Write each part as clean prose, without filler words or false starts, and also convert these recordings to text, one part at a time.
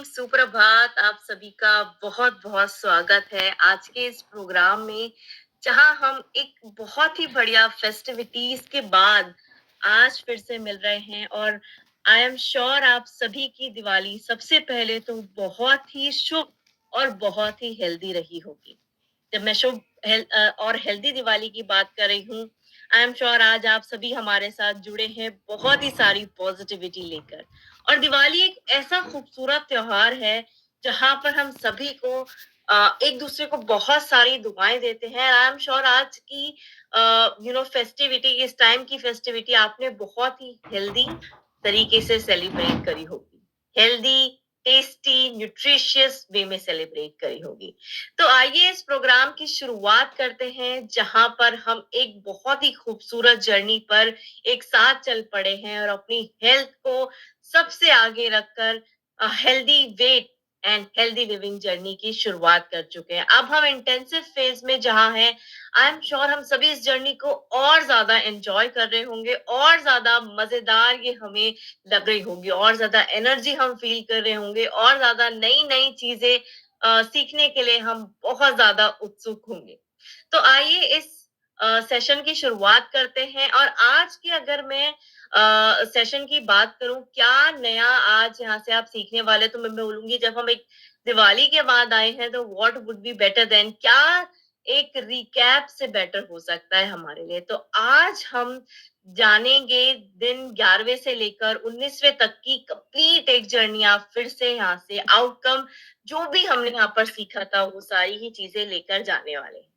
सुप्रभात, आप सभी का बहुत-बहुत स्वागत है आज के इस प्रोग्राम में, जहां हम एक बहुत ही बढ़िया फेस्टिविटीज के बाद आज फिर से मिल रहे हैं और आई एम श्योर आप सभी की दिवाली सबसे पहले तो बहुत ही शुभ और बहुत ही हेल्दी रही होगी। जब मैं शुभ और हेल्दी दिवाली की बात कर रही हूँ, आई एम श्योर आज आप सभी हमारे साथ जुड़े हैं बहुत ही सारी पॉजिटिविटी लेकर। और दिवाली एक ऐसा खूबसूरत त्योहार है जहां पर हम सभी को एक दूसरे को बहुत सारी दुआएं देते हैं। आई एम श्योर आज की फेस्टिविटी, इस टाइम की फेस्टिविटी आपने बहुत ही हेल्दी तरीके से सेलिब्रेट करी होगी। हेल्दी, टेस्टी, न्यूट्रिशियस वे में सेलिब्रेट करी होगी। तो आइए इस प्रोग्राम की शुरुआत करते हैं, जहां पर हम एक बहुत ही खूबसूरत जर्नी पर एक साथ चल पड़े हैं और अपनी हेल्थ को सबसे आगे रखकर healthy weight and healthy living journey की शुरुआत कर चुके हैं। अब हम इंटेंसिव फेज में जहां हैं, आई एम श्योर हम सभी इस जर्नी को और ज्यादा एंजॉय कर रहे होंगे, और ज्यादा मजेदार ये हमें लग रही होगी, और ज्यादा एनर्जी हम फील कर रहे होंगे, और ज्यादा नई नई चीजें सीखने के लिए हम बहुत ज्यादा उत्सुक होंगे। तो आइए इस सेशन की शुरुआत करते हैं। और आज की अगर मैं सेशन की बात करूं, क्या नया आज यहाँ से आप सीखने वाले, तो मैं बोलूंगी जब हम एक दिवाली के बाद आए हैं तो what would be better than, क्या एक रिकैप से बेटर हो सकता है हमारे लिए। तो आज हम जानेंगे दिन 11वें से लेकर 19वें तक की कंप्लीट एक जर्नी। आप फिर से यहाँ से आउटकम जो भी हमने यहाँ पर सीखा था वो सारी ही चीजें लेकर जाने वाले हैं।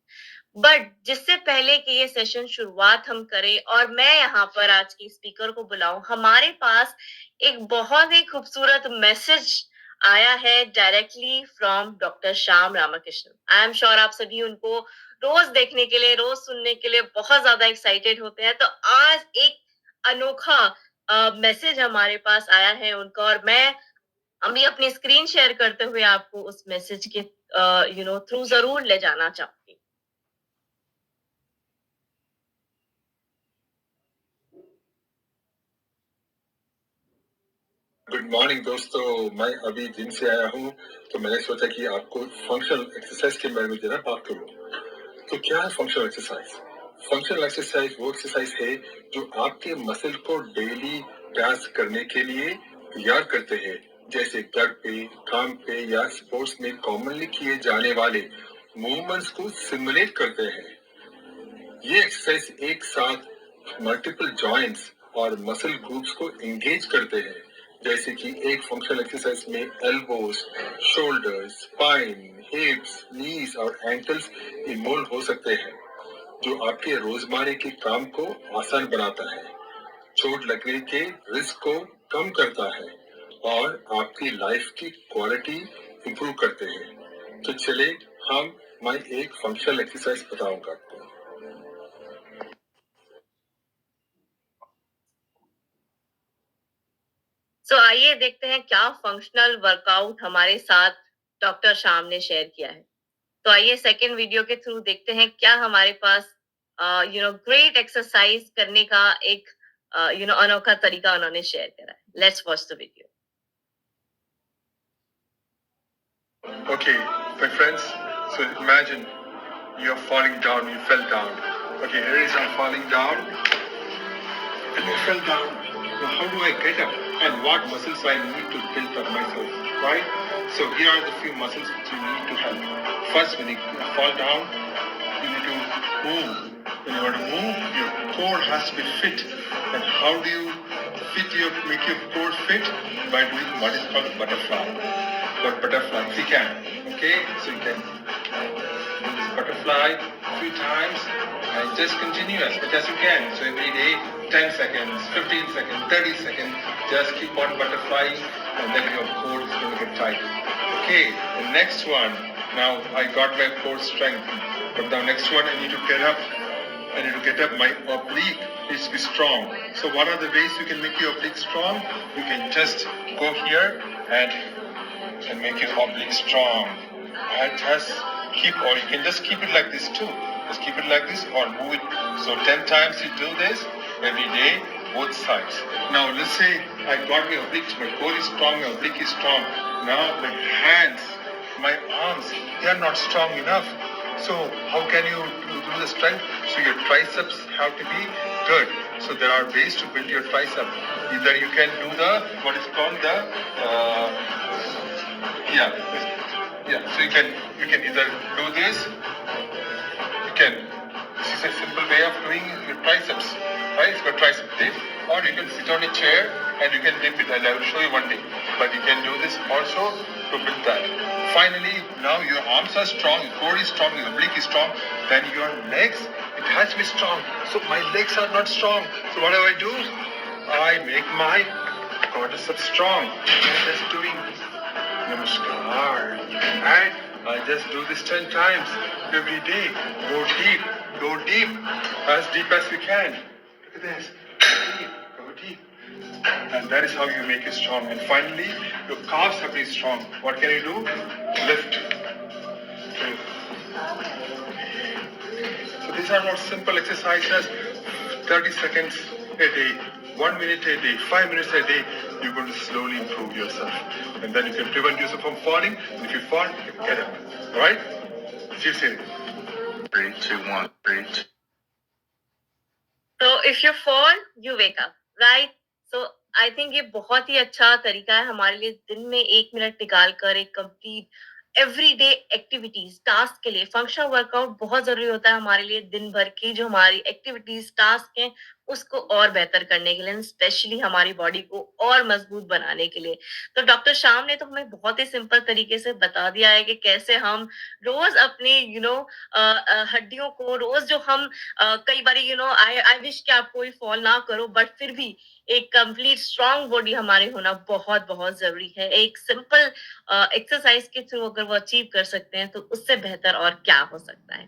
बट जिससे पहले कि ये सेशन शुरुआत हम करें और मैं यहाँ पर आज की स्पीकर को बुलाऊं, हमारे पास एक बहुत ही खूबसूरत मैसेज आया है directly from doctor Shyam Ramakrishnan. I am sure आप सभी उनको रोज देखने के लिए, रोज सुनने के लिए बहुत ज्यादा एक्साइटेड होते हैं। तो आज एक अनोखा मैसेज हमारे पास आया है उनका, और मैं अभी अपनी स्क्रीन शेयर करते हुए आपको उस मैसेज के थ्रू जरूर ले जाना चाहूंगी। गुड मॉर्निंग दोस्तों, मैं अभी जिम से आया हूँ तो मैंने सोचा कि आपको फंक्शनल एक्सरसाइज के बारे में जरा बात करूँ। तो क्या है फंक्शनल एक्सरसाइज? फंक्शनल एक्सरसाइज वो एक्सरसाइज है जो आपके मसल को डेली टास्क करने के लिए तैयार करते हैं, जैसे घर पे, काम पे या स्पोर्ट्स में कॉमनली किए जाने वाले मूवमेंट्स को सिमुलेट करते हैं। ये एक्सरसाइज एक साथ मल्टीपल जॉइंट्स और मसल ग्रुप्स को एंगेज करते हैं, जैसे कि एक फंक्शनल एक्सरसाइज में एल्बोज, शोल्डर्स, स्पाइन, हिप्स, नीज और एंकल्स इन्वॉल्व हो सकते हैं, जो आपके रोजमर्रा के काम को आसान बनाता है, चोट लगने के रिस्क को कम करता है और आपकी लाइफ की क्वालिटी इंप्रूव करते हैं। तो चले मैं एक फंक्शनल एक्सरसाइज बताऊंगा आपको। तो आइए देखते हैं क्या फंक्शनल वर्कआउट हमारे साथ डॉक्टर श्याम ने शेयर किया है। तो आइए सेकेंड वीडियो के थ्रू देखते हैं क्या हमारे पास ग्रेट एक्सरसाइज करने का एक अनोखा तरीका उन्होंने शेयर करा है। Let's watch the video. Okay, my friends, so imagine you're falling down, you fell down. Okay, here is I'm falling down, and I fell down. Now, how do I get up? And what muscles I need to build up myself, right? So here are the few muscles which you need to help. First, when you fall down, you need to move. When you want to move, your core has to be fit. And how do you make your core fit? By doing what is called butterfly. What butterfly? If you can, okay? So you can do this butterfly a few times and just continue as much as you can. So every day, 10 seconds, 15 seconds, 30 seconds, just keep on butterflying and then your core is going to get tight. Okay, the next one. Now I got my core strength, but the next one I need to get up. I need to get up. My oblique needs to be strong. So what are the ways you can make your oblique strong? You can just go here and make your oblique strong. And just keep, or you can just keep it like this too. Just keep it like this or move it. So 10 times you do this every day, both sides. Now let's say I got my oblique, my core is strong, my oblique is strong. Now my hands, my arms, they are not strong enough. So how can you do the strength? So your triceps have to be good. So there are ways to build your tricep. Either you can do the what is called the yeah yeah. So you can either do this. You can. This is a simple way of doing your triceps, right? It's got tricep dip, or you can sit on a chair and you can dip it. And I will show you one day. But you can do this also to build that. Finally, now your arms are strong, your core is strong, your oblique is strong. Then your legs, it has to be strong. So my legs are not strong. So what do? I make my quadriceps strong. I'm just doing Namaskar. And I just do this 10 times every day. Go deep, as deep as we can. Look at this. Go deep. And that is how you make it strong. And finally, your calves have to be strong. What can you do? Lift. Okay. So these are not simple exercises. 30 seconds a day, 1 minute a day, 5 minutes a day. You're going to slowly improve yourself. And then you can prevent yourself from falling. And if you fall, you can get up. Alright? See you soon. 3, 2, 1, breathe. So if you fall, you wake up, right? So I think ये बहुत ही अच्छा तरीका है हमारे लिए दिन में 1 minute निकाल कर एक कंप्लीट एवरीडे एक्टिविटीज टास्क के लिए फंक्शनल वर्कआउट बहुत जरूरी होता है हमारे लिए दिन भर की जो हमारी एक्टिविटीज टास्क हैं उसको और बेहतर करने के लिए स्पेशली हमारी बॉडी को और मजबूत बनाने के लिए तो डॉक्टर श्याम ने तो हमें बहुत ही सिंपल तरीके से बता दिया है कि कैसे हम रोज अपनी हड्डियों को रोज जो हम कई बार आई आई विश कि आप कोई फॉल ना करो बट फिर भी एक कंप्लीट स्ट्रांग बॉडी हमारे होना बहुत बहुत जरूरी है एक सिंपल एक्सरसाइज के थ्रू अगर वो अचीव कर सकते हैं तो उससे बेहतर और क्या हो सकता है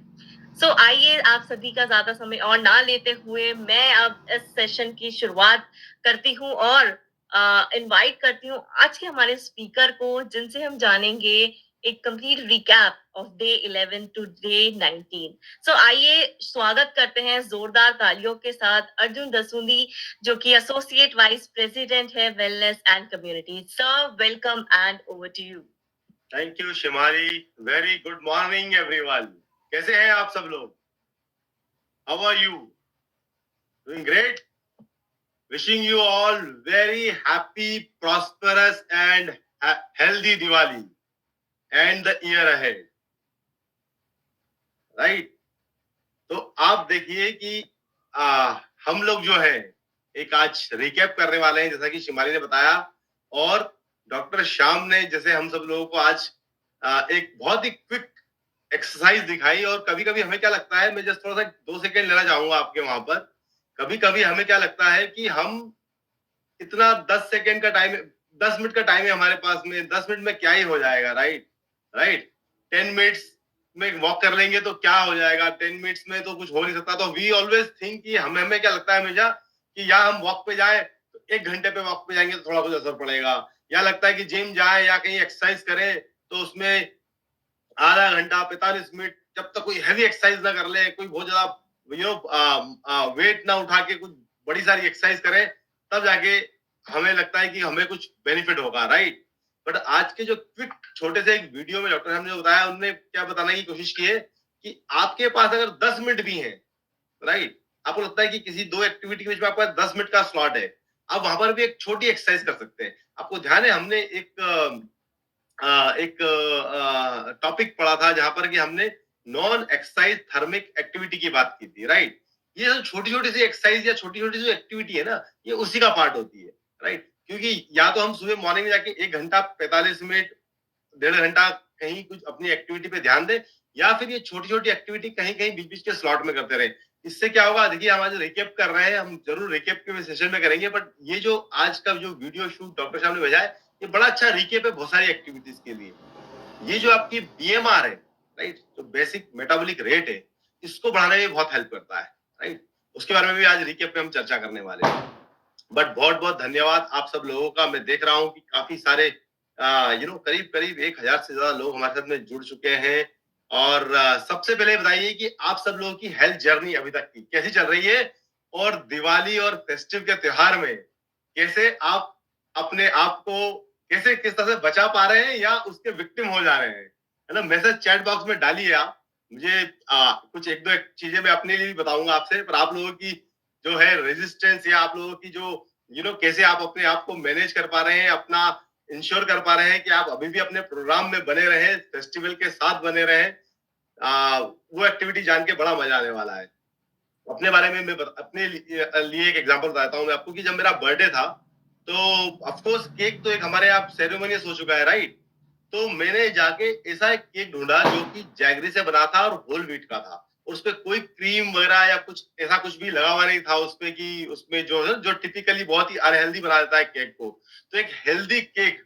आइए आप सभी का ज्यादा समय और ना लेते हुए मैं अब इस सेशन की शुरुआत करती हूँ और इनवाइट करती हूँ आज के हमारे स्पीकर को जिनसे हम जानेंगे एक complete recap of day 11 to day 19 आइए स्वागत करते हैं जोरदार तालियों के साथ अर्जुन दसूंदी जो कि एसोसिएट वाइस प्रेसिडेंट है wellness and community sir welcome and over to you thank you शिमारी वेरी गुड मॉर्निंग एवरीवन कैसे हैं आप सब लोग how are you doing great wishing you all very happy prosperous and healthy Diwali and the year ahead right तो आप देखिए कि हम लोग जो है एक आज रिकैप करने वाले हैं जैसा कि शिमाली ने बताया और डॉक्टर श्याम ने जैसे हम सब लोगों को आज एक बहुत ही क्विक एक्सरसाइज दिखाई और कभी कभी हमें क्या लगता है मैं जस्ट थोड़ा सा 2 सेकेंड लेना चाहूंगा आपके वहां पर कभी कभी हमें क्या लगता है कि हम इतना 10 सेकेंड का टाइम 10 मिनट का टाइम है हमारे पास में 10 मिनट में क्या ही हो जाएगा राइट 10 मिनट्स में वॉक कर लेंगे तो क्या हो जाएगा 10 मिनट्स में तो कुछ हो नहीं सकता तो वी ऑलवेज थिंक कि हमें क्या लगता है हमेशा कि या हम वॉक पे जाए तो 1 घंटे पे वॉक पे जाएंगे तो थोड़ा कुछ असर पड़ेगा या लगता है कि जिम जाए या कहीं एक्सरसाइज करें तो उसमें आधा घंटा 45 मिनट जब तक कोई हैवी एक्सरसाइज ना कर ले कोई बहुत ज्यादा वेट ना उठा के कुछ बड़ी सारी एक्सरसाइज करें तब जाके हमें लगता है कि हमें कुछ बेनिफिट होगा राइट बट आज के जो क्विक छोटे से एक वीडियो में डॉक्टर साहब ने बताया उन्होंने क्या बताने की कोशिश की है कि आपके पास अगर 10 मिनट भी है राइट आपको लगता है कि किसी 2 एक्टिविटी के बीच में आपका 10 मिनट का स्लॉट है आप वहां पर भी एक छोटी एक्सरसाइज कर सकते हैं आपको ध्यान है हमने एक टॉपिक पढ़ा था जहां पर कि हमने नॉन एक्सरसाइज थर्मिक एक्टिविटी की बात की थी राइट ये जो छोटी छोटी सी एक्सरसाइज या छोटी छोटी जो एक्टिविटी है ना ये उसी का पार्ट होती है राइट क्योंकि या तो हम सुबह मॉर्निंग में जाके 1 घंटा 45 मिनट 1.5 घंटा कहीं कुछ अपनी एक्टिविटी पे ध्यान दे या फिर ये छोटी छोटी एक्टिविटी कहीं कहीं बीच बीच के स्लॉट में करते रहे इससे क्या होगा देखिए हम आज रिकेप कर रहे हैं हम जरूर रिकेप के सेशन में करेंगे बट ये जो आज का जो वीडियो शूट डॉक्टर साहब ने भेजा है ये बड़ा अच्छा रिकेप है बहुत सारी एक्टिविटीज के लिए ये जो आपकी बीएमआर है राइट जो बेसिक मेटाबॉलिक रेट है इसको बढ़ाने में बहुत हेल्प करता है राइट उसके बारे में भी आज रिकेप में हम चर्चा करने वाले हैं बट बहुत बहुत धन्यवाद आप सब लोगों का मैं देख रहा हूँ कि काफी सारे करीब करीब 1000 से ज्यादा लोग हमारे साथ में जुड़ चुके हैं और सबसे पहले बताइए कि आप सब लोगों की हेल्थ जर्नी अभी तक की कैसी चल रही है और दिवाली और फेस्टिव के त्योहार में कैसे आप अपने आप को कैसे किस तरह से बचा पा रहे हैं या उसके विक्टिम हो जा रहे हैं, है ना? मैसेज चैट बॉक्स में डालिए आप। मुझे कुछ एक दो चीजें मैं अपने लिए भी बताऊंगा आपसे, पर आप लोगों की जो है रेजिस्टेंस या आप लोगों की जो कैसे आप अपने आप को मैनेज कर पा रहे हैं, अपना इंश्योर कर पा रहे हैं कि आप अभी भी अपने प्रोग्राम में बने रहें, फेस्टिवल के साथ बने रहें, वो एक्टिविटी जान के बड़ा मजा आने वाला है। अपने बारे में मैं अपने लिए एक एग्जांपल बताता हूँ मैं आपको कि जब मेरा बर्थडे था, तो ऑफ कोर्स केक तो एक हमारे यहाँ सेरेमोनियस हो चुका है, राइट? तो मैंने जाके ऐसा एक केक ढूंढा जो कि जैगरी से बना था और होल व्हीट का था। उस पे कोई क्रीम वगैरह या कुछ ऐसा कुछ भी लगा हुआ नहीं था उसपे कि उसमें जो टिपिकली बहुत ही अनहेल्दी बना देता है केक को। तो एक हेल्दी केक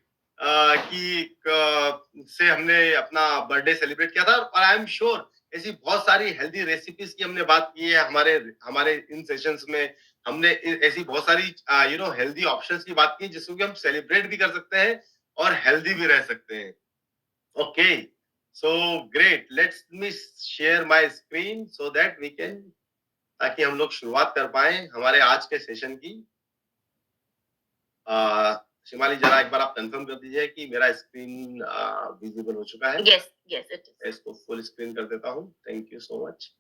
से हमने अपना बर्थडे सेलिब्रेट किया था, और आई एम श्योर ऐसी बहुत सारी हेल्दी रेसिपीज की हमने बात की है हमारे हमारे इन सेशंस में। हमने ऐसी बहुत सारी हेल्दी ऑप्शंस की बात की जिसको कि हम सेलिब्रेट भी कर सकते हैं और हेल्दी भी रह सकते हैं। Okay, so great, let's me share my screen so that we can, ताकि हम लोग शुरुआत कर पाए हमारे आज के सेशन की। शिमाली, जरा एक बार आप कंफर्म कर दीजिए कि मेरा स्क्रीन विजिबल हो चुका है। Yes yes it is. इसको फुल स्क्रीन कर देता हूँ। Thank you so much.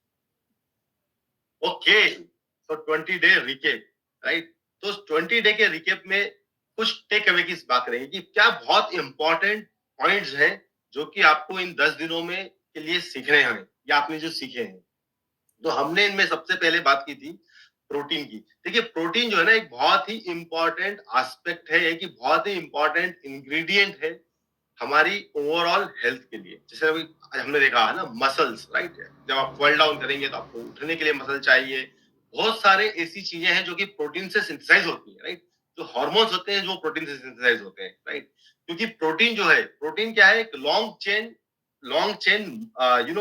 Okay, so 20 day recap, right? तो 20 डे के रिकेप में कुछ टेक अवे की बात करेंगे कि क्या बहुत इंपॉर्टेंट पॉइंट्स हैं जो कि आपको इन 10 दिनों में के लिए सीखने हैं या आपने जो सीखे हैं। तो हमने इनमें सबसे पहले बात की थी प्रोटीन की। देखिए, प्रोटीन जो है ना एक बहुत ही इंपॉर्टेंट एस्पेक्ट है, एक बहुत ही इंपॉर्टेंट इंग्रेडिएंट है हमारी ओवरऑल हेल्थ के लिए। जैसे अभी हमने देखा है ना, मसल्स, राइट? जब आप फॉल डाउन करेंगे तो आपको उठने के लिए मसल चाहिए। बहुत सारे ऐसी चीजें हैं जो कि प्रोटीन से सिंथेसाइज होती है, राइट? जो हार्मोन्स होते हैं जो प्रोटीन से सिंथेसाइज होते हैं, राइट? क्योंकि प्रोटीन जो है, प्रोटीन क्या है? एक लॉन्ग चेन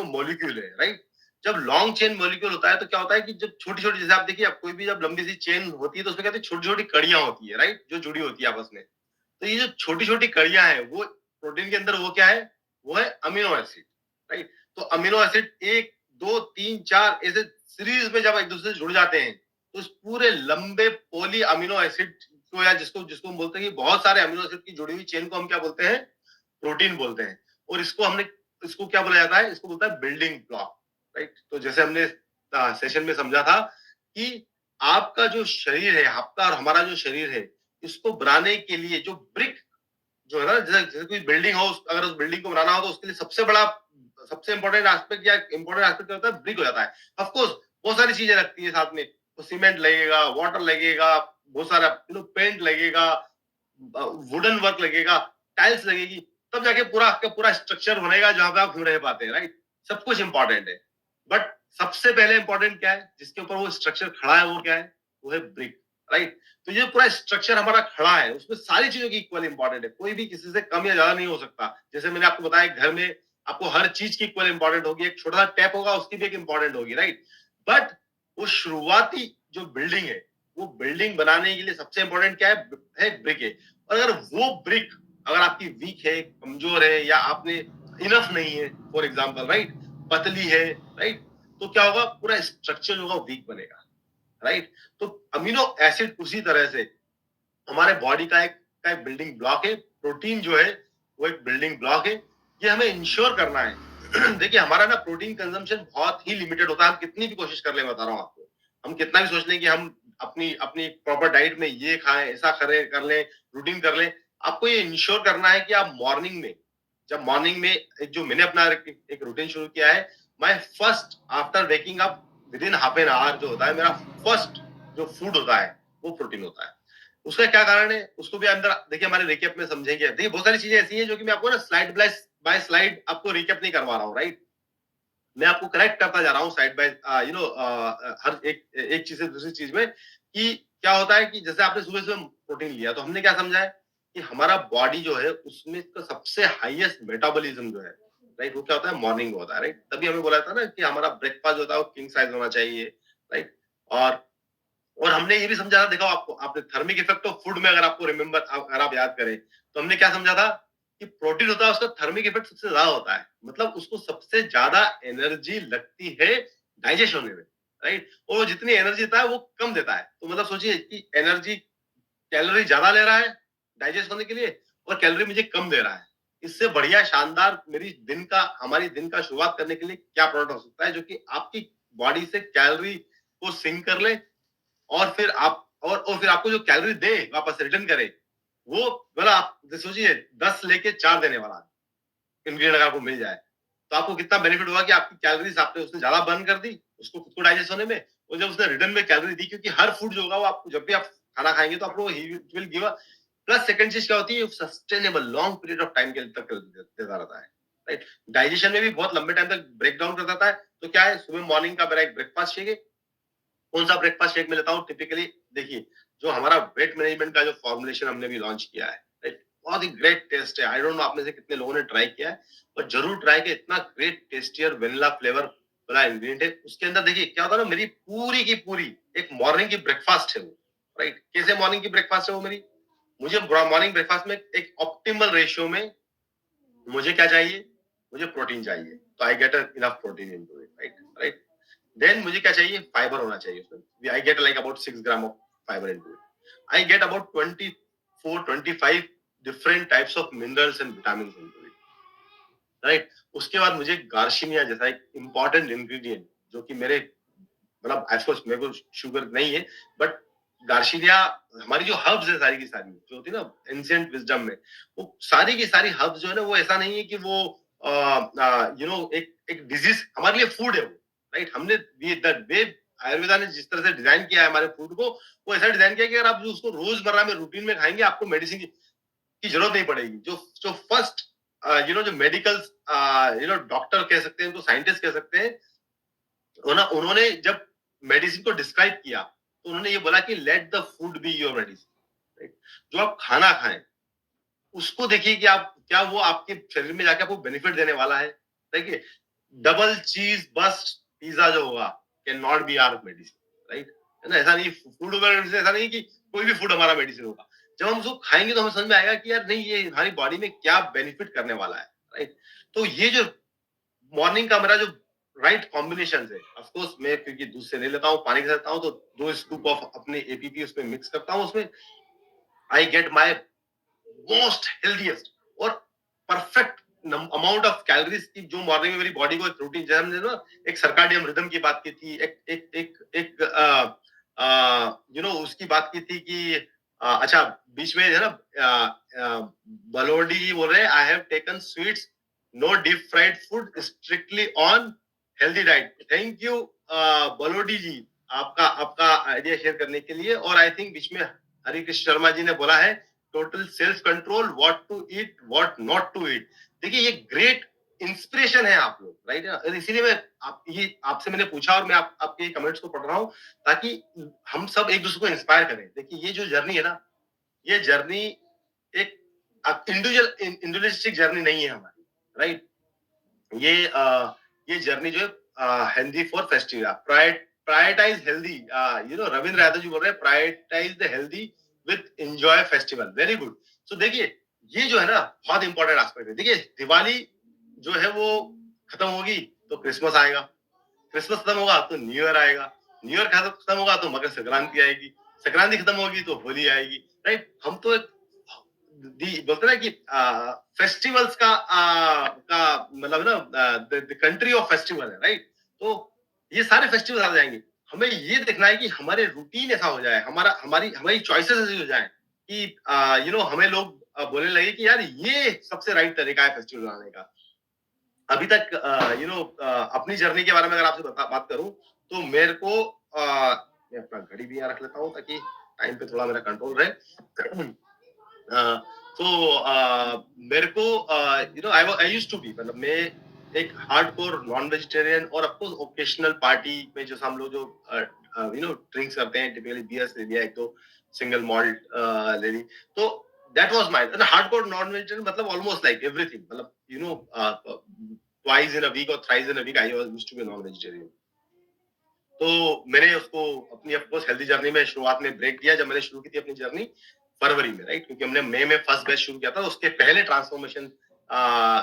मॉलिक्यूल है, राइट? जब लॉन्ग चेन मॉलिक्यूल होता है तो क्या होता है कि जब छोटी छोटी, जैसे आप देखिए, आप कोई भी जब लंबी सी चेन होती है तो उसमें कहते हैं छोटी छोटी कड़ियां होती है, राइट? जो जुड़ी होती है आपस में। तो ये जो छोटी छोटी कड़ियां हैं वो प्रोटीन के अंदर, वो क्या है? वो है अमीनो एसिड, राइट? तो अमीनो एसिड 1 2 3 4 ऐसे सीरीज में जब एक दूसरे से जुड़ जाते हैं तो उस पूरे लंबे पॉली अमीनो एसिड को, या जिसको जिसको हम बोलते हैं कि बहुत सारे अमीनो एसिड की जुड़ी हुई चेन को हम क्या बोलते हैं? प्रोटीन बोलते हैं। और इसको क्या बोला जाता है? इसको बोलता है बिल्डिंग ब्लॉक, राइट? तो जैसे हमने सेशन में समझा था कि आपका जो शरीर है, आपका और हमारा जो शरीर है, इसको बनाने के लिए जो ब्रिक जो है ना, जैसे कोई बिल्डिंग हो, अगर उस बिल्डिंग को बनाना हो तो उसके लिए सबसे इंपॉर्टेंट एस्पेक्ट या इंपॉर्टेंट एस्पेक्ट होता है ब्रिक हो जाता है। ऑफ कोर्स बहुत सारी चीजें लगती है साथ में, तो सीमेंट लगेगा, वाटर लगेगा, बहुत सारा पेंट लगेगा, वुडन वर्क लगेगा, टाइल्स लगेगी, तब जाके पूरा आपका पूरा स्ट्रक्चर बनेगा जहां पे आप रह पाते हैं, राइट? सब कुछ इंपॉर्टेंट है, बट सबसे पहले इंपॉर्टेंट क्या है जिसके ऊपर वो स्ट्रक्चर खड़ा है? वो क्या है? वो है ब्रिक, राइट? तो ये पूरा स्ट्रक्चर हमारा खड़ा है, उसमें सारी चीजों की इक्वल इंपॉर्टेंट है, कोई भी किसी से कम या ज्यादा नहीं हो सकता। जैसे मैंने आपको बताया, घर में आपको हर चीज की इक्वल इंपॉर्टेंट होगी, एक छोटा सा टैप होगा उसकी भी एक इंपॉर्टेंट होगी, राइट? बट वो शुरुआती जो बिल्डिंग है, वो बिल्डिंग बनाने के लिए सबसे इंपॉर्टेंट क्या है ब्रिक है। और अगर वो ब्रिक अगर आपकी वीक है, कमजोर है, या आपने इनफ नहीं है, फॉर एग्जाम्पल, राइट, पतली है, राइट, तो क्या होगा? पूरा स्ट्रक्चर होगा वीक बनेगा, राइट? तो अमीनो एसिड उसी तरह से हमारे बॉडी का एक बिल्डिंग ब्लॉक है। प्रोटीन जो है वो एक बिल्डिंग ब्लॉक है। ये हमें इंश्योर करना है। देखिए, हमारा ना प्रोटीन कंजम्पशन बहुत ही लिमिटेड होता है। हम कितनी भी कोशिश कर ले, बता रहा हूँ आपको, हम कितना भी सोच लें कि हम अपनी अपनी प्रॉपर डाइट में ये खाएं, ऐसा करें, कर लें, रूटीन कर लें, आपको ये इंश्योर करना है कि आप मॉर्निंग में एक जो मैंने अपना एक रूटीन शुरू किया है, my first after waking up with in half an hour जो होता है, मेरा फर्स्ट जो फूड होता है वो प्रोटीन होता है। उसका क्या कारण है उसको भी अंदर देखिए, हमारे रिकेप में समझेंगे। देखिए, बहुत सारी चीजें ऐसी हैं जो कि मैं आपको ना स्लाइड बाय स्लाइड आपको रिकेप नहीं करवा रहा हूँ, राइट? मैं आपको करेक्ट करता जा रहा हूँ साइड बाय हर एक चीज से दूसरी चीज में, कि क्या होता है कि जैसे आपने सुबह सुबह प्रोटीन लिया तो हमने क्या समझा है कि हमारा बॉडी जो है उसमें तो सबसे हाईएस्ट मेटाबॉलिज्म जो है, राइट, वो क्या होता है? मॉर्निंग में होता है, राइट? तभी हमें बोला था ना कि हमारा ब्रेकफास्ट होता है वो किंग साइज होना चाहिए, राइट? और हमने ये भी समझा था, देखो आपको, आपने थर्मिक इफेक्ट ऑफ फूड में अगर आपको रिमेंबर, अगर आप याद करें तो हमने क्या समझा था कि प्रोटीन होता है उसका थर्मिक इफेक्ट सबसे ज्यादा होता है, मतलब उसको सबसे ज्यादा एनर्जी लगती है डाइजेस्ट होने में, राइट? और जितनी एनर्जी देता है वो कम देता है। तो मतलब सोचिए कि एनर्जी कैलोरी ज्यादा ले रहा है डाइजेस्ट होने के लिए, और कैलोरी मुझे कम दे रहा है। इससे बढ़िया शानदार हमारी दिन का शुरुआत करने के लिए क्या प्रोडक्ट हो सकता है जो कि आपकी बॉडी से कैलोरी को सिंक कर ले और फिर आपको जो कैलोरी दे वापस रिटर्न करे, वो मतलब आप सोचिए 10 लेके 4 देने वाला इंग्रेडिएंट अगर आपको मिल जाए, तो आपको कितना बेनिफिट होगा कि आपकी कैलोरीज आपने उसने ज्यादा बर्न कर दी उसको खुद को डाइजेस्ट होने में, और जब उसने रिटर्न में कैलोरी दी, क्योंकि हर फूड जो होगा वो आपको जब भी आप खाना खाएंगे तो आपको will give a plus. Second चीज क्या होती है, sustainable long period of time के तक देता रहता है, राइट। डाइजेशन में भी बहुत लंबे टाइम तक ब्रेक डाउन कर देता है। तो क्या है, सुबह मॉर्निंग का मेरा एक ब्रेकफास्ट शेक है। कौन सा ब्रेकफास्ट शेक में लेता हूँ टिपिकली, देखिए जो हमारा वेट मैनेजमेंट का जो फॉर्मुलेशन हमने भी लॉन्च किया है, राइट, बहुत ही ग्रेट टेस्ट है। आई डोंट नो आप में से कितने लोगों ने ट्राई किया है, पर जरूर ट्राई किया। इतना ग्रेट टेस्टियर वेनिला फ्लेवर वाला इंग्रेडिएंट है उसके अंदर। देखिए क्या होता है ना, मेरी पूरी की पूरी एक मॉर्निंग की ब्रेकफास्ट है वो, राइट। कैसे मॉर्निंग की ब्रेकफास्ट है वो मेरी, मुझे मॉर्निंग ब्रेकफास्ट में एक ऑप्टिमल रेशियो में मुझे क्या चाहिए, मुझे प्रोटीन चाहिए, तो I get enough protein into it, right right. Then मुझे क्या चाहिए, फाइबर होना चाहिए उसमें। I get like about 6 gram of fibre into it. I get about 24-25 different types of minerals and vitamin into it, right. उसके बाद मुझे गार्शिनिया जैसा एक इंपॉर्टेंट इंग्रेडिएंट जो कि मेरे मतलब ऑफकोर्स मेरे को शुगर नहीं है, बट गार्शिनिया हमारी जो हर्ब्स है सारी की सारी जो होती है ना एंशिएंट विजडम में, वो सारी की सारी हर्ब्स जो है ना, वो ऐसा नहीं है कि वो एक एक डिजीज हमारे लिए फूड है वो, राइट। हमने वे आयुर्वेदा ने जिस तरह से डिजाइन किया है हमारे फूड को, वो ऐसा डिजाइन किया कि अगर आप उसको रोजमर्रा में रूटीन में खाएंगे आपको मेडिसिन की जरूरत नहीं पड़ेगी। जो जो फर्स्ट जो मेडिकल डॉक्टर कह सकते हैं, उनको साइंटिस्ट कह सकते हैं, उन्होंने जब मेडिसिन को डिस्क्राइब किया तो उन्होंने ये बोला कि let the food be your medicine, right. जो आप खाना खाएं उसको देखिए कि आप क्या वो आपके शरीर में जाके आपको बेनिफिट देने वाला है। देखिए डबल चीज बस्ट पिज्जा जो होगा can not be our medicine, right, है ना। ऐसा नहीं, फूड ऐसा नहीं कि कोई भी फूड हमारा मेडिसिन होगा। जब हम उसको खाएंगे तो हमें समझ में आएगा कि यार नहीं, ये हमारी बॉडी में क्या बेनिफिट करने वाला है, राइट। तो ये जो मॉर्निंग का मेरा जो राइट कॉम्बिनेशन है, ऑफ कोर्स मैं क्योंकि दूध से नहीं लेता हूँ, पानी के साथ लेता हूँ, तो 2 स्कूप ऑफ अपने एपीपी उसमें मिक्स करता हूँ। उसमें I gate my most healthiest और परफेक्ट अमाउंट ऑफ कैलोरीज की, जो मॉर्निंग में मेरी बॉडी को एक रूटीन, जैसे हमने ना एक सर्काडियम रिदम की बात की थी, एक एक एक एक उसकी बात की थी कि अच्छा बीच में है ना, बलोडी जी बोल रहे हैं, I have taken sweets, no deep fried food, strictly on healthy diet. Thank you Balodi ji, आपका आपका आइडिया शेयर करने के लिए। और आई थिंक बीच में हरि कृष्ण शर्मा जी ने बोला है total self control, what to eat what not to eat. देखिए ये ग्रेट इंस्पिरेशन है आप लोग, राइट। इसीलिए मैं आपसे मैंने पूछा और मैं आपके कमेंट्स को पढ़ रहा हूँ ताकि हम सब एक दूसरे को इंस्पायर करें। देखिए ये जो जर्नी है ना, ये जर्नी एक इंडिविजुअलिस्टिक जर्नी नहीं है हमारी, राइट। ये जर्नी जो है healthy for festival, prioritize healthy, Ravindra Yadav ji बोल रहे हैं prioritize the healthy with enjoy festival, very good. So देखिए ये जो है ना बहुत इंपॉर्टेंट एस्पेक्ट है। देखिए दिवाली जो है वो खत्म होगी तो क्रिसमस आएगा, क्रिसमस खत्म होगा तो न्यू ईयर आएगा, न्यू ईयर खत्म होगा तो मकर संक्रांति आएगी, संक्रांति खत्म होगी तो होली आएगी, राइट। हम तो एक बोलते ना कि फेस्टिवल्स का मतलब ना द कंट्री ऑफ फेस्टिवल है, राइट। तो ये सारे फेस्टिवल आ जाएंगे, हमें ये देखना है कि हमारे रूटीन ऐसा हो जाए, हमारी हमारी चॉइसेस ऐसी हो जाए कि हमें लोग बोलने लगे कि यार ये सबसे राइट तरीका है फेस्टिवल बनाने का। अभी तक अपनी जर्नी के बारे में अगर आपसे बात करूं तो मेरे को मैं अपना घड़ी भी यहाँ रख लेता हूँ ताकि टाइम पे थोड़ा मेरा कंट्रोल रहे। मेरे को आई यूज्ड टू बी, मतलब मैं एक हार्डकोर नॉन वेजिटेरियन और ऑफ कोर्स ओकेशनल पार्टी में जो हम लोग जो ड्रिंक्स करते हैं, टिपिकली बियर्स ले लिया, एक तो सिंगल मॉल्ट ले ली, तो that was my hardcore non vegetarian, मतलब ऑलमोस्ट लाइक एवरीथिंग, मतलब ट्वाइस इन अ वीक और thrice in a week I was used to be non vegetarian. तो मैंने उसको अपनी ऑफ कोर्स हेल्दी जर्नी में शुरुआत में ब्रेक दिया जब मैंने शुरू की थी अपनी जर्नी फरवरी में, राइट, क्योंकि हमने मई में फर्स्ट बैच शुरू किया था, उसके पहले ट्रांसफॉर्मेशन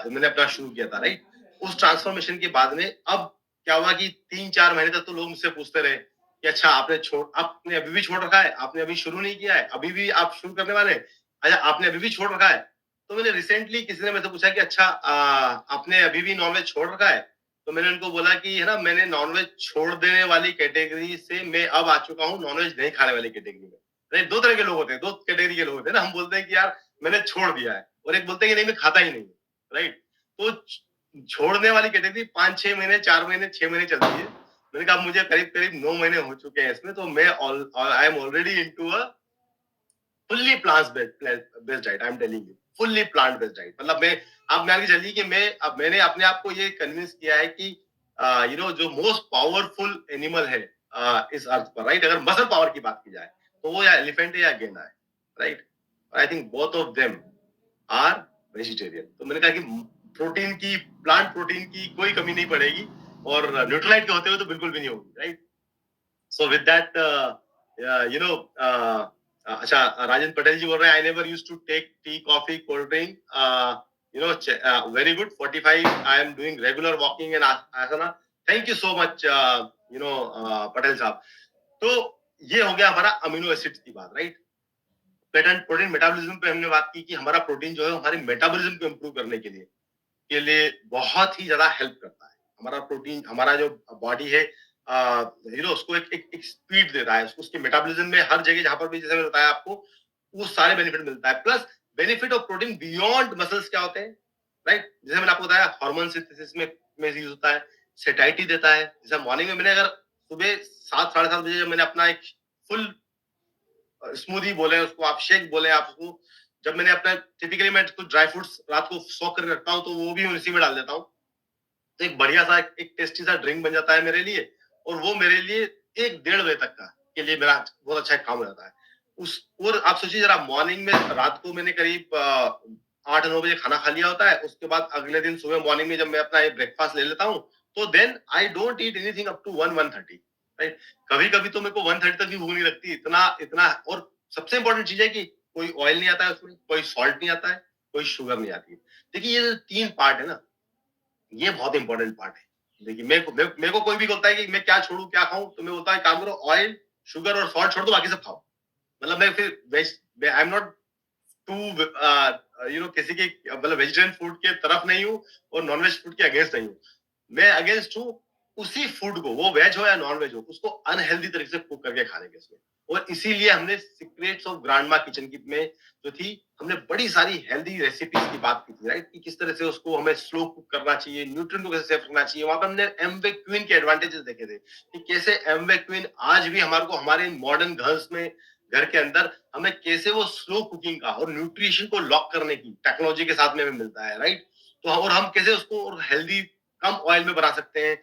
मैंने अपना शुरू किया था, राइट। उस ट्रांसफॉर्मेशन के बाद में अब क्या हुआ कि 3-4 महीने तक तो लोग मुझसे पूछते रहे कि अच्छा आपने अभी भी छोड़ रखा है, आपने अभी शुरू नहीं किया है, अभी भी आप शुरू करने वाले हैं, अच्छा आपने अभी भी छोड़ रखा है। तो मैंने रिसेंटली किसी ने मेरे से पूछा कि अच्छा आपने अभी भी नॉनवेज छोड़ रखा है? तो मैंने उनको बोला कि है ना, मैंने नॉनवेज छोड़ देने वाली कैटेगरी से मैं अब आ चुका हूँ नॉनवेज नहीं खाने वाली कैटेगरी में। नहीं, 2 तरह के लोग होते हैं, 2 कैटेगरी के लोग होते हैं ना। हम बोलते हैं कि यार मैंने छोड़ दिया है, और एक बोलते हैं कि नहीं मैं खाता ही नहीं हूँ, राइट? तो छोड़ने वाली कैटेगरी 5-6 महीने, 4 महीने, 6 महीने चलती है। मैंने कहा मुझे करीब-करीब 9 महीने हो चुके हैं इसमें, तो मैं I am already into a fully plant based diet. I am telling you, fully plant based diet. मतलब मैं, आप मान के चलिए कि मैंने अपने आप को ये कन्विंस किया है कि जो मोस्ट पावरफुल एनिमल है इस अर्थ पर, राइट? अगर मसल पावर की बात की जाए तो वो या एलिफेंट है या गेंडा है, right? I think both of them are vegetarian. तो मैंने कहा कि प्रोटीन की, प्लांट प्रोटीन की कोई कमी नहीं पड़ेगी, और न्यूट्रलाइट के होते हुए तो बिल्कुल भी नहीं होगी, राइट? So with that, अच्छा, राजेंद्र पटेल जी बोल रहे हैं, I never used to take tea, coffee, cold drink, very good, 45 I am doing regular walking and asana. Thank you so much Patel साहब। तो ये हो गया हमारा अमीनो एसिड्स की बात, राइट? पेटेंट प्रोटीन मेटाबॉलिज्म पे हमने बात की कि हमारा प्रोटीन जो है हमारे मेटाबॉलिज्म को इम्प्रूव करने के लिए बहुत ही ज्यादा हेल्प करता है। हमारा प्रोटीन, हमारा जो बॉडी है उसको एक स्पीड देता है, उसके मेटाबॉलिज्म में हर जगह जहां पर भी, जैसे मैंने बताया आपको, वो सारे बेनिफिट मिलता है। Plus benefit of protein beyond muscles क्या होते हैं, राइट? जैसे मैंने आपको बताया हार्मोन सिंथेसिस में यूज होता है, सेटाइटी देता है। जैसे मॉर्निंग में मैंने अगर सुबह 7-7:30 बजे जब मैंने अपना एक फुल स्मूदी बोले उसको, आप शेक बोले आप उसको, जब मैंने अपना, टिपिकली मैं कुछ ड्राई फ्रूट्स रात को सोक करके रखता हूँ तो वो भी उसी में डाल देता हूँ, तो एक बढ़िया सा एक टेस्टी सा ड्रिंक बन जाता है मेरे लिए, और वो मेरे लिए 1-1.5 बजे तक का के लिए मेरा बहुत अच्छा काम हो जाता है। उस, और आप सोचिए जरा, मॉर्निंग में रात को मैंने करीब 8-9 बजे खाना खा लिया होता है, उसके बाद अगले दिन सुबह मॉर्निंग में जब मैं अपना ब्रेकफास्ट ले लेता हूँ, तो then I don't eat anything up to 1-1:30, right? कभी कभी तो मेरे को 1:30 तक भी भूख नहीं लगती, इतना इतना। और सबसे इंपॉर्टेंट चीज है कि कोई ऑयल नहीं आता है उसमें, कोई सॉल्ट नहीं आता है, कोई शुगर नहीं आती है। देखिए ये 3 पार्ट है ना, ये बहुत इंपॉर्टेंट पार्ट है। देखिए मेरे को कोई भी बोलता है कि मैं क्या छोड़ू क्या खाऊं, तो मैं बोलता है काम करो, ऑयल, शुगर और सॉल्ट छोड़ दो, बाकी सब खाओ। मतलब मैं फिर veg, I am not to किसी के, मतलब वेजिटेरियन फूड के तरफ नहीं हूँ और नॉनवेज फूड के अगेंस्ट नहीं हूँ। मैं अगेंस्ट हूँ उसी फूड को, वो वेज हो या नॉन वेज हो, उसको अनहेल्दी तरीके से कुक करके खाने के इसमें। और इसीलिए हमने सीक्रेट्स ऑफ ग्रांडमा किचन की में जो थी, हमने बड़ी सारी हेल्दी रेसिपीज की बात की थी, राइट? कि किस तरह से उसको हमें स्लो कुक करना चाहिए, न्यूट्रिएंट को कैसे सेव करना चाहिए। वहां पर हमने एमवे क्वीन के एडवांटेजेस देखे थे कि कैसे एमवे क्वीन आज भी हमारे को हमारे मॉडर्न घर्स में, घर के अंदर हमें कैसे वो स्लो कुकिंग का और न्यूट्रिशन को लॉक करने की टेक्नोलॉजी के साथ में हमें मिलता है, राइट? तो और हम कैसे उसको और हेल्दी, कम ऑयल में बना सकते हैं,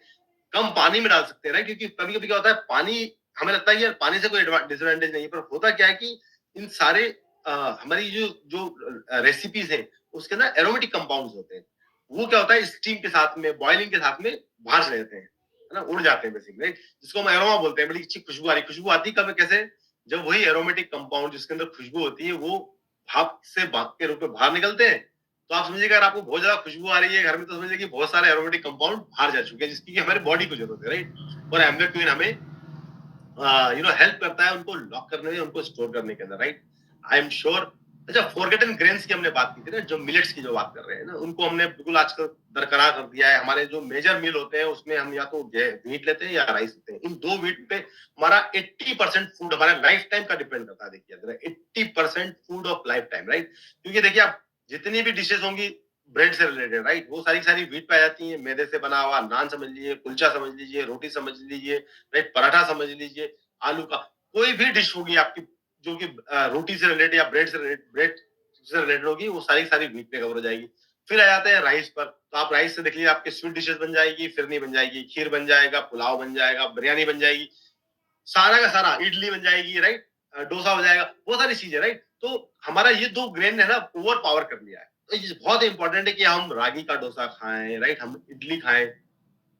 कम पानी में डाल सकते हैं, राइट? क्योंकि कभी कभी क्या होता है, पानी, हमें लगता है कि यार पानी से कोई डिसएडवांटेज नहीं है, पर होता क्या है कि इन सारे हमारी जो जो रेसिपीज हैं उसके अंदर एरोमेटिक कंपाउंड्स होते हैं। वो क्या होता है, स्टीम के साथ में, बॉइलिंग के साथ में बाहर चले जाते हैं, है ना, उड़ जाते हैं बेसिकली, राइट? जिसको हम एरोमा बोलते हैं। बड़ी अच्छी खुशबू आ रही, खुशबू आती कब, कैसे? जब वही एरोमेटिक कंपाउंड जिसके अंदर खुशबू होती है वो भाप से, भाप के रूप में बाहर निकलते हैं। तो आप समझिएगा अगर आपको बहुत ज्यादा खुशबू आ रही है घर में, तो समझिए कि बहुत सारे एरोमेटिक कंपाउंड बाहर जा चुके हैं, जिसकी हमारी बॉडी को जरूरत है, राइट? और एमवे क्वीन हमें हेल्प करता है उनको लॉक करने में, उनको स्टोर करने के अंदर, राइट? I am sure. अच्छा, फॉरगेटन ग्रेन्स की हमने बात की थी ना, जो मिलेट्स की जो बात कर रहे हैं ना, उनको हमने बिल्कुल आजकल बरकरार कर दिया है। हमारे जो मेजर मील होते हैं उसमें हम या तो व्हीट लेते हैं या राइस लेते हैं। इन 2 व्हीट पे हमारा 80% फूड हमारा लाइफ टाइम का डिपेंड करता है। देखिए 80% food of life time, right? क्योंकि देखिए आप जितनी भी डिशेज होंगी ब्रेड से रिलेटेड, राइट, वो सारी सारी व्हीट पे आ जाती है। मैदे से बना हुआ नान समझ लीजिए, कुलचा समझ लीजिए, रोटी समझ लीजिए, राइट, पराठा समझ लीजिए, आलू का कोई भी डिश होगी आपकी जो कि रोटी से रिलेटेड या ब्रेड से रिलेटेड होगी, वो सारी सारी व्हीट पे कवर हो जाएगी। फिर आ जाते हैं राइस पर, तो आप राइस से देख लीजिए आपकी स्वीट डिशेस बन जाएगी, फिरनी बन जाएगी, खीर बन जाएगा, पुलाव बन जाएगा, बिरयानी बन जाएगी, सारा का सारा, इडली बन जाएगी, राइट, डोसा हो जाएगा, वो सारी चीजें, राइट? तो हमारा ये 2 ग्रेन है ना, ओवर पावर कर लिया है। तो ये बहुत इंपॉर्टेंट है कि हम रागी का डोसा खाएं, राइट, हम इडली खाएं,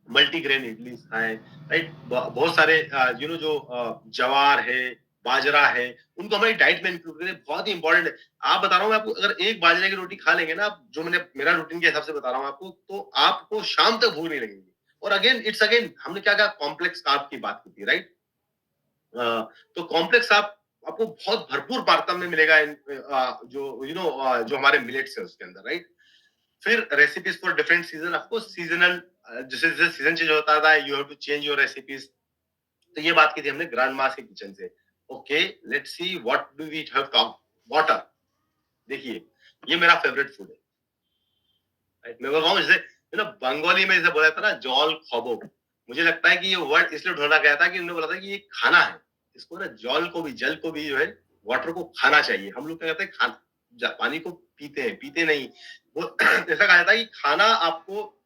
मल्टीग्रेन इडली खाएं, राइट? बहुत सारे जो जवार है, बाजरा है, उनको हमारी डाइट में इंक्लूड करें, बहुत ही इंपॉर्टेंट है। आप बता रहा हूँ मैं आपको, अगर एक बाजरे की रोटी खा लेंगे ना आप, जो मैंने मेरा रूटीन के हिसाब से बता रहा हूँ आपको, तो आपको शाम तक भूख नहीं लगेगी। और अगेन हमने क्या कहा, कॉम्प्लेक्स कार्ब की बात की थी, राइट? तो कॉम्प्लेक्स कार्ब आपको बहुत भरपूर मात्रा में मिलेगा जो जो हमारे मिलेट्स है उसके अंदर, राइट? फिर recipes for different season, of course seasonal, जैसे जैसे सीजन चेंज होता है you have to change your recipes. तो ये बात की थी हमने ग्रैंड मास के किचन से। Okay, let's see what do we have talk. Water, देखिए ये मेरा फेवरेट फूड है, राइट? मैं बोल रहा हूँ जैसे बंगाली में जैसे बोला था ना जल खबो, मुझे लगता है कि ये वर्ड इसलिए ढूंढा गया था कि उन्होंने बोला था कि ये खाना है, इसको ना जल को भी, जल को भी जो है वाटर को खाना चाहिए। हम लोग क्या कहते हैं, पानी को पीते हैं, पीते नहीं। वो ऐसा कहा जाता है कि खाना आपको,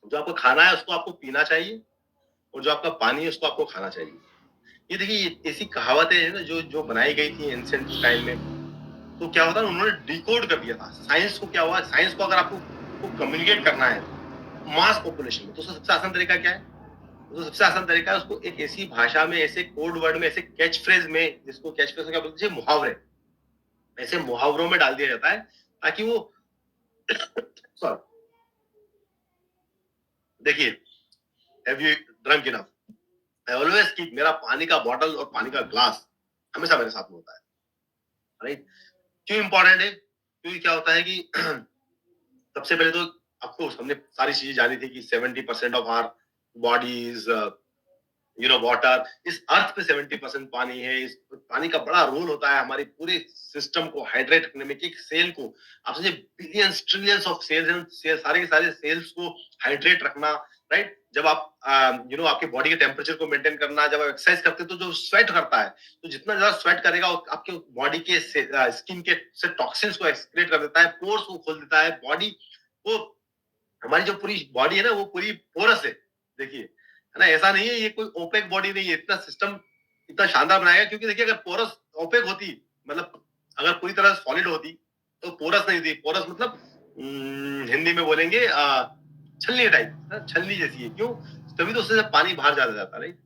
जो आपको खाना है उसको आपको पीना चाहिए, और जो आपका पानी है उसको आपको खाना चाहिए। ये देखिए ऐसी कहावतें हैं ना जो जो बनाई गई थी एंशिएंट टाइम में। तो क्या होता है, उन्होंने डिकोड कर दिया था साइंस को। क्या हुआ, साइंस को अगर आपको कम्युनिकेट करना है मास पॉपुलेशन में, तो उसका सबसे आसान तरीका क्या है? तो सबसे आसान तरीका है उसको एक ऐसी भाषा में, ऐसे कोड वर्ड में, ऐसे कैच फ्रेज में, जिसको कैच फ्रेज क्या बोलते हैं, मुहावरे, ऐसे मुहावरों में डाल दिया जाता है ताकि वो सॉरी, देखिए, have you drunk enough? I always keep मेरा पानी का बॉटल और पानी का ग्लास हमेशा मेरे साथ में होता है, राइट? क्यों इंपॉर्टेंट है? क्योंकि क्या होता है कि सबसे पहले तो ऑफकोर्स हमने सारी चीजें जानी थी कि 70% of our body is water. इस अर्थ पे 70% पानी है। इस पानी का बड़ा रोल होता है हमारे पूरे सिस्टम को हाइड्रेट रखने में। कि एक सेल को आप समझे, बिलियंस ट्रिलियंस ऑफ सेल्स, सारे के सारे सेल्स को हाइड्रेट रखना, राइट? जब आप आपके बॉडी के टेम्परेचर को मेंटेन करना, जब आप एक्सरसाइज करते हैं तो जो स्वेट करता है, तो जितना ज्यादा स्वेट करेगा आपके बॉडी के स्किन के से टॉक्सिन्स को एक्सक्रीट कर देता है, पोर्स को खोल देता है। बॉडी को, हमारी जो पूरी बॉडी है ना वो पूरी पोरस है, देखिए, है ना? ऐसा नहीं है ये कोई ओपेक बॉडी नहीं है। इतना सिस्टम इतना शानदार बनाया, क्योंकि देखिए अगर पोरस ओपेक होती, मतलब अगर पूरी तरह सॉलिड होती, तो पोरस नहीं थी। पोरस मतलब हिंदी में बोलेंगे छलनी टाइप, छलनी जैसी है। क्यों? तभी तो उससे पानी बाहर ज्यादा जाता, राइट?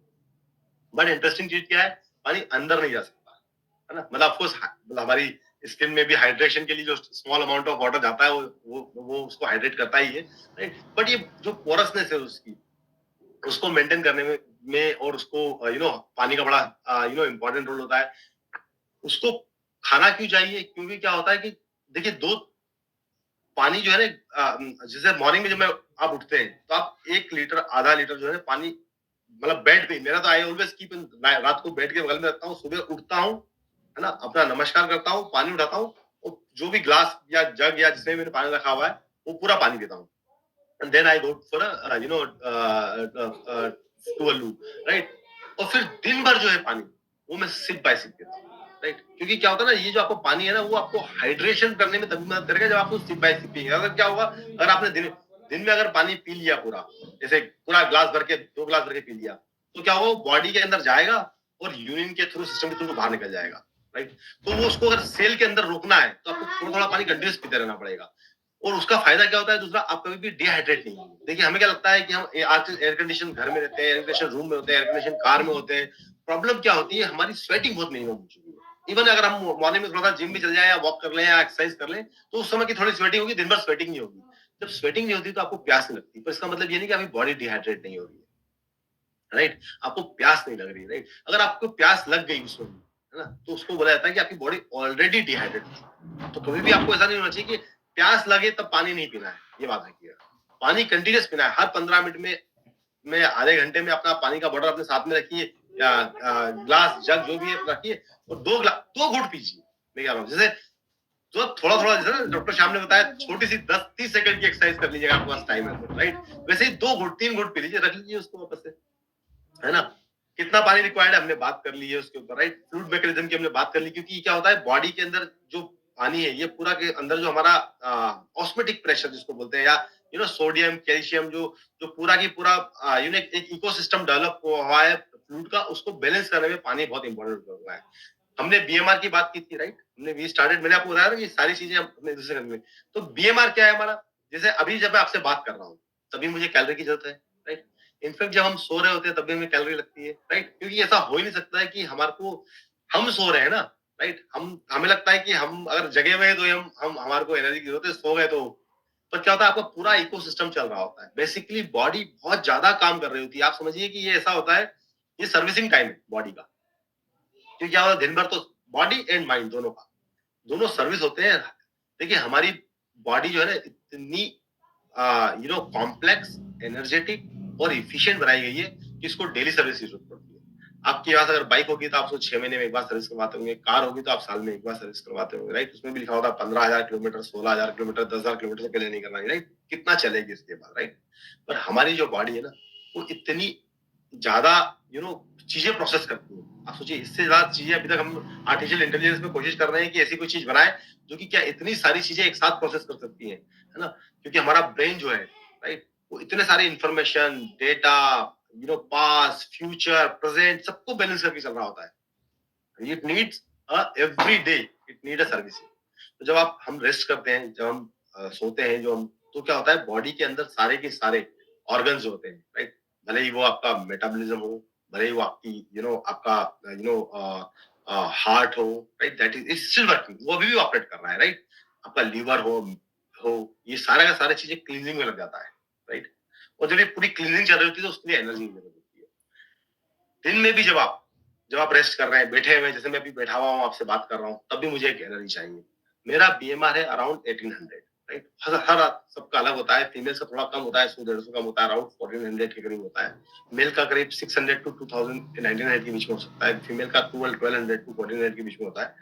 बट इंटरेस्टिंग चीज क्या है, पानी अंदर नहीं जा सकता, है ना? मतलब ऑफकोर्स हमारी स्किन में भी हाइड्रेशन के लिए जो स्मॉल अमाउंट ऑफ वाटर जाता है वो उसको हाइड्रेट करता ही है, राइट? बट ये जो पोरसनेस है उसकी, उसको मेंटेन करने में और उसको पानी का बड़ा इंपॉर्टेंट रोल होता है। उसको खाना क्यों चाहिए? क्योंकि क्या होता है कि देखिए, दो पानी जो है ना, जैसे मॉर्निंग में जब आप उठते हैं तो आप 1 लीटर आधा लीटर जो है पानी, मतलब बेड पे, मेरा तो आई ऑलवेज कीप रात को बेड के बगल में रखता हूँ। सुबह उठता हूँ, है ना, अपना नमस्कार करता हूँ, पानी उठाता हूँ, और जो भी ग्लास या जग या जिसमें मैंने पानी रखा हुआ है वो पूरा पानी देता हूँ। And then I go for to a loo, right? और फिर दिन भर जो है पानी वो मैं सिप बाय सिप पीता हूँ, राइट? क्योंकि क्या होता है ना, ये जो आपको पानी है ना वो आपको हाइड्रेशन करने में तभी मदद करेगा जब आपको सिप बाय सिप पिएंगे। अगर क्या होगा, अगर आपने दिन में अगर पानी पी लिया पूरा, जैसे पूरा ग्लास भर के, 2 ग्लास भर के पी लिया, तो क्या होगा, बॉडी के अंदर जाएगा और यूरिन के थ्रू, सिस्टम के थ्रू बाहर निकल जाएगा, राइट? तो वो उसको अगर सेल के अंदर रोकना है तो आपको थोड़ा थोड़ा पानी कंटिन्यूस पीते रहना पड़ेगा। और उसका फायदा क्या होता है, दूसरा, आप कभी भी डिहाइड्रेट नहीं होंगे। देखिए हमें क्या लगता है कि हम आज एयर कंडीशन घर में रहते हैं, एयर कंडीशन रूम में होते हैं, एयर कंडीशन कार में होते हैं। प्रॉब्लम क्या होती है, हमारी स्वेटिंग बहुत मिनिमम हो चुकी है। इवन अगर हम मॉर्निंग में थोड़ा सा जिम भी चल जाए या वॉक कर लें या एक्सरसाइज कर लें, तो उस समय की थोड़ी स्वेटिंग होगी, दिन भर स्वेटिंग नहीं होगी। जब स्वेटिंग नहीं होती तो आपको प्यास नहीं लगती, पर इसका मतलब ये नहीं कि आपकी बॉडी डिहाइड्रेट नहीं हो रही है, राइट? आपको प्यास नहीं लग रही है, राइट? अगर आपको प्यास लग गई उसमें, है ना, तो उसको बोला जाता है कि आपकी बॉडी ऑलरेडी डिहाइड्रेट है। तो कभी भी आपको ऐसा नहीं होना चाहिए कि प्यास लगे तब पानी नहीं पीना है। ये बात रखिएगा, पानी कंटिन्यूस पीना है। हर 15 मिनट में आधे घंटे में अपना पानी का बॉटल अपने साथ में रखिए, या ग्लास जग जो भी है रखिए, और 2 घूंट पीजिए। मैं कह रहा हूँ जैसे जो थोड़ा थोड़ा, जैसे डॉक्टर श्याम ने बताया, छोटी सी 10-30 सेकंड की एक्सरसाइज कर लीजिएगा, आपके पास टाइम है तो, राइट? वैसे ही 2 घूंट 3 घूंट पी लीजिए, रख लीजिए उसको वापस से, है ना? कितना पानी रिक्वायर्ड है हमने बात कर ली है उसके ऊपर, राइट? फ्लूइड मैकेनिज्म की हमने बात कर ली, क्योंकि क्या होता है, बॉडी के अंदर जो पानी है, ये पूरा के अंदर जो हमारा ऑस्मोटिक प्रेशर जिसको बोलते हैं, या सोडियम कैल्शियम, जो जो पूरा की पूरा एक इकोसिस्टम डेवलप हुआ है फ्लूइड का, उसको बैलेंस करने में पानी बहुत इंपॉर्टेंट रोल है। हमने बीएमआर की बात की थी, राइट? हमने वी स्टार्टेड, मैंने आपको बताया ना कि सारी चीजें हमने दूसरे करने में। तो बीएमआर क्या है हमारा? जैसे अभी जब मैं आपसे बात कर रहा हूँ तभी मुझे कैलोरी की जरूरत है, राइट? इनफैक्ट जब हम सो रहे होते हैं तब भी हमें कैलोरी लगती है, राइट? क्योंकि ऐसा हो ही नहीं सकता है कि हमारे को, हम सो रहे हैं ना, राइट? हमें लगता है कि हम अगर जगे हुए हैं तो हम हमारे को एनर्जी की जरूरत है, सो गए तो। पर क्या होता है, आपका पूरा इकोसिस्टम चल रहा होता है। बेसिकली बॉडी बहुत ज्यादा काम कर रही होती है। आप समझिए कि ये ऐसा होता है, ये सर्विसिंग टाइम है बॉडी का। क्योंकि क्या होता है, दिन भर तो बॉडी एंड माइंड दोनों सर्विस होते हैं। देखिए हमारी बॉडी जो है ना इतनी कॉम्प्लेक्स, एनर्जेटिक और इफिशिएंट बनाई गई है कि इसको डेली सर्विस की जरूरत पड़ती है। आपके पास अगर बाइक होगी तो आप उसको 6 महीने में एक बार सर्विस करवाते होंगे, कार होगी तो आप साल में एक बार सर्विस करवाते होंगे, राइट? उसमें भी लिखा होता है 15,000 किलोमीटर, 16,000 किलोमीटर, 10,000 किलोमीटर से पहले नहीं करना है, राइट? कितना चलेगी इसके बाद, राइट? पर हमारी जो बॉडी है ना वो इतनी ज्यादा चीजें प्रोसेस करती है। आप सोचिए इससे ज्यादा चीजें अभी तक हम आर्टिफिशियल इंटेलिजेंस में कोशिश कर रहे हैं कि ऐसी कोई चीज बनाए जो कि क्या इतनी सारी चीजें एक साथ प्रोसेस कर सकती है ना? क्योंकि हमारा ब्रेन जो है, राइट, वो इतने सारे information, data, past, future, present सबको बैलेंस करके चल रहा होता है। It needs every day, it need a servicing. तो जब हम रेस्ट करते हैं, जब हम सोते हैं, तो क्या होता है बॉडी के अंदर सारे के सारे ऑर्गन्स जो होते हैं, राइट, भले ही वो आपका मेटाबॉलिज्म हो, भले ही वो आपकी आपका हार्ट हो, right, that is still working, वो अभी भी ऑपरेट कर रहा है, राइट? आपका लीवर हो ये सारा का सारा चीजें क्लीनिंग में लग जाता है, राइट? और जब ये पूरी क्लीनिंग चल रही होती है तो उसके लिए एनर्जी की जरूरत होती है। दिन में भी जब आप रेस्ट कर रहे हैं, बैठे हुए, जैसे मैं अभी बैठा हुआ हूँ आपसे बात कर रहा हूँ, तब भी मुझे एक एनर्जी चाहिए। मेरा बीएमआर है अराउंड 1800, राइट? हर सबका अलग होता है, फीमेल का थोड़ा कम होता है, 100-150 कम होता है, अराउंड 1400 के करीब होता है। मेल का करीब 600 टू 2000 1900 के बीच में हो सकता है, फीमेल का 1200 टू 1400 के बीच में होता है।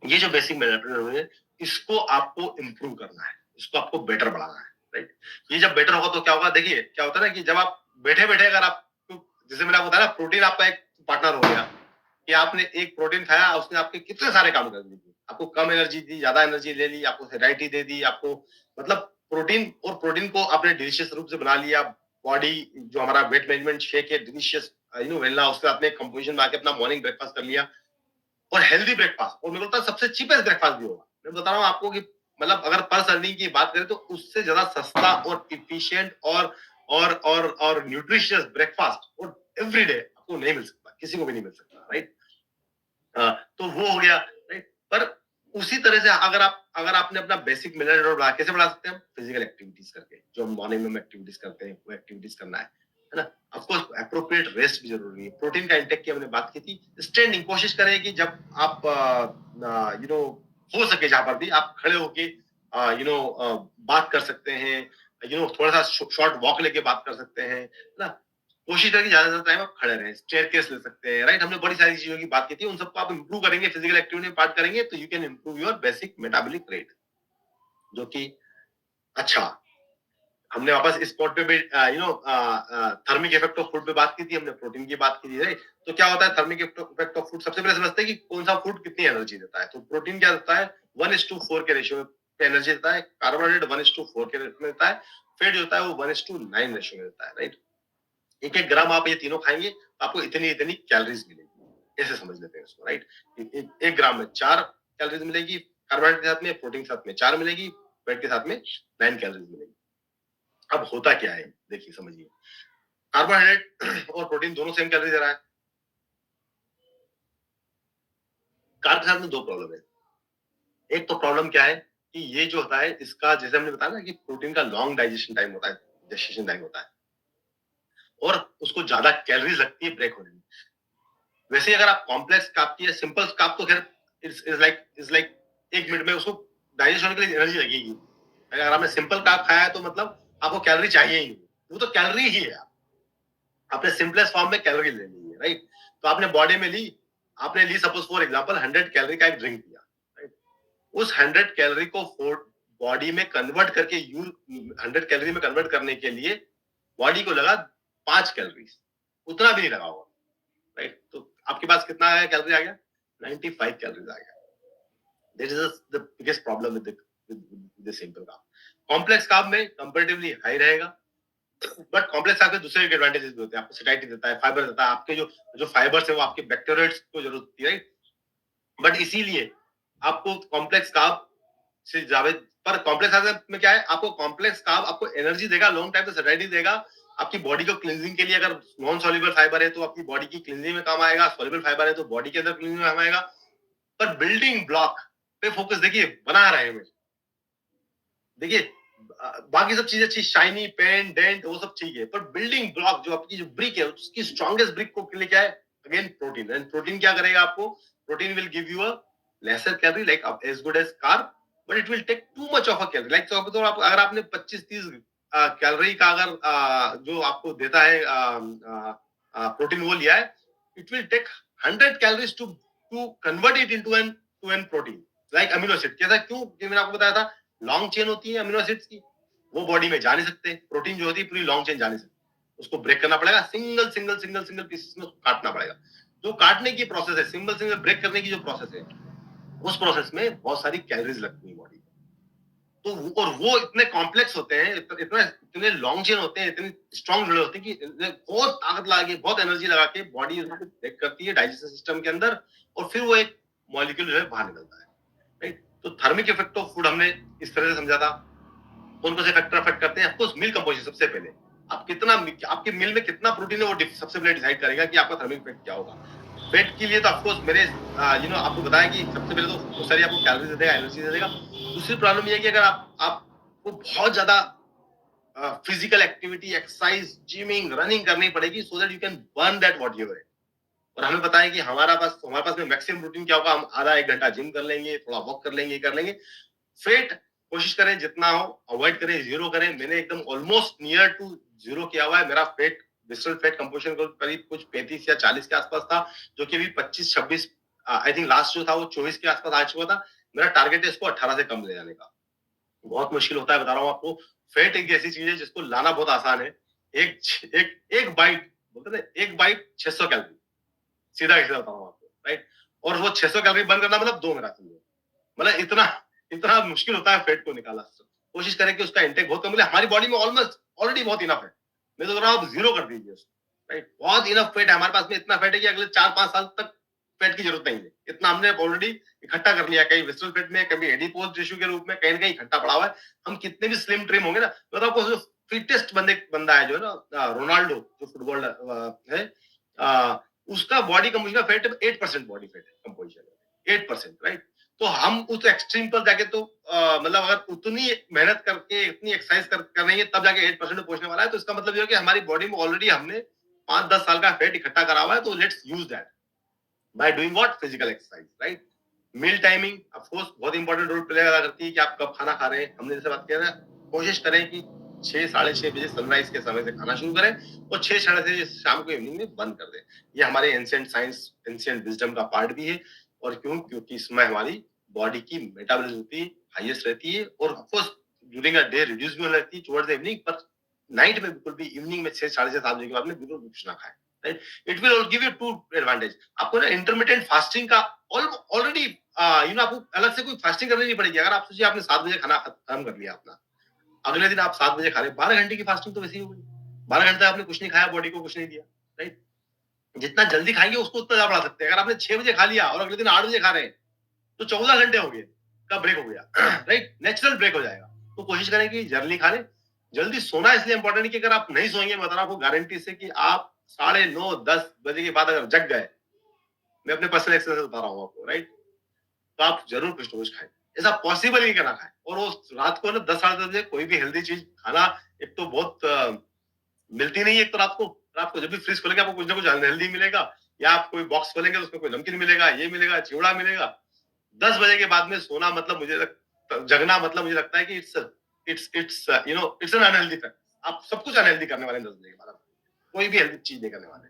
ये जो बेसिक मेटाबॉलिज्म है, इसको आपको इम्प्रूव करना है, इसको आपको बेटर बढ़ाना है, राइट? ये जब बेटर होगा तो क्या होगा, देखिए क्या होता है ना कि जब आप बैठे बैठे अगर आप, जैसे मैंने आपको बताया ना, प्रोटीन आपका एक पार्टनर हो गया कि आपने एक प्रोटीन खाया, उसने आपके कितने सारे काम कर दिए, आपको कम एनर्जी दी, ज्यादा एनर्जी ले ली, आपको सेटाइटी दे दी, आपको मतलब प्रोटीन को आपने डिलीशियस रूप से बना लिया। बॉडी जो हमारा वेट मैनेजमेंट शेक है, डिलीशियस वेला, उसके साथ में कंपोजिशन बना के अपना मॉर्निंग ब्रेकफास्ट कर लिया, और हेल्दी ब्रेकफास्ट, और मेरे को लगता है सबसे चीपेस्ट ब्रेकफास्ट भी होगा। मैं बता रहा हूँ आपको कि मतलब अगर पर सर्विंग की बात करें तो उससे ज्यादा सस्ता और इफिशिएंट और न्यूट्रिशियस ब्रेकफास्ट और एवरीडे आपको नहीं मिल सकता, किसी को भी नहीं मिल सकता, राइट? तो वो हो गया, राइट? पर उसी तरह से अगर आपने अपना बेसिक मिनरल बढ़ा, कैसे बढ़ा सकते हैं हम? फिजिकल एक्टिविटीज करके, जो हम मॉर्निंग में एक्टिविटीज करते हैं वो एक्टिविटीज करना है ना? ऑफ कोर्स एप्रोप्रिएट रेस्ट भी जरूरी है। प्रोटीन का इंटेक की हमने बात की थी। स्टैंडिंग कोशिश करें कि जब आप हो सके जहां पर भी आप खड़े होके बात कर सकते हैं, थोड़ा सा शॉर्ट वॉक लेके बात कर सकते हैं, है ना? कोशिश करें कि ज्यादा से ज्यादा टाइम आप खड़े रहें, स्टेयरकेस ले सकते हैं, राइट? हमने बड़ी सारी चीजों की बात की थी, उन सबको आप इंप्रूव करेंगे, फिजिकल एक्टिविटी में पार्ट करेंगे तो you can improve your basic metabolic rate, जो कि अच्छा। हमने वापस इस पॉइंट पे भी थर्मिक इफेक्ट ऑफ फूड पे बात की थी, हमने प्रोटीन की बात की थी, राइट? तो क्या होता है थर्मिक इफेक्ट ऑफ फूड? सबसे पहले समझते हैं कि कौन सा फूड कितनी एनर्जी देता है। तो प्रोटीन क्या देता है? 1:4 के रेशियो पे एनर्जी देता है। कार्बोहाइड्रेट 1:4 के रेशियो में देता है। फैट जो होता है वो 1:9 रेशियो में देता है, राइट? एक एक ग्राम आप ये तीनों खाएंगे तो आपको इतनी इतनी कैलोरीज मिलेगी, ऐसे समझ लेते हैं इसको, राइट? एक ग्राम में 4 कैलोरीज मिलेगी, कार्बोहाइड्रेट के साथ में, प्रोटीन के साथ में 4 मिलेगी, फैट के साथ में 9 कैलोरीज मिलेगी। अब होता क्या है, देखिए समझिए। कार्बोहाइड्रेट और प्रोटीन दोनों सेम कैलोरी दे रहा है। कार्ब के साथ में दो प्रॉब्लम है। एक तो प्रॉब्लम क्या है कि ये जो होता है इसका, जैसे हमने बताया ना कि प्रोटीन का लॉन्ग डाइजेशन टाइम होता है, डाइजेशन टाइम होता है, और उसको ज्यादा कैलोरीज लगती है ब्रेक होने में। वैसे अगर आप कॉम्प्लेक्स कार्ब की, सिंपल कार्ब तो खैर इज लाइक 1 मिनट में उसको डाइजेस्ट होने के लिए एनर्जी लगेगी। अगर आपने सिंपल कार्ब खाया है तो मतलब आपको कैलोरी चाहिए ही नहीं, वो तो कैलोरी ही है। आपने सिंपलेस्ट फॉर्म में कैलोरी ले ली है, राइट? तो आपने बॉडी में ली, आपने ली सपोज फॉर एग्जांपल 100 कैलोरी का एक ड्रिंक लिया, राइट? उस 100 कैलोरी को बॉडी में कन्वर्ट करके 100 कैलोरी में कन्वर्ट करने के लिए बॉडी को लगा 5 कैलोरी, उतना भी नहीं लगा होगा, राइट? तो आपके पास कितना आया कैलोरी? आ गया 95 कैलोरीज आ गया। This is the biggest problem with the simple carb. Complex carb में कंपैरेटिवली हाई रहेगा, बट कॉम्प्लेक्स कार्ब के दूसरे एडवांटेजेस भी होते हैं। आपको सेटाइटी देता है, फाइबर देता है, आपके जो फाइबर्स है वो आपके बैक्टीरियोइड्स को जरूरत होती है, राइट? बट इसीलिए आपको कॉम्प्लेक्स कार्ब से ज्यादा, पर कॉम्प्लेक्स कार्ब में क्या है, आपको कॉम्प्लेक्स कार्ब आपको एनर्जी देगा, लॉन्ग टाइम तक सेटाइटी देगा, आपकी बॉडी को क्लींजिंग के लिए, अगर नॉन सॉल्युबल फाइबर है तो आपकी बॉडी की क्लींजिंग में काम आएगा, सॉल्युबल फाइबर है तो बॉडी के अंदर क्लींजिंग में काम आएगा। पर बिल्डिंग ब्लॉक पे फोकस देखिए बना रहे हैं, देखिए बाकी सब चीजें अच्छी, शाइनी पेंट डेंट वो सब ठीक है, पर बिल्डिंग ब्लॉक जो आपकी जो ब्रिक है, उसकी स्ट्रॉन्गेस्ट ब्रिक को के लिए क्या है? Again protein. एंड प्रोटीन क्या करेगा आपको? protein will give you a lesser calorie, like as good as carb, but it will take too much of a calorie. Like तो आप अगर आपने 25-30 कैलोरी का अगर जो आपको देता है प्रोटीन वो लिया है, it will take 100 calories to convert it into an protein, like amino acid. कैसा क्यों? कि मैंने आपको बताया था लॉन्ग चेन होती है अमीनो एसिड्स की, वो बॉडी में जा नहीं सकते. प्रोटीन जो होती है पूरी लॉन्ग चेन जा नहीं सकती, उसको ब्रेक करना पड़ेगा, single single single single pieces में काटना पड़ेगा. जो काटने की प्रोसेस है, सिंगल सिंगल ब्रेक करने की जो प्रोसेस है, उस प्रोसेस में बहुत सारी कैलोरीज लगती है बॉडी. तो और वो इतने कॉम्प्लेक्स होते हैं, इतने लॉन्ग चेन होते हैं, इतने स्ट्रॉन्ग जुड़े होते हैं कि बहुत ताकत लगा के, बहुत एनर्जी लगा के बॉडी उसको ब्रेक करती है डाइजेस्टिव सिस्टम के अंदर, और फिर वो एक मॉलिक्यूल जो है बाहर निकलता है. राइट. तो थर्मिक इफेक्ट ऑफ फूड हमने इस तरह से समझा था. कौन कौन से फैक्टर अफेक्ट करते हैं? Of course milk composition. सबसे पहले आप कितना, आपके मिल में कितना प्रोटीन है, वो सबसे पहले डिसाइड करेगा कि आपका थर्मिक इफेक्ट क्या होगा. फेट के लिए तो ऑफकोर्स मेरे आपको बताया कि सबसे पहले तो सारी आपको कैलोरीज दे देगा, एनर्जी दे देगा. दूसरी प्रॉब्लम ये है कि अगर आपको बहुत ज्यादा physical activity, exercise, gymming, running करनी पड़ेगी so that you can burn that what you ate. और हमें पता है कि हमारे पास में मैक्सिमम प्रोटीन क्या होगा, हम आधा 1 घंटा जिम कर लेंगे, थोड़ा वॉक कर लेंगे. फेट कोशिश करें जितना हो अवॉइड करें, जीरो करें. मैंने एकदम ऑलमोस्ट नियर टू जीरो किया हुआ है. मेरा फेट, विसरल फेट कंपोजिशन करीब कुछ 35 या 40 के आसपास था, जो कि अभी 25-26, आई थिंक लास्ट जो था वो 24 के आसपास आ चुका था. मेरा टारगेट है इसको 18 से कम ले जाने का. बहुत मुश्किल होता है, बता रहा हूँ आपको. फेट एक ऐसी चीज है जिसको लाना बहुत आसान है. एक बाइट बोलते हैं, एक बाइट 600 कैलोरी, सीधा ऐसे बता रहा हूँ आपको. राइट. और वो 600 कैलोरी बंद करना मतलब 2 मैराथन, मतलब इतना मुश्किल होता है फेट को निकालना. कोशिश करें कि उसका इंटेक बहुत कम मिले. हमारी बॉडी में ऑलमोस्ट ऑलरेडी बहुत इनफ है. मैं तो कह रहा हूँ आप जीरो कर दीजिए उसको. राइट. बहुत इनफ फेट है हमारे पास में. इतना फेट है कि अगले 4-5 साल तक फेट की जरूरत नहीं है. इतना हमने ऑलरेडी इकट्ठा कर लिया, कहीं विसरल फेट में, कभी एडिपोज टिश्यू के रूप में, कहीं ना कहीं इकट्ठा पड़ा हुआ है. हम कितने भी स्लिम ट्रिम होंगे ना, तो आपको जो फिटेस्ट बंदा है जो ना रोनाल्डो, जो फुटबॉल है, उसका बॉडी कंपोजिशन का fat 8% body fat composition, 8%. Right. तो हम उस एक्सट्रीम पर जाके तो मतलब अगर उतनी मेहनत करके, इतनी एक्सरसाइज कर रही है तब जाके 8% में पहुंचने वाला है. तो इसका मतलब ये है कि हमारी बॉडी में ऑलरेडी हमने 5-10 साल का फेट इकट्ठा करा हुआ है. तो let's use that by doing what, physical exercise. Right. Meal timing of course बहुत इंपॉर्टेंट रोल प्ले अदा करती है कि आप कब खाना खा रहे हैं. हमने जैसे बात किया ना, कोशिश करें कि 6-6:30 बजे सनराइज के समय से खाना शुरू करें और 6-6:30 शाम को इवनिंग में बंद कर दें. ये हमारे एंशिएंट साइंस, एंशिएंट विजडम का पार्ट भी है. और क्योंकि इसमें हमारी बॉडी की मेटाबॉलिज्म हाईएस्ट रहती है, और of course during a day reduce भी होने लगती है टुवर्ड्स द इवनिंग. पर नाइट में बिल्कुल भी, इवनिंग में 6-6:30 बजे के बाद में बिल्कुल कुछ ना खाएं. Right. It will give you two advantage. आपको ना इंटरमिटेंट फास्टिंग का ऑलरेडी आपको अलग से कोई फास्टिंग करनी नहीं पड़ेगी. अगर आप सोचिए आपने 7 बजे खाना खत्म कर लिया अपना, अगले दिन आप 7 बजे खा रहे, 12 घंटे की फास्टिंग तो वैसे ही हो गई. 12 घंटे आपने कुछ नहीं खाया, बॉडी को कुछ नहीं दिया. राइट. जितना जल्दी खाएंगे उसको उतना ज्यादा बढ़ा सकते हैं. अगर आपने 6 बजे खा लिया और अगले दिन 8 बजे खा रहे हैं, तो 14 घंटे हो गए का ब्रेक हो गया. राइट. नेचुरल ब्रेक हो जाएगा. तो कोशिश करें कि जल्दी खा लें. जल्दी सोना इसलिए इंपॉर्टेंट है कि अगर आप नहीं सोएंगे, मैं बता रहा हूं आपको गारंटी से कि आप 9:30-10 बजे के बाद अगर जग गए, मैं अपने पर्सनल एक्सपीरियंस बता रहा हूँ आपको. राइट. तो आप जरूर कुछ ना कुछ खाएं. ऐसा पॉसिबल ही करना खाएं. और वो रात को ना 10-10:30 बजे कोई भी हेल्दी चीज खाना, एक तो बहुत मिलती नहीं है. एक तो रात को जब भी फ्रिज खोलेंगे आपको कुछ ना कुछ अनहेल्दी मिलेगा, या आप कोई बॉक्स खोलेंगे तो उसमें कोई नमकीन मिलेगा, ये मिलेगा, चिवड़ा मिलेगा. 10 बजे के बाद में सोना मतलब जगना मतलब मुझे लगता है कि इट्स एन अनहेल्दी फैक्ट. आप सब कुछ अनहेल्दी करने वाले हैं 10 बजे के बाद. कोई भी हेल्दी चीज नहीं करने वाले.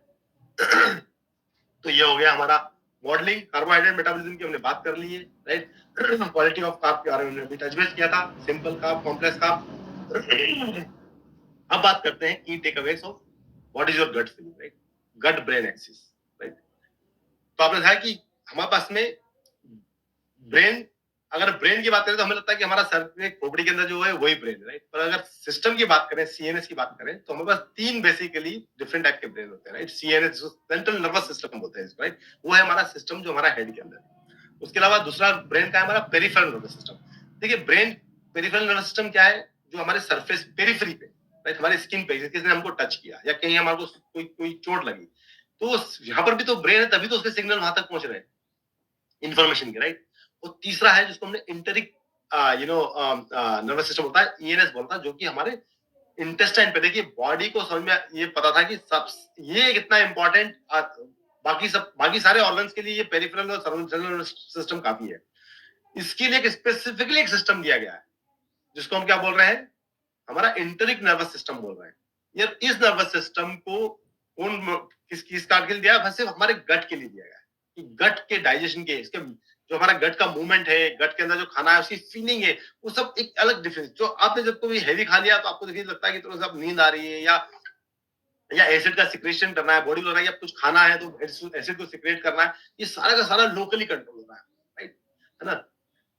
तो ये हो गया हमारा मॉडलिंग. कार्बोहाइड्रेट मेटाबॉलिज्म की हमने बात कर ली है. राइट. क्वालिटी ऑफ कार्ब के बारे में भी टच बेस किया था. Simple carb, complex carb. अब बात करते हैं की takeaways of what is your gut feeling. Right. Gut brain axis. Right. तो आपने देखा कि हमारे पास में ब्रेन, अगर ब्रेन की बात करें तो हमें लगता है कि हमारा सर में खोपड़ी के अंदर जो है वही ब्रेन है. राइट. पर अगर सिस्टम की बात करें, सीएनएस की बात करें, तो हमारे पास 3 बेसिकली डिफरेंट टाइप के ब्रेन होते हैं. Right. CNS central nervous system बोलते हैं इसको. राइट. वो है हमारा सिस्टम जो हमारा हेड के अंदर है. उसके अलावा दूसरा ब्रेन का है हमारा पेरिफेरल नर्वस सिस्टम. देखिए ब्रेन, पेरिफेरल नर्वस सिस्टम क्या है, जो हमारे सरफेस पेरिफेरी पे, राइट, हमारे स्किन पे किसी ने हमको टच किया या कहीं हमारे को कोई चोट लगी, तो यहाँ पर भी तो ब्रेन है, तभी तो उसके सिग्नल वहां तक पहुंच रहे हैं इंफॉर्मेशन के. राइट. और तीसरा है जिसको हमने इंटरिक नर्वस सिस्टम होता है, ईएनएस बोलता है, जो कि हमारे इंटेस्टाइन पे. देखिए बॉडी को समझ में ये पता था कि सब ये कितना इंपॉर्टेंट बाकी सारे ऑर्गन्स के लिए ये पेरिफेरल और सर्वेंट्रल नर्वस सिस्टम काफी है। इसके लिए एक स्पेसिफिकली एक सिस्टम दिया गया है जिसको हम क्या बोल रहे हैं, हमारा एंटरिक नर्वस सिस्टम बोल रहे हैं। यार इस नर्वस सिस्टम को किस कार्ड के लिए दिया है? सिर्फ हमारे गट के लिए दिया गया है कि गट के डाइजेशन के, इसके जो हमारा गट का मूवमेंट है, गट के अंदर जो खाना है उसकी फीलिंग है, वो सब एक अलग डिफरेंस। जो आपने जब कभी हैवी खा लिया तो आपको देखिए लगता है कि थोड़ा सा नींद आ रही है या एसिड का सिक्रेशन करना है, बॉडी बोल रहा है कि अब कुछ खाना है तो एसिड को सिक्रेट करना है, ये सारा का सारा लोकली कंट्रोल हो रहा है, राइट, है ना।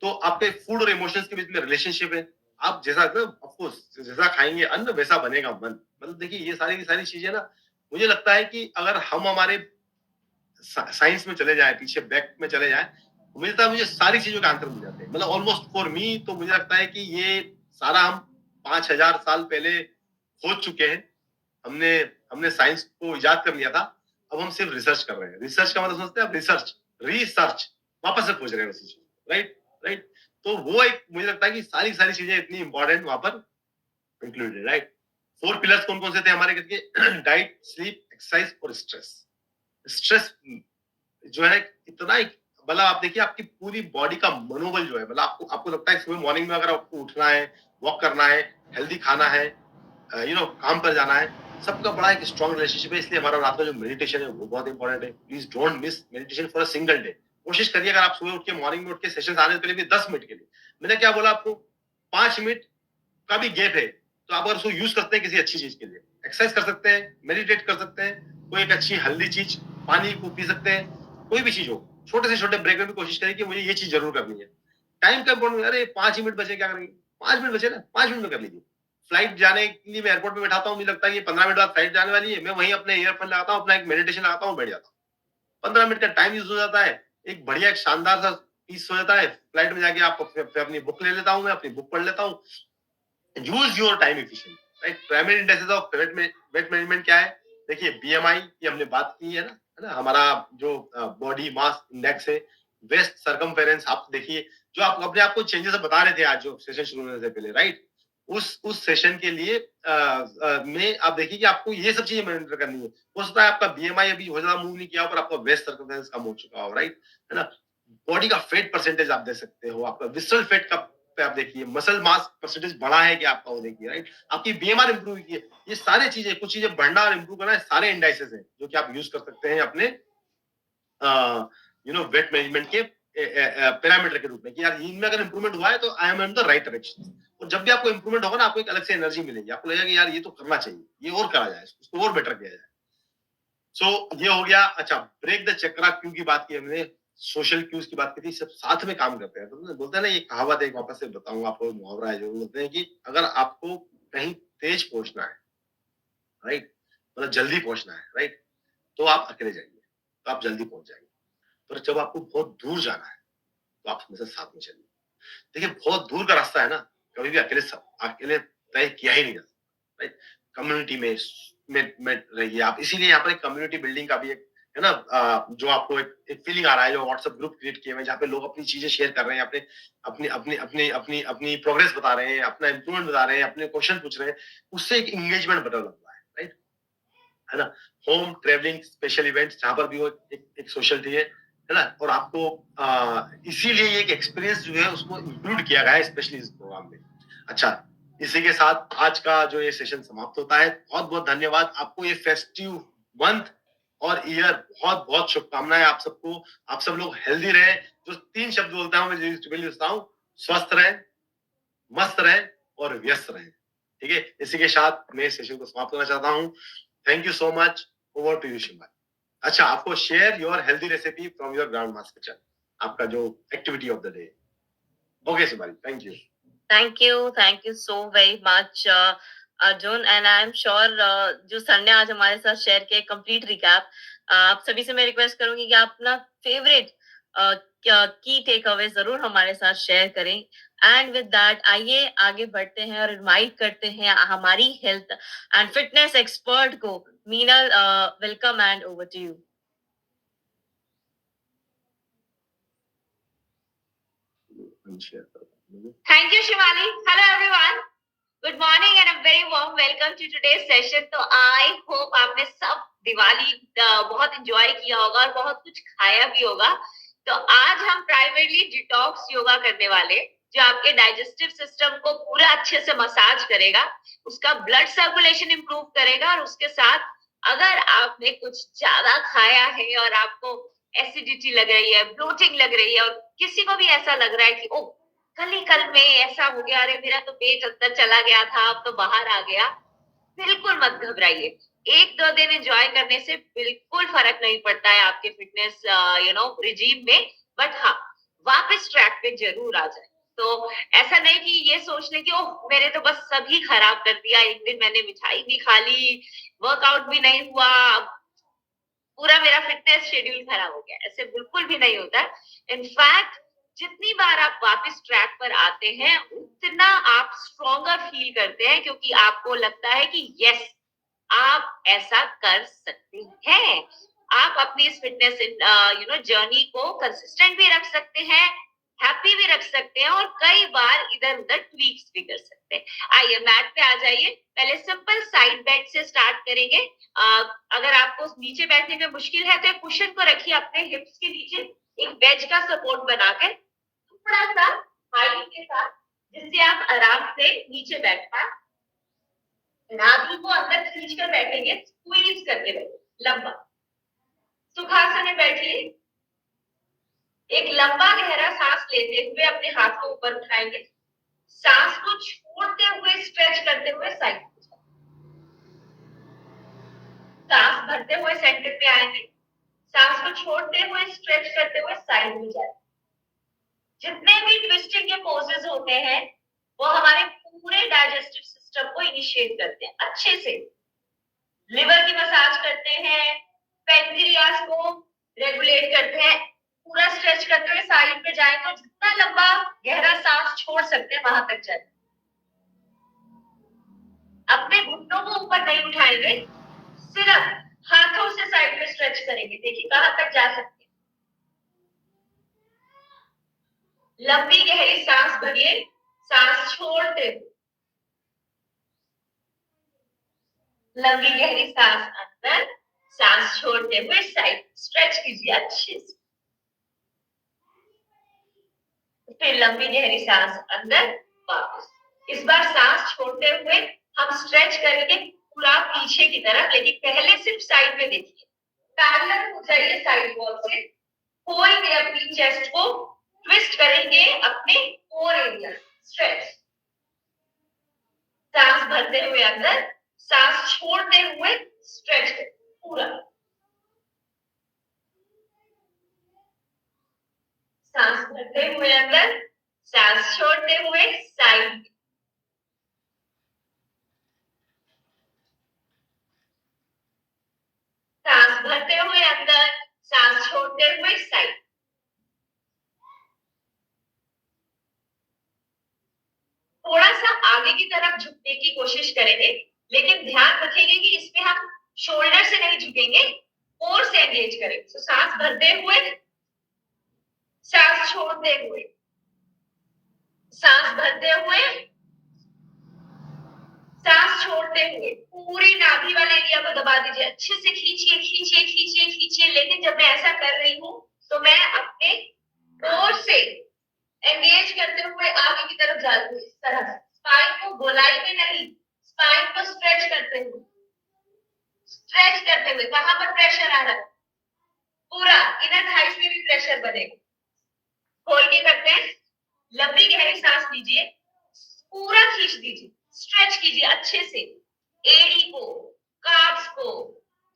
तो आपके फूड और इमोशंस के बीच में रिलेशनशिप है। आप जैसा ऑफ कोर्स जैसा खाएंगे अन्न वैसा बनेगा मन। मतलब देखिए ये सारी की सारी चीजें ना, मुझे लगता है कि अगर हम हमारे साइंस में चले जाए, पीछे बैक में चले जाए, मुझे सारी चीजों के आंसर मिल जाते हैं। मतलब ऑलमोस्ट फॉर मी तो मुझे लगता है कि ये सारा हम 5000 साल पहले खोज चुके हैं। हमने हमने साइंस को इजाद कर लिया था, अब हम सिर्फ रिसर्च कर रहे हैं। रिसर्च का मतलब समझते हैं आप? रिसर्च वापस से खोज रहे हैं उसी चीज, राइट राइट। तो वो एक मुझे लगता है कि सारी सारी चीजें इतनी इंपॉर्टेंट वहां पर इंक्लूडेड, राइट। 4 पिलर्स कौन कौन से थे हमारे करके? डाइट, स्लीप, एक्सरसाइज और स्ट्रेस। स्ट्रेस जो है इतना मतलब आप देखिए आपकी पूरी बॉडी का मनोबल जो है, मतलब आपको लगता है सुबह मॉर्निंग में अगर आपको उठना है, वॉक करना है, हेल्दी खाना है, काम पर जाना है, सबका बड़ा एक स्ट्रॉन्ग रिलेशनशिप है। इसलिए हमारा रात का जो मेडिटेशन है वो बहुत इंपॉर्टेंट है। Please don't miss meditation for a single day. कोशिश करिए अगर आप सुबह उठ के मॉर्निंग में उठ के सेशन आने से पहले भी 10 मिनट के लिए, मैंने क्या बोला आपको, 5 मिनट का भी गैप है तो आप अगर उसको यूज करते हैं किसी अच्छी चीज के लिए, एक्सरसाइज कर सकते हैं, मेडिटेट कर सकते हैं, कोई एक अच्छी हेल्दी चीज, पानी को पी सकते हैं, कोई भी चीज हो, छोटे से छोटे ब्रेक में भी कोशिश करें कि मुझे ये चीज जरूर करनी है। टाइम का इम्पोर्टेंट, अरे 5 ही मिनट बचे क्या करेंगे, 5 मिनट बचे ना, 5 मिनट में कर लीजिए। फ्लाइट जाने के लिए मैं एयरपोर्ट में बैठाता हूँ, मुझे लगता है कि 15 मिनट बाद फ्लाइट जाने वाली है, मैं वहीं अपने ईयरफोन लगाता हूँ, अपना एक मेडिटेशन लगाता हूँ, बैठ जाता हूँ। 15 मिनट का टाइम यूज हो जाता है, एक बढ़िया एक शानदार सा पीस हो जाता है। फ्लाइट में जाके आप अपनी बुक ले लेता हूँ, मैं अपनी बुक पढ़ लेता हूँ। Use your time efficient, right. Primary indexes of weight management क्या है? देखिए बीएमआई की हमने बात की है ना, हमारा जो बॉडी मास इंडेक्स है, वेस्ट सरकमफेरेंस। आप देखिए जो आप अपने आप को चेंजेस बता रहे थे आज जो सेशन शुरू होने से पहले, राइट, उस सेशन के लिए में आप देखिए कि आपको ये सब चीजें मॉनिटर करनी है। हो सकता है आपका बीएमआई अभी बहुत ज्यादा मूव नहीं किया पर आपका वेस्ट सरकमफेरेंस कम हो चुका हो, राइट, है ना। बॉडी का फेट परसेंटेज आप दे सकते हो, आपका विसरल फेट का पे आप देखिए, मसल मास परसेंटेज बढ़ा है कि आपका, वो देखिए, राइट, आपकी बीएमआर इंप्रूव की है। ये सारी चीजें, कुछ चीजें बढ़ना और इंप्रूव करना है, सारे इंडाइसेस हैं जो कि आप यूज कर सकते हैं अपने वेट मैनेजमेंट के पैरामीटर के रूप में कि यार इनमें अगर इंप्रूवमेंट हुआ है तो I am in the right direction. और जब भी आपको इंप्रूवमेंट होगा ना, आपको एक अलग से एनर्जी मिलेगी, आपको लगेगा कि यार ये तो करना चाहिए, ये और करा जाए, उसको और बेटर किया जाए। सो ये हो गया। अच्छा, ब्रेक द चक्रा क्यू की बात की हमने, सोशल क्यूज की बात की थी, सब साथ में काम करते हैं। तो बोलते हैं ना, ये कहावत एक वापस से बताऊंगा आपको, मुहावरा है जो बोलते हैं कि अगर आपको कहीं तेज पहुंचना है, राइट, मतलब जल्दी पहुंचना है, राइट, तो आप अकेले जाइए, तो आप जल्दी पहुंच जाएंगे। पर जब आपको बहुत दूर जाना है तो आप हमेशा साथ में चलिए। देखिए बहुत दूर का रास्ता है ना, कभी भी अकेले तय किया ही नहीं जा सकता, राइट। कम्युनिटी में रहिए आप। इसीलिए यहाँ पर एक कम्युनिटी बिल्डिंग का भी एक है ना, जो आपको एक फीलिंग आ रहा है, जो व्हाट्सएप ग्रुप क्रिएट किए हुए हैं जहाँ पे लोग अपनी चीजें शेयर कर रहे हैं, अपने अपनी अपनी अपनी अपनी अपनी प्रोग्रेस बता रहे हैं, अपना इंप्रूवमेंट बता रहे हैं, अपने क्वेश्चन पूछ रहे हैं, उससे एक एंगेजमेंट बटन लगता है, राइट, है ना। होम ट्रेवलिंग स्पेशल इवेंट्स जहां पर भी वो एक सोशलिटी है ना। और आपको इसीलिए एक एक्सपीरियंस जो है उसको इंक्लूड किया गया है स्पेशली इस प्रोग्राम में। अच्छा, इसी के साथ आज का जो ये सेशन समाप्त होता है। बहुत बहुत धन्यवाद आपको। ये फेस्टिव मंथ और ईयर बहुत बहुत शुभकामनाएं आप सबको। आप सब लोग हेल्दी रहे। जो 3 शब्द बोलता हूँ मैं, लिखता हूँ, स्वस्थ रहे, मस्त रहे और व्यस्त रहे। ठीक है, इसी के साथ मैं सेशन को समाप्त करना चाहता हूँ। Thank you so much. Over to you Shiva. अच्छा, आपको share your healthy recipe from your grandma's kitchen, आपका जो activity of the day. Okay Shivali, thank you. Thank you so very much Arjun, and I am sure जो sir ने आज हमारे साथ share किया कंप्लीट रिकैप, आप सभी से मैं रिक्वेस्ट करूंगी कि आप अपना फेवरेट की टेक अवे जरूर हमारे साथ शेयर करें। एंड विद दैट आइए आगे बढ़ते हैं और इनवाइट करते हैं हमारी हेल्थ एंड फिटनेस एक्सपर्ट को। Meenal, welcome and over to you. Thank you, Shivali. Hello, everyone. Good morning and a very warm welcome to today's session. तो I hope आपने सब दिवाली बहुत एंजॉय किया होगा और बहुत कुछ खाया भी होगा। तो आज हम प्राइमरली डिटॉक्स योगा करने वाले, जो आपके डाइजेस्टिव सिस्टम को पूरा अच्छे से मसाज करेगा, उसका ब्लड सर्कुलेशन इंप्रूव करेगा और उसके साथ अगर आपने कुछ ज्यादा खाया है और आपको एसिडिटी लग रही है, ब्लोटिंग लग रही है और किसी को भी ऐसा लग रहा है कि ओ कल में ऐसा हो गया, अरे मेरा तो पेट अंदर चला गया था, अब तो बाहर आ गया, बिल्कुल मत घबराइए। 1-2 दिन एन्जॉय करने से बिल्कुल फ़र्क नहीं पड़ता है आपके फिटनेस रिजीम में, बट हाँ, वापस ट्रैक पे ज़रूर आ जाए। तो ऐसा नहीं कि ये सोच लें कि ओह! मैंने तो बस सभी खराब कर दिया, एक दिन मैंने मिठाई भी खा ली, वर्कआउट भी नहीं हुआ, पूरा मेरा फिटनेस शेड्यूल खराब हो गया। ऐसे बिल्कुल भी नहीं होता है। इनफैक्ट जितनी बार आप वापस ट्रैक पर आते हैं, उतना आप स्ट्रॉन्गर फील करते हैं क्योंकि आपको लगता है कि यस आप ऐसा कर सकते हैं। आप अपनी इस फिटनेस जर्नी को कंसिस्टेंट भी रख सकते हैं, हैप्पी भी रख सकते हैं और कई बार इधर-उधर ट्वीक्स भी कर सकते हैं। आइए मैट पे आ जाइए। पहले सिंपल साइड बेंड से स्टार्ट करेंगे। अ, अगर आपको नीचे बैठने में मुश्किल है तो एक कुशन को रखिए अपने हिप्स के नीचे, एक वेज का सपोर्ट बनाकर थोड़ा-सा हाइट के साथ, जिससे आप आराम से नीचे बैठ पाएँ। नाभि को अंदर खींच कर बैठेंगे, स्क्वीज करके बैठेंगे, लंबा। सुखासन में बैठिए। एक लंबा गहरा सांस लेते हुए अपने हाथ को ऊपर उठाएंगे। सांस को छोड़ते हुए स्ट्रेच करते हुए साइड में जाएं। सांस भरते हुए सेंटर पे आएंगे। सांस को छोड़ते हुए स्ट्रेच करते हुए साइड में जाएं। जितने भी ट्विस्टिंग के पोजेस होते हैं, वो हमारे पूरे डाइजेस्टिव सिस्टम को इनिशिएट करते हैं अच्छे से। लिवर की मसाज करते हैं, पेनक्रियास को रेगुलेट करते हैं, पूरा स्ट्रेच करते हुए साइड पे जाएं तो जितना लंबा गहरा सांस छोड़ सकते हैं वहां तक जाए। अपने घुटनों को ऊपर नहीं उठाएंगे, सिर्फ हाथों से साइड में स्ट्रेच करेंगे। देखिए कहां तक जा सकते हैं। लंबी गहरी सांस भरिए, सांस छोड़ते हुए। लंबी गहरी सांस अंदर, सांस छोड़ते हुए साइड स्ट्रेच कीजिए अच्छे से। फिर लंबी गहरी सांस अंदर, वापस। इस बार सांस छोड़ते हुए हम स्ट्रेच करेंगे पूरा पीछे की तरफ, लेकिन पहले सिर्फ साइड में देखिए। पैरेलल हो जाइए साइड वॉल से। खोल के अपनी चेस्ट को ट्विस्ट करेंगे अपने कोर एरिया, स्ट्रेच। सांस भरते हुए अंदर, सांस छोड़ते हुए स्ट्रेच पूरा। सांस भरते हुए अंदर, सांस छोड़ते हुए साइड। सांस भरते हुए अंदर, सांस छोड़ते हुए साइड। थोड़ा सा आगे की तरफ झुकने की कोशिश करेंगे, लेकिन ध्यान रखेंगे कि इसमें हम शोल्डर से नहीं झुकेंगे, कोर से एंगेज करेंगे। तो सांस भरते हुए, सांस छोड़ते हुए, सांस भरते हुए, सांस छोड़ते हुए, पूरी नाभि वाले एरिया को दबा दीजिए, अच्छे से खींचिए खींचिए खींचिए खींचिए। लेकिन जब मैं ऐसा कर रही हूं तो मैं अपने कोर से एंगेज करते हुए आगे की तरफ जा रही हूँ, इस तरह से। स्पाइन को गोलाई में नहीं, स्पाइन को स्ट्रेच करते हुए, स्ट्रेच करते हुए। कहां पर प्रेशर आ रहा है? पूरा इनर थाइस में भी प्रेशर बनेगा। खोल के करते हैं। लंबी गहरी सांस लीजिए, पूरा खींच दीजिए, स्ट्रेच कीजिए अच्छे से। एडी को, काफ्स को,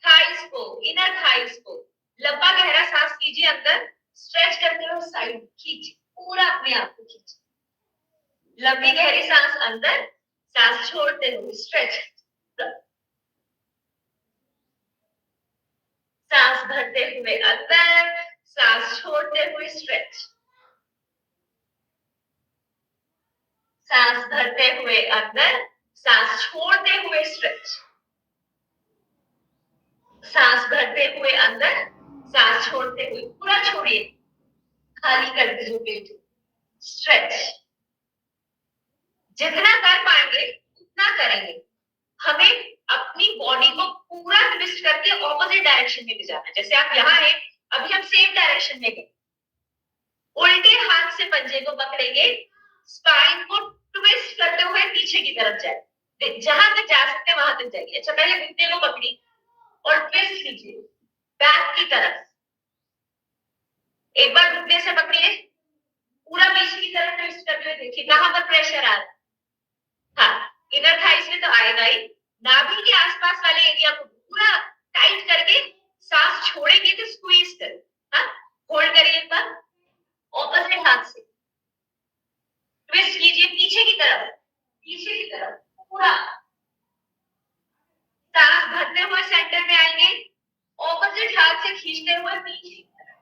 थाइस को, इनर थाइस को। लंबा गहरा सांस लीजिए अंदर, स्ट्रेच करते हुए साइड खींचिए, पूरा अपने आप को खींचिए। लंबी गहरी सांस अंदर, सांस छोड़ते हुए स्ट्रेच। सांस भरते हुए अंदर, सांस छोड़ते हुए स्ट्रेच। सांस भरते हुए अंदर, सांस छोड़ते हुए स्ट्रेच। सांस भरते हुए अंदर, सांस छोड़ते हुए, पूरा छोड़िए, खाली कर दीजिए पेट। स्ट्रेच। जितना कर पाएंगे उतना करेंगे। हमें अपनी बॉडी को पूरा ट्विस्ट करके ऑपोजिट डायरेक्शन में ले जाना है। जैसे आप यहाँ हैं, अभी हम सेम डायरेक्शन में गए, उल्टे हाथ से पंजे को पकड़ेंगे, स्पाइन को ट्विस्ट करते हुए पीछे की तरफ जाए, जहां तक जा सकते हैं वहां तक जाइए। अच्छा, पहले घुटने को पकड़ी और ट्विस्ट कीजिए बैक की तरफ। एक बार घुटने से पकड़िए, पूरा पीछे की तरफ ट्विस्ट करते हुए देखिए कहां पर प्रेशर आ रहा है। हाँ, इनर थाइस में तो आएगा ही, नाभि के आसपास वाले एरिया को पूरा टाइट करके सांस छोड़ेंगे तो स्क्वीज कर, हाँ, होल्ड करिए एक बार, ऑपोजिट हाथ से ट्विस्ट कीजिए पीछे की तरफ, पीछे की तरफ पूरा। सांस भरते हुए सेंटर में आएंगे, ऑपोजिट हाथ से खींचते हुए पीछे की तरफ,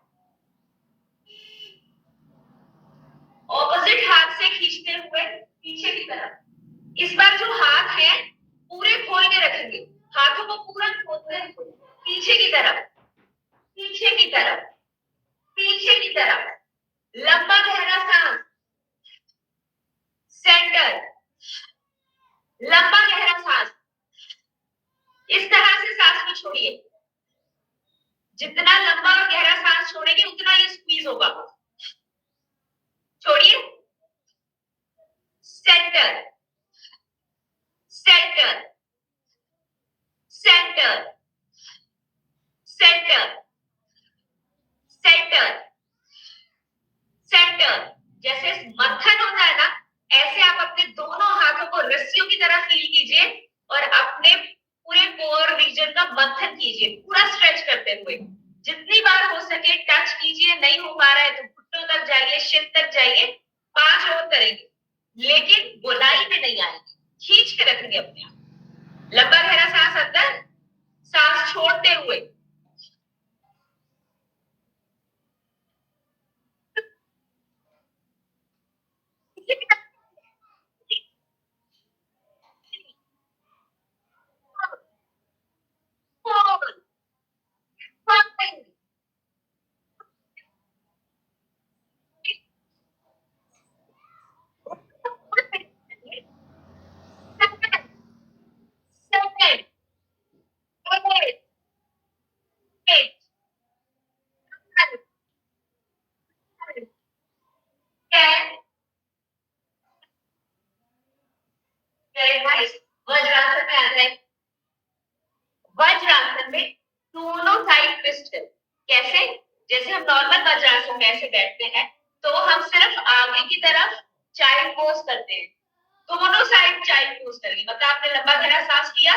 ऑपोजिट हाथ से खींचते हुए पीछे की तरफ। इस बार जो हाथ है पूरे खोल के रखेंगे, हाथों को पूरा खोलते हुए पीछे की तरफ, पीछे की तरफ, पीछे की तरफ। लंबा गहरा सांस, सेंटर, लंबा गहरा सांस। इस तरह से सांस को छोड़िए, जितना लंबा और गहरा सांस छोड़ेंगे उतना ये स्क्वीज होगा। छोड़िए, centre, centre, centre, centre, centre, centre. जैसे मंथन होता है ना, ऐसे आप अपने दोनों हाथों को रस्सियों की तरह फील कीजिए और अपने पूरे कोर रीजन का मंथन कीजिए, पूरा स्ट्रेच करते हुए। जितनी बार हो सके टच कीजिए, नहीं हो पा रहा है तो घुटनों तक जाइए, शिर तक जाइए। 5 और करेंगे, लेकिन गोलाई में नहीं आएंगे, खींच के रखेंगे अपने आप। लंबा गहरा सांस अंदर, सांस छोड़ते हुए, वज्रासन में आ जाए। वज्रासन में दोनों साइड ट्विस्ट है। कैसे? जैसे हम नॉर्मल वज्रासन में ऐसे बैठते हैं तो हम सिर्फ आगे की तरफ चाइल्ड पोज करते हैं, दोनों साइड चाइल्ड पोज करेंगे। मतलब आपने लंबा गहरा सांस लिया,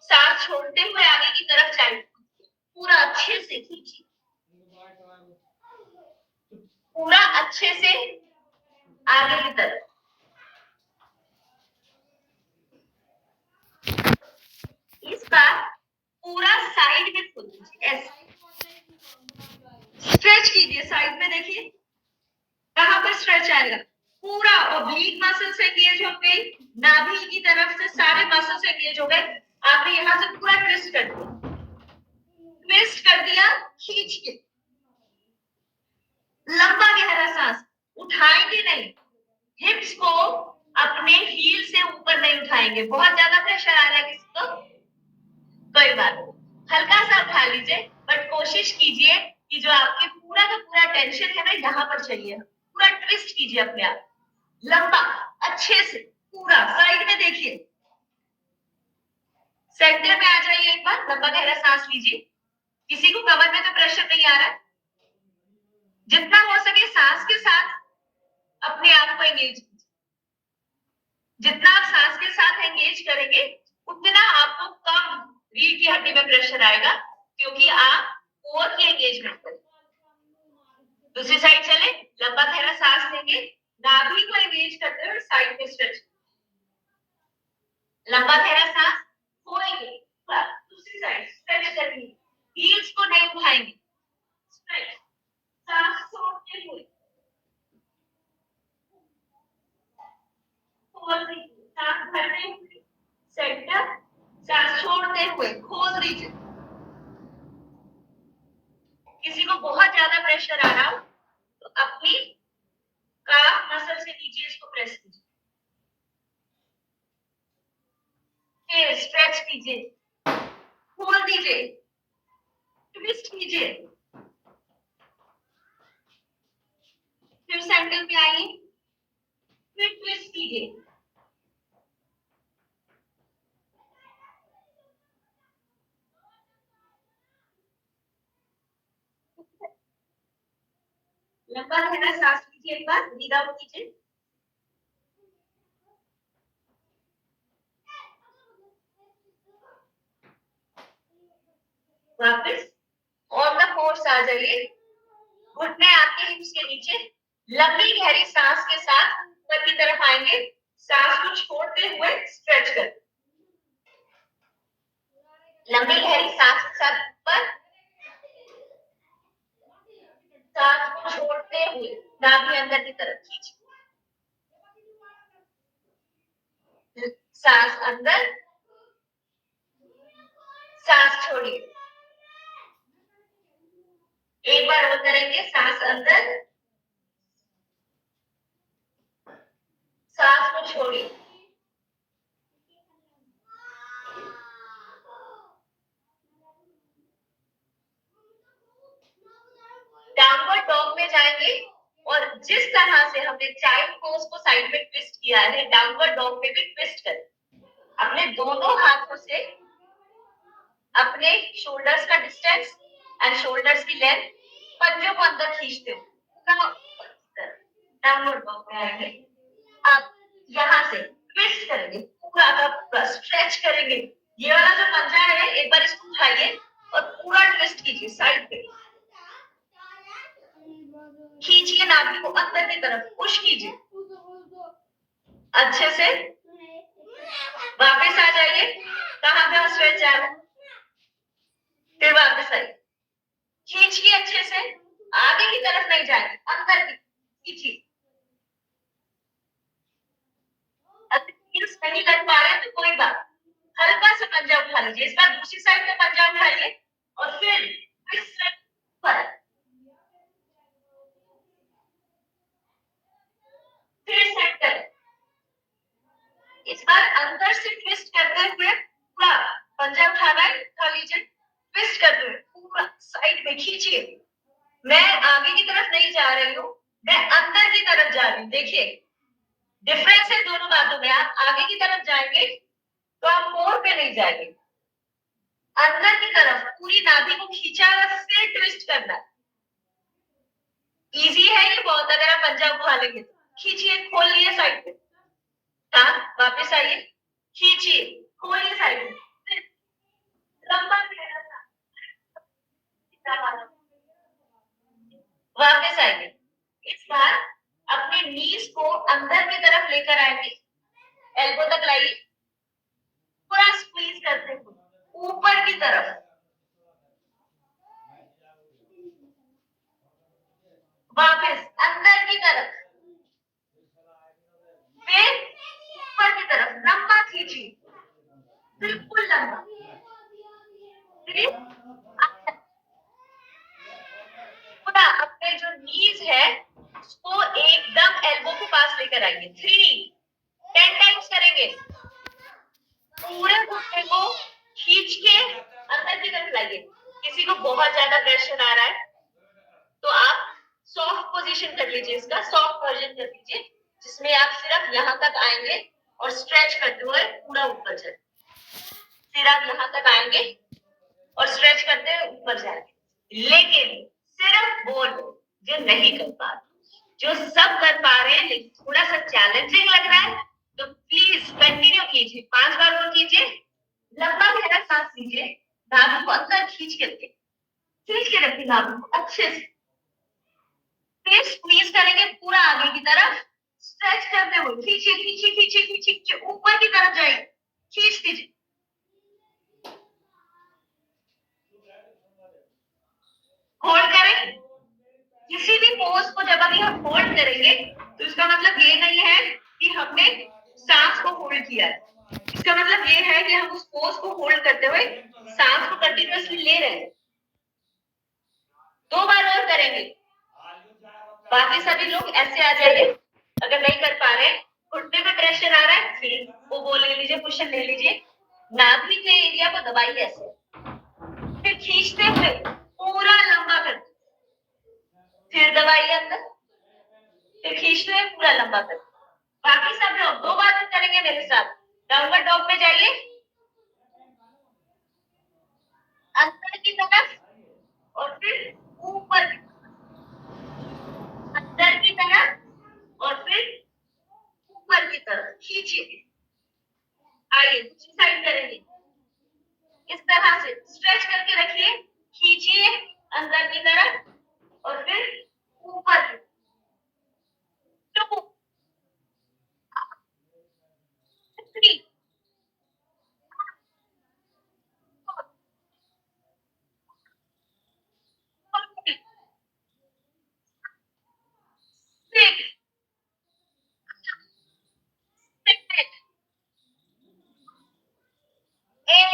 सांस छोड़ते हुए आगे की तरफ चाइल्ड पोज, पूरा अच्छे से खींचिए, पूरा अच्छे से आगे की तरफ। इस बार पूरा साइड में खोल दीजिए, ऐसे स्ट्रेच कीजिए। साइड में देखिए कहां पर स्ट्रेच आएगा, पूरा ऑब्लिक मसल्स एंगेज होंगे, नाभि की तरफ से सारे मसल्स एंगेज हो गए। आपने यहां से पूरा ट्विस्ट कर दिया, ट्विस्ट कर दिया, खींच के लंबा गहरा सांस, उठाएंगे नहीं, हिप्स को अपने हील से ऊपर नहीं उठाएंगे। बहुत ज्यादा प्रेशर आ रहा है किसी को, कोई बात नहीं, हल्का सा उठा लीजिए, बट कोशिश कीजिए कि जो आपके पूरा का पूरा टेंशन है ना यहाँ पर चाहिए, पूरा ट्विस्ट कीजिए अपने आप, लंबा अच्छे से पूरा। साइड में देखिए, सेंटर में आ जाइए, एक बार लंबा गहरा सांस लीजिए। किसी को कमर में तो प्रेशर नहीं आ रहा, जितना हो सके सांस के साथ अपने आप को एंगेज कीजिए। जितना आप सांस के साथ एंगेज करेंगे उतना आपको कम रीढ़ की हड्डी में प्रेशर आएगा, क्योंकि आप कोर की एंगेजमेंट करें। दूसरी साइड चले, लंबा गहरा सांस लेंगे, नाभि को एंगेज करते हुए साइड में स्ट्रेच, लंबा गहरा सांस खोलेंगे, दूसरी साइड स्ट्रेच करेंगे, हील्स को नहीं उठाएंगे, स्ट्रेच, सांस छोड़ते हुए खोल दीजिए, सांस भरते हुए सेंटर, सांस छोड़ते हुए खोल दीजिए। किसी को बहुत ज्यादा प्रेशर आ रहा हो तो अपनी काफ मसल से नीचे इसको प्रेस कीजिए, फिर स्ट्रेच कीजिए, खोल दीजिए, ट्विस्ट कीजिए, फिर सेंटर में आइए, फिर ट्विस्ट कीजिए, लंबा गहरा सांस लीजिए, एक बार ब्रीद आउट कीजिए, वापस ऑन द फोर्स आ जाइए, घुटने आपके हिप्स के नीचे, लंबी गहरी सांस के साथ ऊपर की तरफ आएंगे, सांस को छोड़ते हुए स्ट्रेच कर, लंबी गहरी सांस के साथ ऊपर, सांस को छोड़ते हुए नाभि अंदर की तरफ खींचिए, सांस अंदर, सांस छोड़िए, एक बार और करेंगे, सांस अंदर, सांस को छोड़िए, डाउनवर्ड डॉग में जाएंगे और जिस तरह से हमने चाइल्ड पोज को साइड में ट्विस्ट किया है, डाउनवर्ड डॉग में भी ट्विस्ट कर, अपने दोनों हाथों से अपने शोल्डर्स का डिस्टेंस एंड शोल्डर्स की लेंथ, पंजों को अंदर खींचते हुए डाउनवर्ड डॉग में आएंगे, अब यहाँ से ट्विस्ट करेंगे, पूरा का पूरा स्ट्रेच करेंगे, ये वाला जो पंजा है एक बार इसको उठाइए और पूरा ट्विस्ट कीजिए, साइड पे खींचिए, नाभि को अंदर की तरफ पुश कीजिए अच्छे से, वापस आ जाइए, कहाँ पे स्ट्रेच जा रहा है, फिर वापस आइए, खींचिए अच्छे से, आगे की तरफ नहीं जाए, अंदर की खींचिए, नहीं कर पा रहे तो कोई बात, हल्का सा पंजा उठा लीजिए, इस बार दूसरी साइड में पंजा उठाइए और फिर सेंटर, इस बार अंदर से ट्विस्ट करते हुए पूरा पंजा उठाना है, उठा लीजिए, ट्विस्ट करते हुए पूरा साइड में खींचिए, मैं आगे की तरफ नहीं जा रही हूँ, मैं अंदर की तरफ जा रही हूँ, देखिए डिफरेंस है दोनों बातों में, आप आगे की तरफ जाएंगे तो आप कोर पे नहीं जाएंगे, अंदर की तरफ पूरी नाभि को खींचा और फिर ट्विस्ट करना, इजी है ये बहुत, अगर आप पंजा उठा लेंगे तो खींचिए, खोल लिए साइड पे, हाँ वापस आइए, खींचिए, खोलिए साइड पे, लंबा वापस आइए, इस बार अपने नीज को अंदर की तरफ लेकर आएंगे, एल्बो तक लाइए, पूरा स्क्वीज करते हुए ऊपर की तरफ, वापस अंदर की तरफ, फिर ऊपर की तरफ, लंबा खींचिए, बिल्कुल लंबा, पूरा अपने जो नीज है उसको एकदम एल्बो के पास लेकर आएंगे, 10 टाइम्स करेंगे, पूरे घुटने को खींच के अंदर की तरफ लाइए, किसी को बहुत ज्यादा प्रेशर आ रहा है तो आप सॉफ्ट पोजीशन कर लीजिए, इसका सॉफ्ट वर्जन कर लीजिए, जिसमें आप सिर्फ यहाँ तक आएंगे और स्ट्रेच करते हुए पूरा ऊपर जाए, फिर आप यहाँ तक आएंगे और स्ट्रेच करते हुए ऊपर जाएंगे, लेकिन सिर्फ वो जो नहीं कर पा रहे, जो सब कर पा रहे हैं लेकिन थोड़ा सा चैलेंजिंग लग रहा है तो प्लीज कंटिन्यू कीजिए, 5 बार और कीजिए, लंबा गहरा सांस लीजिए, नाभि को अंदर खींच के रखिए नाभि को अच्छे से, फिर स्क्वीज करेंगे पूरा आगे की तरफ, स्ट्रेच करते हुए खींचिए खींचिए खींचिए खींचिए, ऊपर की तरफ जाइए, खींच दीजिए, होल्ड करें, किसी भी पोज को जब अभी हम होल्ड करेंगे तो इसका मतलब ये नहीं है कि हमने सांस को होल्ड किया है, इसका मतलब ये है कि हम उस पोज को होल्ड करते हुए सांस को कंटिन्यूअसली ले रहे हैं, 2 बार और करेंगे, बाकी सभी लोग ऐसे आ जाइए, अगर नहीं कर पा रहे, घुटने में प्रेशर आ रहा है, फिर वो ले लीजिए, कुशन ले लीजिए, नाभि के एरिया को दबाइए ऐसे, फिर खींचते हुए पूरा लंबा करते, फिर दबाइए अंदर, फिर खींचते हुए पूरा लंबा करते। बाकी सब लोग 2 बार करेंगे मेरे साथ। डाउनवर्ड डॉग में जाइए, अंदर की तरफ और फिर ऊपर, अंदर की तरफ और फिर ऊपर की तरफ खींचिए। आइए दूसरी साइड करेंगे, इस तरह से स्ट्रेच करके रखिए, खींचिए अंदर की तरफ और फिर ऊपर। 2 3 6 8 9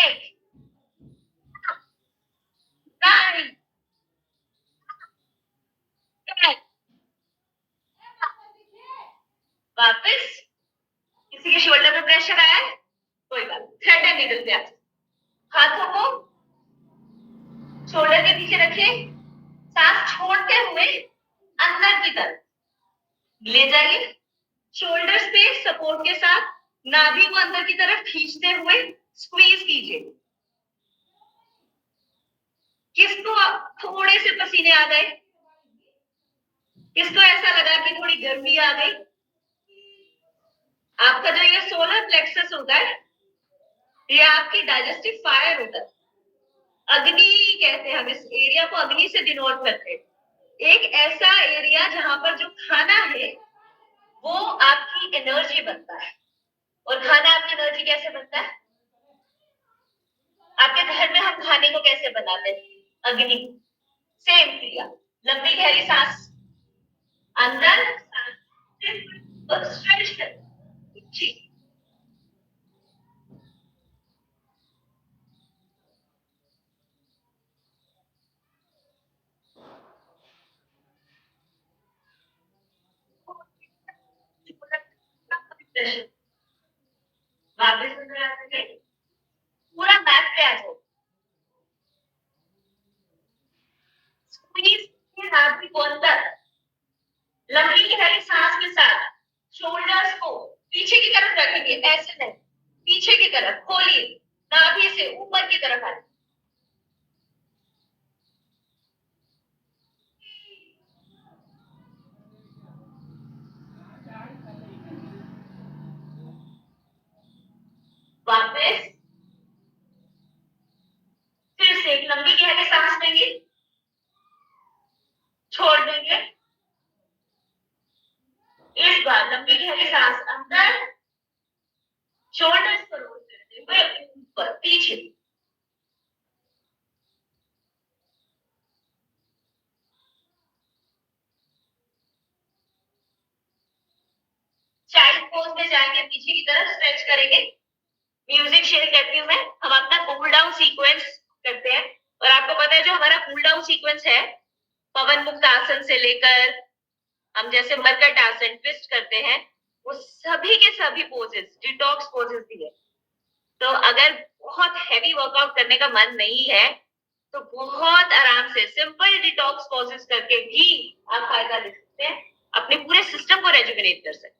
10। वापस, किसी के शोल्डर पे प्रेशर आया है? कोई बात, थ्रेड एंड नीडल पे आ जाओ। हाथों को शोल्डर के पीछे रखिए, सांस छोड़ते हुए अंदर की तरफ ले जाइए, शोल्डर्स पे सपोर्ट के साथ नाभि को अंदर की तरफ खींचते हुए स्क्वीज कीजिए। किसको थोड़े से पसीने आ गए? किसको ऐसा लगा कि थोड़ी गर्मी आ गई? आपका जो ये सोलर प्लेक्सस होता है, ये आपकी डाइजेस्टिव फायर होता है, अग्नि कहते हैं हम इस एरिया को, अग्नि से डिनोट करते हैं। एक ऐसा एरिया जहां पर जो खाना है वो आपकी एनर्जी बनता है। और खाना आपकी एनर्जी कैसे बनता है? आपके घर में हम खाने को कैसे बनाते हैं? अग्नि। सेम क्रिया, लंबी गहरी सांस अंदर, स्ट्रेच कर, ठीक। वापस अंदर आ सके, पूरा मैट पे आ जाओ, स्क्वीज के नाभि को अंदर, लंबी गहरी सांस के साथ शोल्डर्स को पीछे की तरफ रखेंगे, ऐसे नहीं, पीछे की तरफ खोलिए, नाभि से ऊपर की तरफ आए। वापस, फिर से एक लंबी गहरी सांस लेंगे, छोड़ देंगे, इस बार लंबी गहरी सांस अंदर, शोल्डर्स को रोल करते हुए ऊपर पीछे। चाइल्ड पोज में जाएंगे, पीछे की तरफ स्ट्रेच करेंगे। म्यूजिक शेयर करती हूँ मैं, हम अपना कूल डाउन सीक्वेंस करते हैं। और आपको पता है जो हमारा कूल डाउन सीक्वेंस है, पवन मुक्त आसन से लेकर हम जैसे मरकट आसन, ट्विस्ट करते हैं, वो सभी के सभी पोजेस डिटॉक्स पोजेस भी है। तो अगर बहुत हैवी वर्कआउट करने का मन नहीं है तो बहुत आराम से सिंपल डिटॉक्स पोजेस करके भी आप फायदा ले सकते हैं, अपने पूरे सिस्टम को रेजुविनेट कर सकते हैं।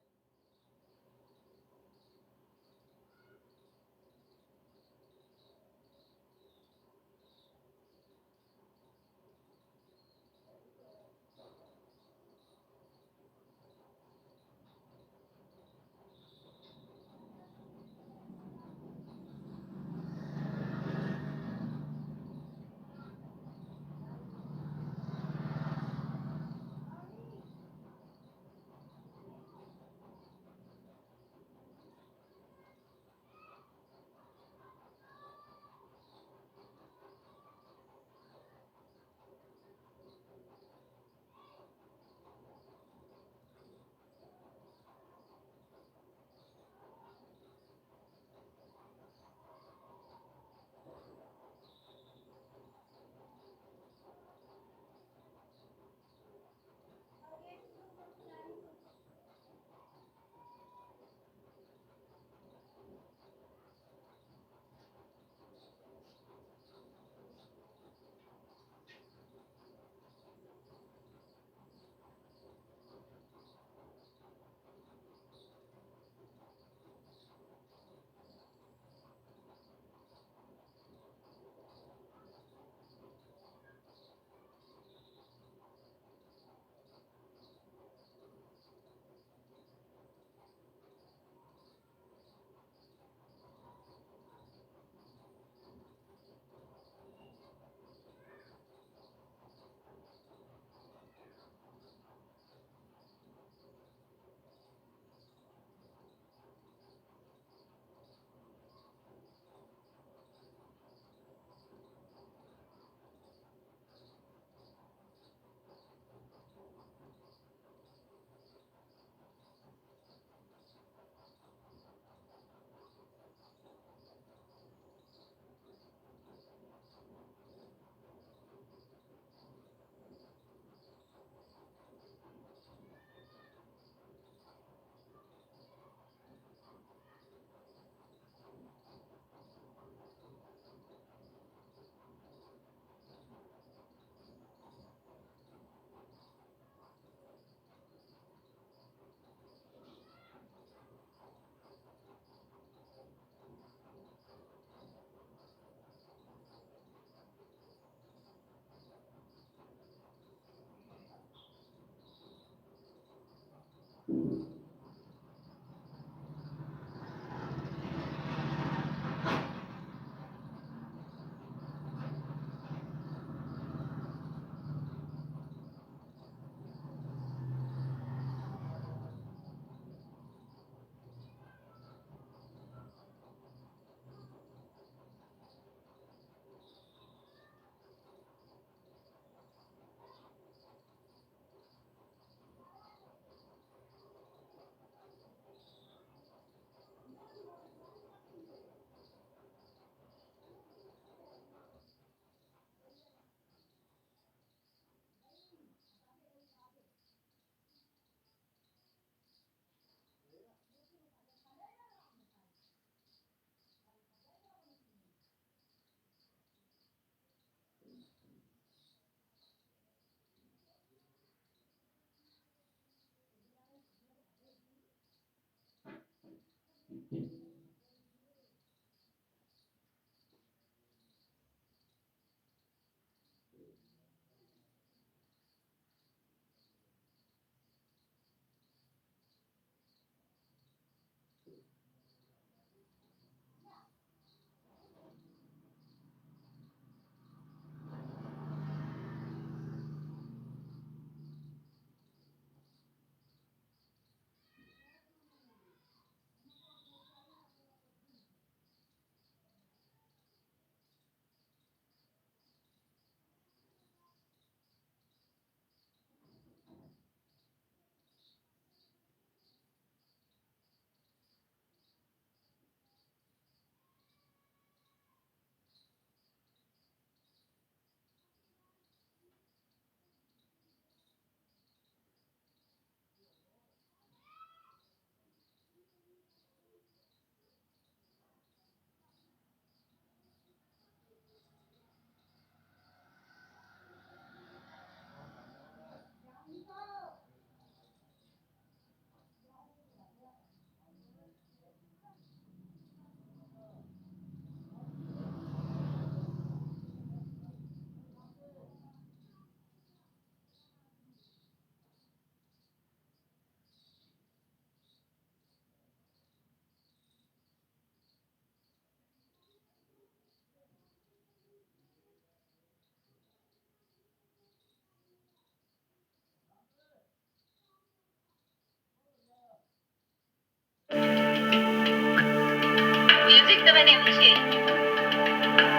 म्यूजिक तो मैंने पीछे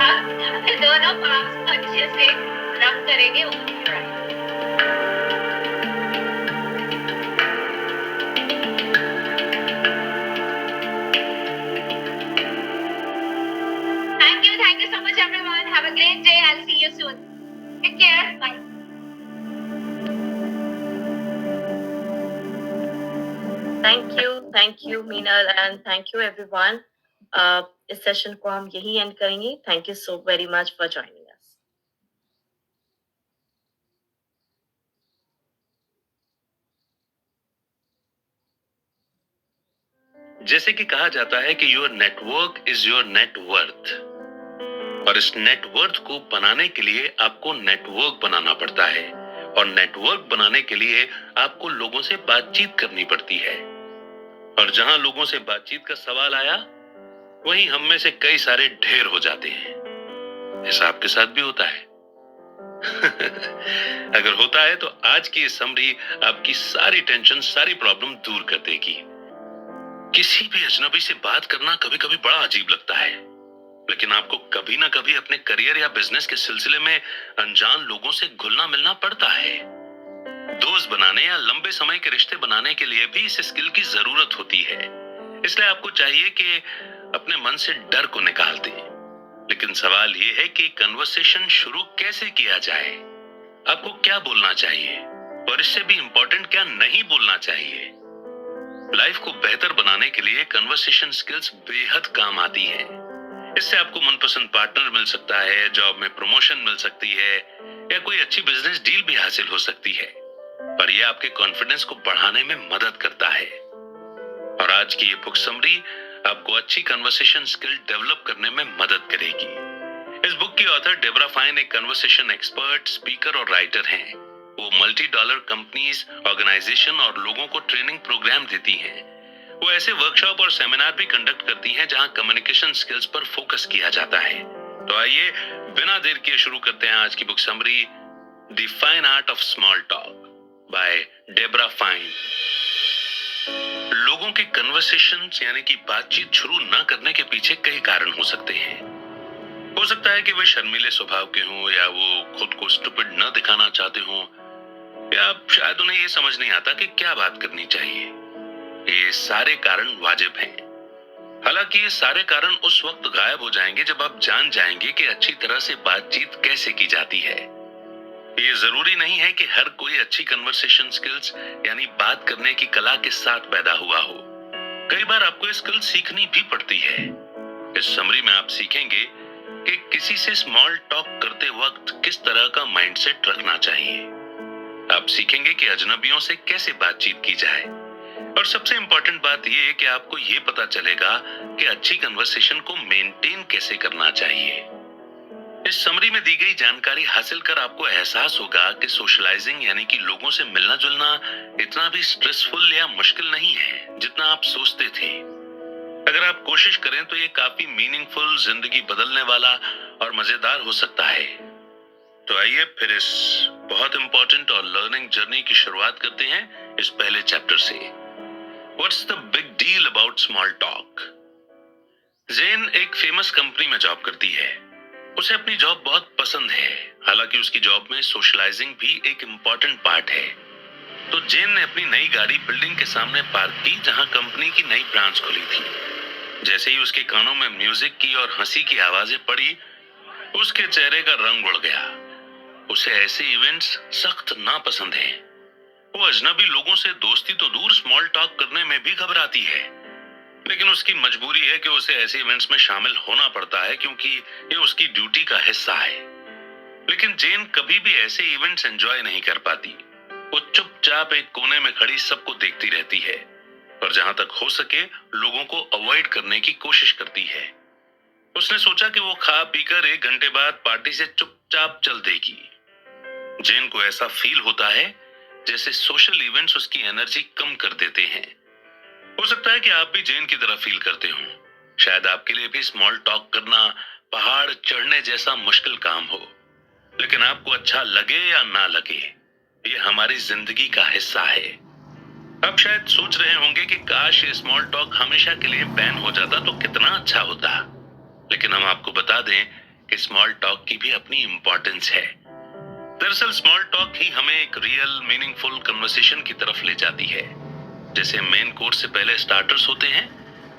अब दोनों पार्ट्स को अच्छे से रब करेंगे Thank you so much everyone. Have a great day. I'll see you soon. Take care. Bye. Thank you Meenal and thank you everyone. इस सेशन को हम यही एंड करेंगे। Thank you so very much for joining us. जैसे कि कहा जाता है कि your network is your net worth, और इस नेटवर्थ को बनाने के लिए आपको नेटवर्क बनाना पड़ता है, और नेटवर्क बनाने के लिए आपको लोगों से बातचीत करनी पड़ती है। और जहां लोगों से बातचीत का सवाल आया, वहीं हम में से कई सारे ढेर हो जाते हैं। ऐसा आपके साथ भी होता है? अगर होता है तो आज की ये समरी आपकी सारी टेंशन, सारी प्रॉब्लम दूर कर देगी। किसी भी अजनबी से बात करना कभी कभी बड़ा अजीब लगता है, लेकिन आपको कभी ना कभी अपने करियर या बिजनेस के सिलसिले में अनजान लोगों से घुलना मिलना पड़ता है। दोस्त बनाने या लंबे समय के रिश्ते बनाने के लिए भी इस स्किल की जरूरत होती है। इसलिए आपको चाहिए कि अपने मन से डर को निकाल दें। लेकिन सवाल यह है कि कन्वर्सेशन शुरू कैसे किया जाए, आपको क्या बोलना चाहिए, और इससे भी इंपॉर्टेंट क्या नहीं बोलना चाहिए। लाइफ को बेहतर बनाने के लिए कन्वर्सेशन स्किल्स बेहद काम आती हैं। इससे आपको मनपसंद पार्टनर मिल सकता है, जॉब में प्रमोशन मिल सकती है, या कोई अच्छी बिजनेस डील भी हासिल हो सकती है। पर यह आपके कॉन्फिडेंस को बढ़ाने में मदद करता है। और आज की ये बुक समरी आपको अच्छी कन्वर्सेशन स्किल डेवलप करने में मदद करेगी। इस बुक की ऑथर डेबरा फाइन एक कन्वर्सेशन एक्सपर्ट, स्पीकर और राइटर हैं। वो मल्टी डॉलर कंपनीज, ऑर्गेनाइजेशन और लोगों को ट्रेनिंग प्रोग्राम देती हैं। वो ऐसे वर्कशॉप और सेमिनार भी कंडक्ट करती हैं जहां कम्युनिकेशन स्किल्स पर फोकस किया जाता है। तो आइए बिना देर किए शुरू करते हैं आज की book summary, the fine art of small talk bye Debra fine. लोगों के कन्वर्सेशंस यानी कि बातचीत शुरू न करने के पीछे कई कारण हो सकते हैं। हो सकता है कि वे शर्मीले स्वभाव के हों, या वो खुद को स्टूपिड न दिखाना चाहते हों, या शायद उन्हें यह समझ नहीं आता कि क्या बात करनी चाहिए। ये सारे कारण वाजिब हैं। हालांकि ये सारे कारण उस वक्त गायब हो जाएंगे जब आप जान जाएंगे कि अच्छी तरह से बातचीत कैसे की जाती है। ये जरूरी नहीं है कि हर कोई अच्छी कन्वर्सेशन स्किल्स यानी बात करने की कला के साथ पैदा हुआ हो। कई बार आपको ये स्किल सीखनी भी पड़ती है। इस समरी में आप सीखेंगे कि किसी से स्मॉल टॉक करते वक्त किस तरह का माइंडसेट रखना चाहिए। आप सीखेंगे कि अजनबियों से कैसे बातचीत की जाए, और सबसे इंपॉर्टेंट बात यह है कि आपको यह पता चलेगा कि अच्छी कन्वर्सेशन को मेंटेन कैसे करना चाहिए। इस समरी में दी गई जानकारी हासिल कर आपको एहसास होगा कि सोशलाइजिंग यानी कि लोगों से मिलना जुलना इतना भी स्ट्रेसफुल या मुश्किल नहीं है जितना आप सोचते थे। अगर आप कोशिश करें तो ये काफी मीनिंगफुल, जिंदगी बदलने वाला और मजेदार हो सकता है। तो आइए फिर इस बहुत इंपॉर्टेंट और लर्निंग जर्नी की शुरुआत करते हैं इस पहले चैप्टर से। What's the big deal about small talk? जेन एक फेमस कंपनी में जॉब करती है। उसे अपनी जॉब बहुत पसंद है, हालांकि उसकी जॉब में सोशलाइजिंग भी एक इम्पॉर्टेंट पार्ट है। तो जेन ने अपनी नई गाड़ी बिल्डिंग के सामने पार्क की जहां कंपनी की नई ब्रांच खुली थी। जैसे ही उसके कानों में म्यूजिक की और हंसी की आवाजें पड़ी, उसके चेहरे का रंग उड़ गया। उसे ऐसे इवेंट्स सख्त नापसंद हैं। वो अजनबी लोगों से दोस्ती तो दूर स्मॉल टॉक करने में भी घबराती है, लेकिन उसकी मजबूरी है कि उसे ऐसे इवेंट्स में शामिल होना पड़ता है क्योंकि ये उसकी ड्यूटी का हिस्सा है। लेकिन जेन कभी भी ऐसे इवेंट्स एंजॉय नहीं कर पाती। वो चुपचाप एक कोने में खड़ी सबको देखती रहती है और जहां तक हो सके लोगों को अवॉइड करने की कोशिश करती है। उसने सोचा कि वो खा पीकर 1 घंटे बाद पार्टी से चुपचाप चल देगी। जेन को ऐसा फील होता है जैसे सोशल इवेंट्स उसकी एनर्जी कम कर देते हैं। हो सकता है कि आप भी जेन की तरह फील करते हो। शायद आपके लिए भी स्मॉल टॉक करना पहाड़ चढ़ने जैसा मुश्किल काम हो, लेकिन आपको अच्छा लगे या ना लगे, ये हमारी जिंदगी का हिस्सा है। आप शायद सोच रहे होंगे कि काश ये स्मॉल टॉक हमेशा के लिए बैन हो जाता तो कितना अच्छा होता। लेकिन हम आपको बता दें कि स्मॉल टॉक की भी अपनी इंपॉर्टेंस है। दरअसल स्मॉल टॉक ही हमें एक रियल मीनिंगफुल कन्वर्सेशन की तरफ ले जाती है। जैसे मेन कोर्स से पहले स्टार्टर्स होते हैं,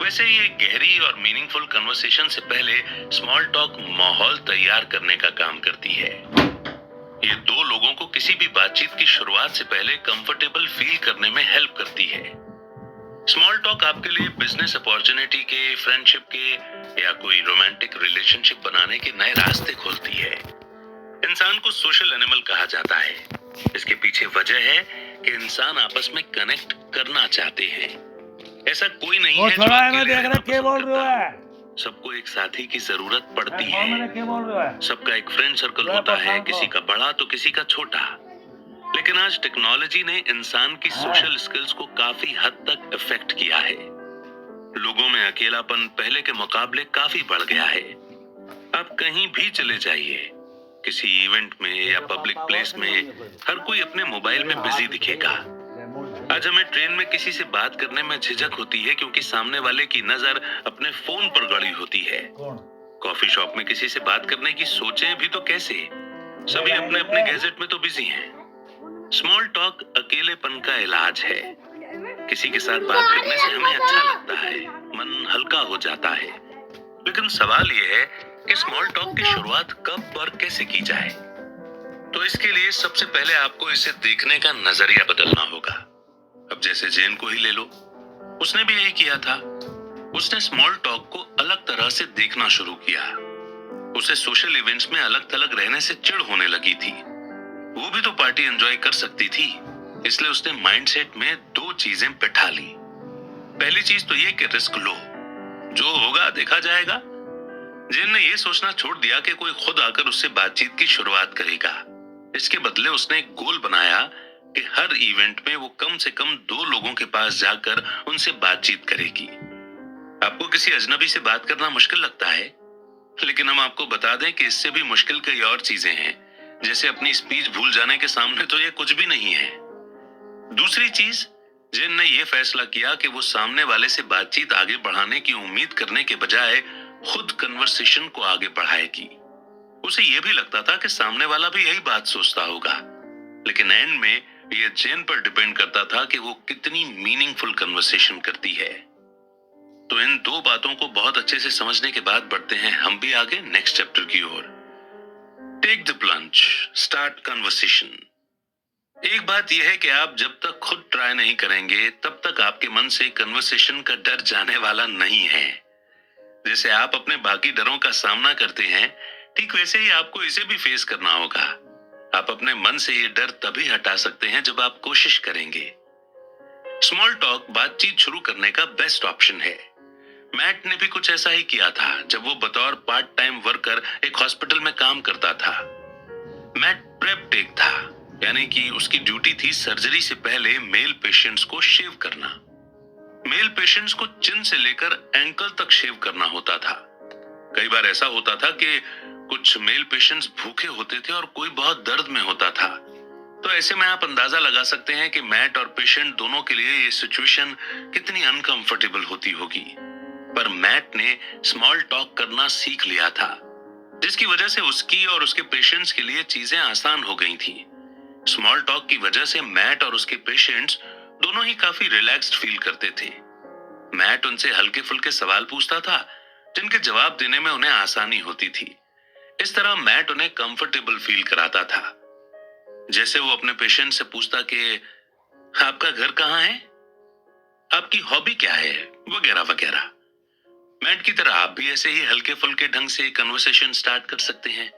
वैसे ही एक गहरी और मीनिंगफुल कन्वर्सेशन से पहले स्मॉल टॉक माहौल तैयार करने का काम करती है। ये दो लोगों को किसी भी बातचीत की शुरुआत से पहले कंफर्टेबल फील करने में हेल्प करती है। स्मॉल टॉक आपके लिए बिजनेस अपॉर्चुनिटी के, फ्रेंडशिप के या कोई रोमांटिक रिलेशनशिप बनाने के नए रास्ते खोलती है। इंसान को सोशल एनिमल कहा जाता है। इसके पीछे वजह है कि इंसान आपस में कनेक्ट करना चाहते हैं। ऐसा कोई नहीं है जो अकेले रहना पसंद करता है। सबको एक साथी की जरूरत पड़ती है। सबका एक फ्रेंड सर्कल होता है, किसी का बड़ा तो किसी का छोटा। लेकिन आज टेक्नोलॉजी ने इंसान की सोशल स्किल्स को काफी हद तक इफेक्ट किया है। लोगों में अकेलापन पहले के मुकाबले काफी बढ़ गया है। आप कहीं भी चले जाइए, किसी इवेंट में या पब्लिक प्लेस में, हर कोई अपने मोबाइल में बिजी दिखेगा। आज हमें ट्रेन में किसी से बात करने में झिझक होती है क्योंकि सामने वाले की नजर अपने फोन पर गड़ी होती है। कॉफी शॉप में किसी से बात करने की सोचे भी तो कैसे, सभी अपने अपने गैजेट में तो बिजी हैं। स्मॉल टॉक अकेलेपन का इलाज है। किसी के साथ बात करने से हमें अच्छा लगता है, मन हल्का हो जाता है। लेकिन सवाल यह है कि स्मॉल टॉक की शुरुआत कब और कैसे की जाए। तो इसके लिए सबसे पहले आपको इसे देखने का नजरिया बदलना होगा। अब जैसे जेन को ही ले लो, उसने भी यही किया था। उसने स्मॉल टॉक को अलग तरह से देखना शुरू किया। उसे सोशल इवेंट्स में अलग थलग रहने से चिढ़ होने लगी थी। वो भी तो पार्टी एंजॉय कर सकती थी, इसलिए उसने माइंडसेट में 2 चीजें बिठा ली। पहली चीज तो ये कि रिस्क लो, जो होगा देखा जाएगा। जेन ने यह सोचना छोड़ दिया कि कोई खुद आकर उससे बातचीत की शुरुआत करेगा। इसके बदले उसने एक गोल बनाया कि हर इवेंट में वो कम से कम 2 लोगों के पास जाकर उनसे बातचीत करेगी। आपको किसी अजनबी से बात करना मुश्किल लगता है, लेकिन हम आपको बता दें कि इससे भी मुश्किल कई और चीजें हैं, जैसे अपनी स्पीच भूल जाने के सामने तो ये कुछ भी नहीं है। दूसरी चीज, जेन ने यह फैसला किया कि वो सामने वाले से बातचीत आगे बढ़ाने की उम्मीद करने के बजाय खुद कन्वर्सेशन को आगे बढ़ाएगी। उसे यह भी लगता था कि सामने वाला भी यही बात सोचता होगा, लेकिन एंड में यह जेन पर डिपेंड करता था कि वो कितनी मीनिंगफुल कन्वर्सेशन करती है। तो इन 2 बातों को बहुत अच्छे से समझने के बाद बढ़ते हैं हम भी आगे नेक्स्ट चैप्टर की ओर। Take the plunge, start conversation. एक बात यह है कि आप जब तक खुद ट्राई नहीं करेंगे तब तक आपके मन से कन्वर्सेशन का डर जाने वाला नहीं है। जैसे आप अपने बाकी डरों का सामना करते हैं, ठीक वैसे ही आपको इसे भी फेस करना होगा। आप अपने मन से ये डर तभी हटा सकते हैं जब आप कोशिश करेंगे। स्मॉल टॉक बातचीत शुरू करने का बेस्ट ऑप्शन है। मैट ने भी कुछ ऐसा ही किया था जब वो बतौर पार्ट टाइम वर्कर एक हॉस्पिटल में काम करता था। मैट प्रेप टेक था, यानी कि उसकी ड्यूटी थी सर्जरी से पहले मेल पेशेंट्स को शेव करना। मेल पेशेंट्स को चिन से लेकर एंकल तक शेव करना होता था। कई बार ऐसा होता था कि कुछ मेल पेशेंट्स भूखे होते थे और कोई बहुत दर्द में होता था। तो ऐसे में आप अंदाजा लगा सकते हैं कि मैट और पेशेंट दोनों के लिए ये सिचुएशन कितनी अनकंफर्टेबल होती होगी। पर मैट ने स्मॉल टॉक करना सीख लिया था, जिसकी वजह से उसकी और उसके पेशेंट्स के लिए चीजें आसान हो गई थी। स्मॉल टॉक की वजह से मैट और उसके पेशेंट्स दोनों ही काफी रिलैक्स्ड फील करते थे। मैट उनसे हल्के फुल्के सवाल पूछता था, जिनके जवाब देने में उन्हें आसानी होती थी। इस तरह मैट उन्हें कंफर्टेबल फील कराता था। जैसे वो अपने पेशेंट से पूछता कि आपका घर कहाँ है, आपकी हॉबी क्या है, वगैरह वगैरह। मैट की तरह आप भी ऐसे ही हल्के फुल्के ढंग से कन्वर्सेशन स्टार्ट कर सकते हैं।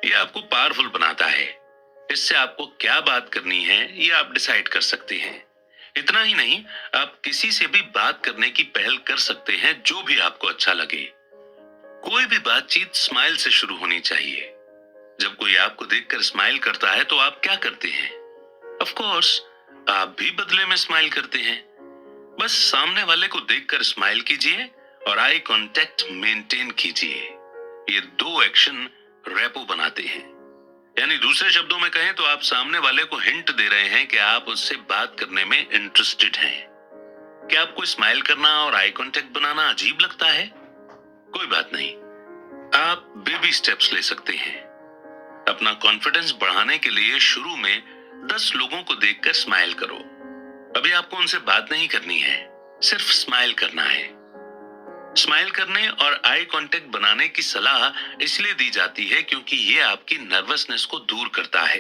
ये आपको पावरफुल बनाता है। इससे आपको क्या बात करनी है ये आप डिसाइड कर सकते हैं। इतना ही नहीं, आप किसी से भी बात करने की पहल कर सकते हैं, जो भी आपको अच्छा लगे। कोई भी बातचीत स्माइल से शुरू होनी चाहिए। जब कोई आपको देखकर स्माइल करता है तो आप क्या करते हैं? ऑफ कोर्स आप भी बदले में स्माइल करते हैं। बस सामने वाले को देखकर स्माइल कीजिए और आई कांटेक्ट मेंटेन कीजिए। ये दो एक्शन रेपो बनाते हैं। यानी दूसरे शब्दों में कहें तो आप सामने वाले को हिंट दे रहे हैं कि आप उससे बात करने में इंटरेस्टेड हैं। क्या आपको स्माइल करना और आई कांटेक्ट बनाना अजीब लगता है? कोई बात नहीं, आप बेबी स्टेप्स ले सकते हैं। अपना कॉन्फिडेंस बढ़ाने के लिए शुरू में 10 लोगों को देखकर स्माइल करो। अभी आपको उनसे बात नहीं करनी है, सिर्फ स्माइल करना है। स्माइल करने और आई कांटेक्ट बनाने की सलाह इसलिए दी जाती है क्योंकि ये आपकी नर्वसनेस को दूर करता है।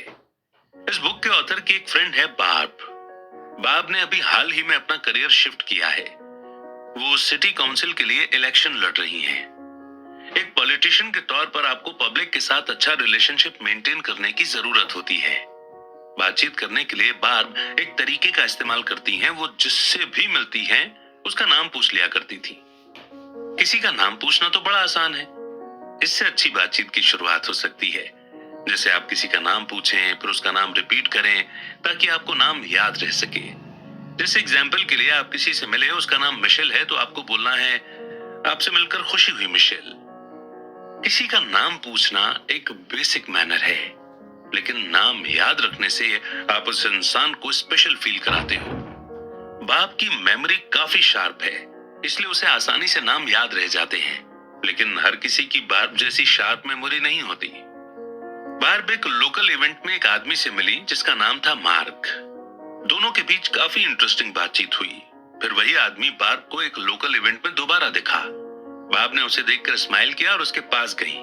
इस बुक के ऑथर की एक फ्रेंड है बार्ब। बार्ब ने अभी हाल ही में अपना करियर शिफ्ट किया है। वो सिटी काउंसिल के लिए इलेक्शन लड़ रही हैं। एक पॉलिटिशियन के तौर पर आपको पब्लिक के साथ अच्छा रिलेशनशिप मेंटेन करने की जरूरत होती है। बातचीत करने के लिए बार्ब एक तरीके का इस्तेमाल करती हैं। वो जिससे भी मिलती हैं उसका नाम पूछ लिया करती थी। किसी का नाम पूछना तो बड़ा आसान है, इससे अच्छी बातचीत की शुरुआत हो सकती है। जैसे आप किसी का नाम पूछें, फिर उसका नाम रिपीट करें ताकि आपको नाम याद रह सके। जैसे एग्जाम्पल के लिए आप किसी से मिले, उसका नाम मिशेल है, तो आपको बोलना है आपसे मिलकर खुशी हुई मिशेल। किसी का नाम पूछना एक बेसिक मैनर है, लेकिन नाम याद रखने से आप उस इंसान को स्पेशल फील कराते हो। बाप की मेमोरी काफी शार्प है, इसलिए उसे आसानी से नाम याद रह जाते हैं, लेकिन हर किसी की बार्ब जैसी शार्प मेमोरी नहीं होती। बार्ब एक लोकल इवेंट में एक आदमी से मिली जिसका नाम था मार्क। दोनों के बीच काफी इंटरेस्टिंग बातचीत हुई। फिर वही आदमी बार्ब को एक लोकल इवेंट में दोबारा दिखा। बार्ब ने उसे देखकर स्माइल किया और उसके पास गई,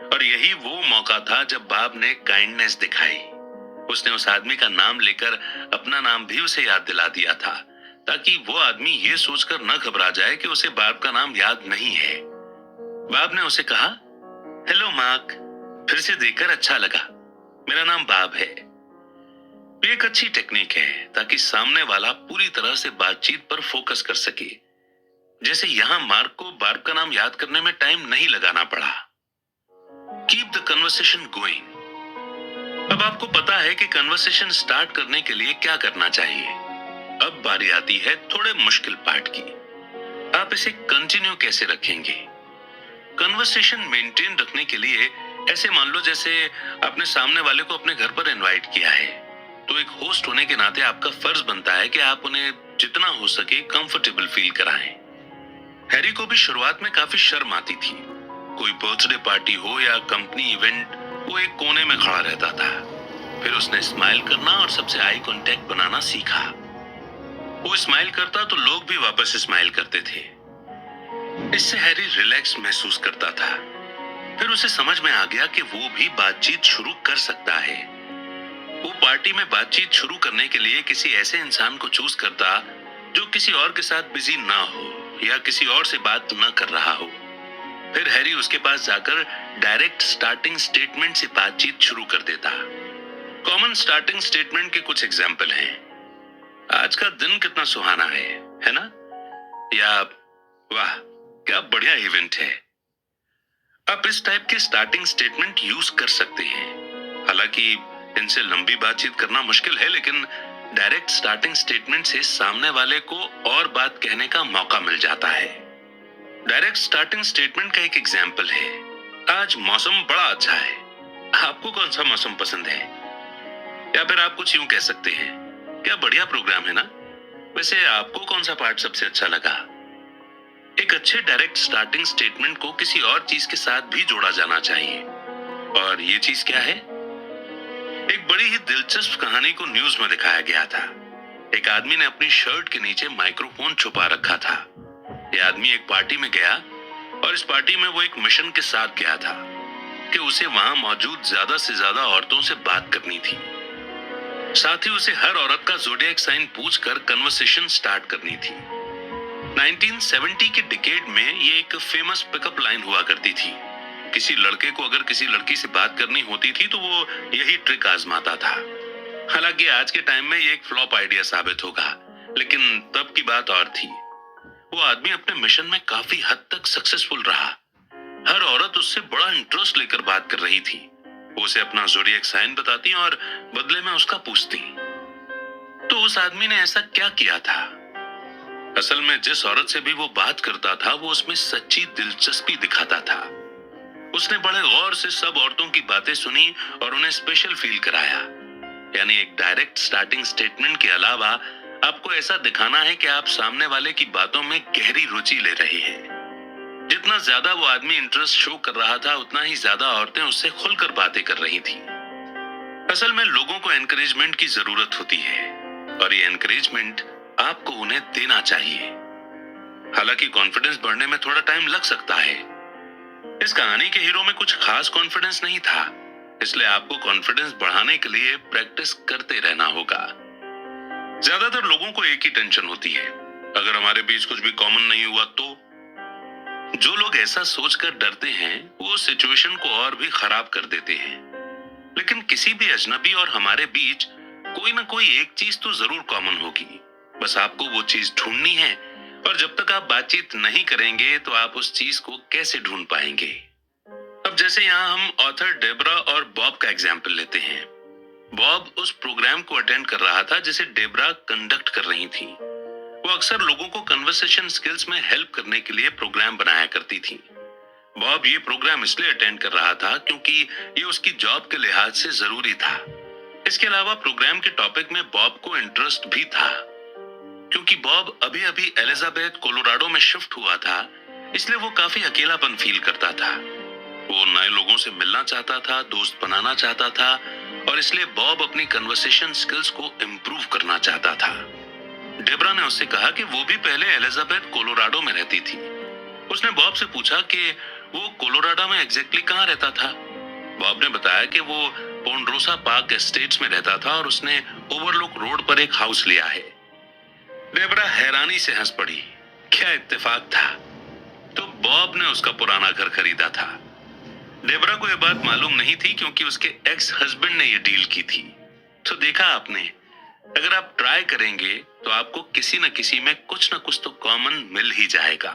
और यही वो मौका था जब बार्ब ने काइंडनेस दिखाई। उसने उस आदमी का नाम लेकर अपना नाम भी उसे याद दिला दिया था, ताकि वो आदमी ये सोचकर न घबरा जाए कि उसे बार्ब का नाम याद नहीं है। बार्ब ने उसे कहा, हेलो मार्क, फिर से देखकर अच्छा लगा, मेरा नाम बार्ब है। ये एक अच्छी टेक्निक है ताकि सामने वाला पूरी तरह से बातचीत पर फोकस कर सके। जैसे यहां मार्क को बार्ब का नाम याद करने में टाइम नहीं लगाना पड़ा। Keep the conversation going. अब आपको पता है कि कन्वर्सेशन स्टार्ट करने के लिए क्या करना चाहिए। अब बारी आती है थोड़े मुश्किल पार्ट की। आप इसे कंटिन्यू कैसे रखेंगे? कन्वर्सेशन मेंटेन रखने के लिए ऐसे मान लो जैसे आपने सामने वाले को अपने घर पर इनवाइट किया है, तो एक होस्ट होने के नाते आपका फर्ज बनता है कि आप उन्हें जितना हो सके कंफर्टेबल फील कराएं। हैरी को भी शुरुआत में काफी शर्म आती थी। कोई बर्थडे पार्टी हो या कंपनी इवेंट, वो एक कोने में खड़ा रहता था। फिर उसने स्माइल करना और सबसे आई कांटेक्ट बनाना सीखा। वो स्माइल करता तो लोग भी वापस स्माइल करते थे। इससे हैरी रिलैक्स महसूस करता था। फिर उसे समझ में आ गया कि वो भी बातचीत शुरू कर सकता है। वो पार्टी में बातचीत शुरू करने के लिए किसी ऐसे इंसान को चूज करता जो किसी और के साथ बिजी ना हो या किसी और से बात ना कर रहा हो। फिर हैरी उसके पास जाकर डायरेक्ट स्टार्टिंग स्टेटमेंट से बातचीत शुरू कर देता। कॉमन स्टार्टिंग स्टेटमेंट के कुछ एग्जाम्पल हैं। आज का दिन कितना सुहाना है ना? या वाह क्या बढ़िया इवेंट है। आप इस टाइप के स्टार्टिंग स्टेटमेंट यूज कर सकते हैं। हालांकि इनसे लंबी बातचीत करना मुश्किल है, लेकिन डायरेक्ट स्टार्टिंग स्टेटमेंट से सामने वाले को और बात कहने का मौका मिल जाता है। डायरेक्ट स्टार्टिंग स्टेटमेंट का एक एग्जाम्पल है, आज मौसम बड़ा अच्छा है। आपको कौन सा मौसम पसंद है? या फिर आप कुछ यूं कह सकते हैं, क्या बढ़िया प्रोग्राम है ना? वैसे आपको कौन सा पार्ट सबसे अच्छा लगा? एक अच्छे डायरेक्ट स्टार्टिंग स्टेटमेंट को किसी और चीज के साथ भी जोड़ा जाना चाहिए। और ये चीज क्या है? एक बड़ी ही दिलचस्प कहानी को न्यूज में दिखाया गया था। एक आदमी ने अपनी शर्ट के नीचे माइक्रोफोन छुपा रखा था। यह आदमी एक पार्टी में गया और इस पार्टी में वो एक मिशन के साथ गया था कि उसे वहां मौजूद ज्यादा से ज्यादा औरतों से बात करनी थी। साथ ही उसे हर औरत का ज़ोडिएक साइन पूछकर कन्वर्सेशन स्टार्ट करनी थी। 1970 के डिकेड में ये एक फेमस पिकअप लाइन हुआ करती थी। किसी लड़के को अगर किसी लड़की से बात करनी होती थी तो वो यही ट्रिक आजमाता था। हालांकि आज के टाइम में ये एक फ्लॉप आइडिया साबित होगा, लेकिन तब की बात और थी। वो आदमी अपने मिशन में काफी हद तक सक्सेसफुल रहा। हर औरत उससे बड़ा इंटरेस्ट लेकर बात कर रही थी। वो उसे अपना ज़ोडिएक साइन बताती और बदले में उसका पूछती। तो उस आदमी ने ऐसा क्या किया था? असल में जिस औरत से भी वो बात करता था वो उसमें सच्ची दिलचस्पी दिखाता था। उसने बड़े गौर से सब औरतों की बातें सुनी और उन्हें स्पेशल फील कराया। यानी एक डायरेक्ट स्टार्टिंग स्टेटमेंट के अलावा आपको ऐसा दिखाना है कि आप सामने वाले की बातों में गहरी रुचि ले रहे हैं। जितना ज्यादा वो आदमी इंटरेस्ट शो कर रहा था, उतना ही ज्यादा औरतें उससे खुलकर बातें कर रही थी। असल में लोगों को एनकरेजमेंट की जरूरत होती है और ये एनकरेजमेंट आपको उन्हें देना चाहिए। हालांकि कॉन्फिडेंस बढ़ने में थोड़ा टाइम लग सकता है। इस कहानी के हीरो में कुछ खास कॉन्फिडेंस नहीं था, इसलिए आपको कॉन्फिडेंस बढ़ाने के लिए प्रैक्टिस करते रहना होगा। ज्यादातर लोगों को एक ही टेंशन होती है, अगर हमारे बीच कुछ भी कॉमन नहीं हुआ तो। जो लोग ऐसा सोचकर डरते हैं वो सिचुएशन को और भी खराब कर देते हैं। लेकिन किसी भी अजनबी और हमारे बीच कोई ना कोई एक चीज तो जरूर कॉमन होगी, बस आपको वो चीज ढूंढनी है। और जब तक आप बातचीत नहीं करेंगे तो आप उस चीज को कैसे ढूंढ पाएंगे? अब जैसे यहाँ हम ऑथर डेब्रा और बॉब का एग्जाम्पल लेते हैं। बॉब उस प्रोग्राम को अटेंड कर रहा था जिसे डेब्रा कंडक्ट कर रही थी। वो अक्सर लोगों को कन्वर्सेशन स्किल्स में हेल्प करने के लिए प्रोग्राम बनाया करती थी। बॉब ये प्रोग्राम इसलिए अटेंड कर रहा था क्योंकि ये उसकी जॉब के लिहाज से जरूरी था। इसके अलावा प्रोग्राम के टॉपिक में बॉब को इंटरेस्ट भी था। क्योंकि बॉब अभी अभी एलिजाबेथ कोलोराडो में शिफ्ट हुआ था, इसलिए वो काफी अकेलापन फील करता था। वो नए लोगों से मिलना चाहता था, दोस्त बनाना चाहता था और इसलिए बॉब अपनी कन्वर्सेशन स्किल्स को इम्प्रूव करना चाहता था। डेब्रा ने उससे कहा कि वो भी पहले एलिजाबेथ कोलोराडो में रहती थी। उसने बॉब से पूछा कि वो कोलोराडो में एग्जैक्टली कहाँ रहता था। बॉब ने बताया कि वो पोंड्रोसा पार्क एस्टेट्स में रहता था और उसने ओवरलुक रोड पर एक हाउस लिया है। डेब्रा हैरानी से हंस पड़ी, क्या इत्तेफाक था। तो बॉब ने उसका पुराना घर खरीदा था। डेब्रा को यह बात मालूम नहीं थी क्योंकि उसके एक्स हस्बैंड ने यह डील की थी। तो देखा आपने, अगर आप ट्राई करेंगे तो आपको किसी न किसी में कुछ न कुछ तो कॉमन मिल ही जाएगा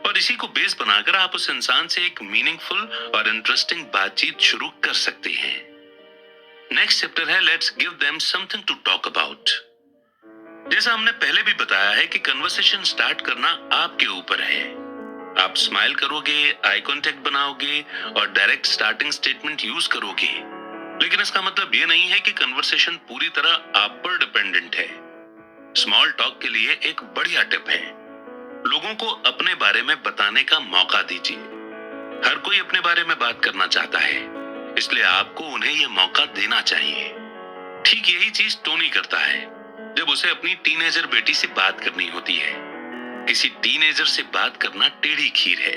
और इसी को बेस बनाकर आप उस इंसान से एक मीनिंगफुल और इंटरेस्टिंग बातचीत शुरू कर सकते हैं। नेक्स्ट चैप्टर है let's give them something to talk about. जैसा हमने पहले भी बताया है कि कन्वर्सेशन स्टार्ट करना आपके ऊपर है। आप स्माइल करोगे, आई कांटेक्ट बनाओगे और डायरेक्ट स्टार्टिंग स्टेटमेंट यूज करोगे, लेकिन इसका मतलब यह नहीं है कि कन्वर्सेशन पूरी तरह आप पर डिपेंडेंट है। स्मॉल टॉक के लिए एक बढ़िया टिप है, लोगों को अपने बारे में बताने का मौका दीजिए। हर कोई अपने बारे में बात करना चाहता है, इसलिए आपको उन्हें यह मौका देना चाहिए। ठीक यही चीज टोनी करता है जब उसे अपनी टीनेजर बेटी से बात करनी होती है। किसी टीनेजर से बात करना टेढ़ी खीर है।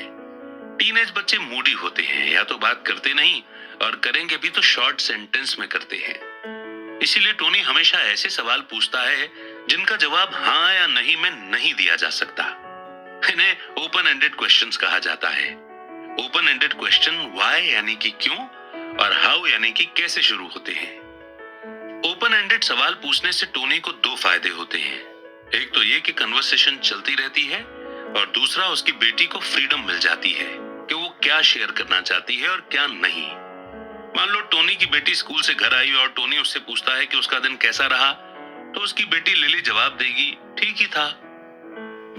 टीनेज बच्चे मूडी होते हैं, या तो बात करते नहीं और करेंगे भी तो शॉर्ट सेंटेंस में करते हैं। इसीलिए टोनी हमेशा ऐसे सवाल पूछता है जिनका जवाब हाँ या नहीं में नहीं दिया जा सकता। इन्हें ओपन एंडेड क्वेश्चंस कहा जाता है। ओपन एंडेड क्वेश्चन व्हाई यानी कि क्यों और हाउ यानी कि कैसे शुरू होते हैं। ओपन एंडेड सवाल पूछने से टोनी को दो फायदे होते हैं। एक तो ये कि कन्वर्सेशन चलती रहती है और दूसरा उसकी बेटी को फ्रीडम मिल जाती है कि वो क्या शेयर करना चाहती है और क्या नहीं। मान लो टोनी की बेटी स्कूल से घर आई और टोनी उससे पूछता है कि उसका दिन कैसा रहा, तो उसकी बेटी लिली जवाब देगी ठीक ही था।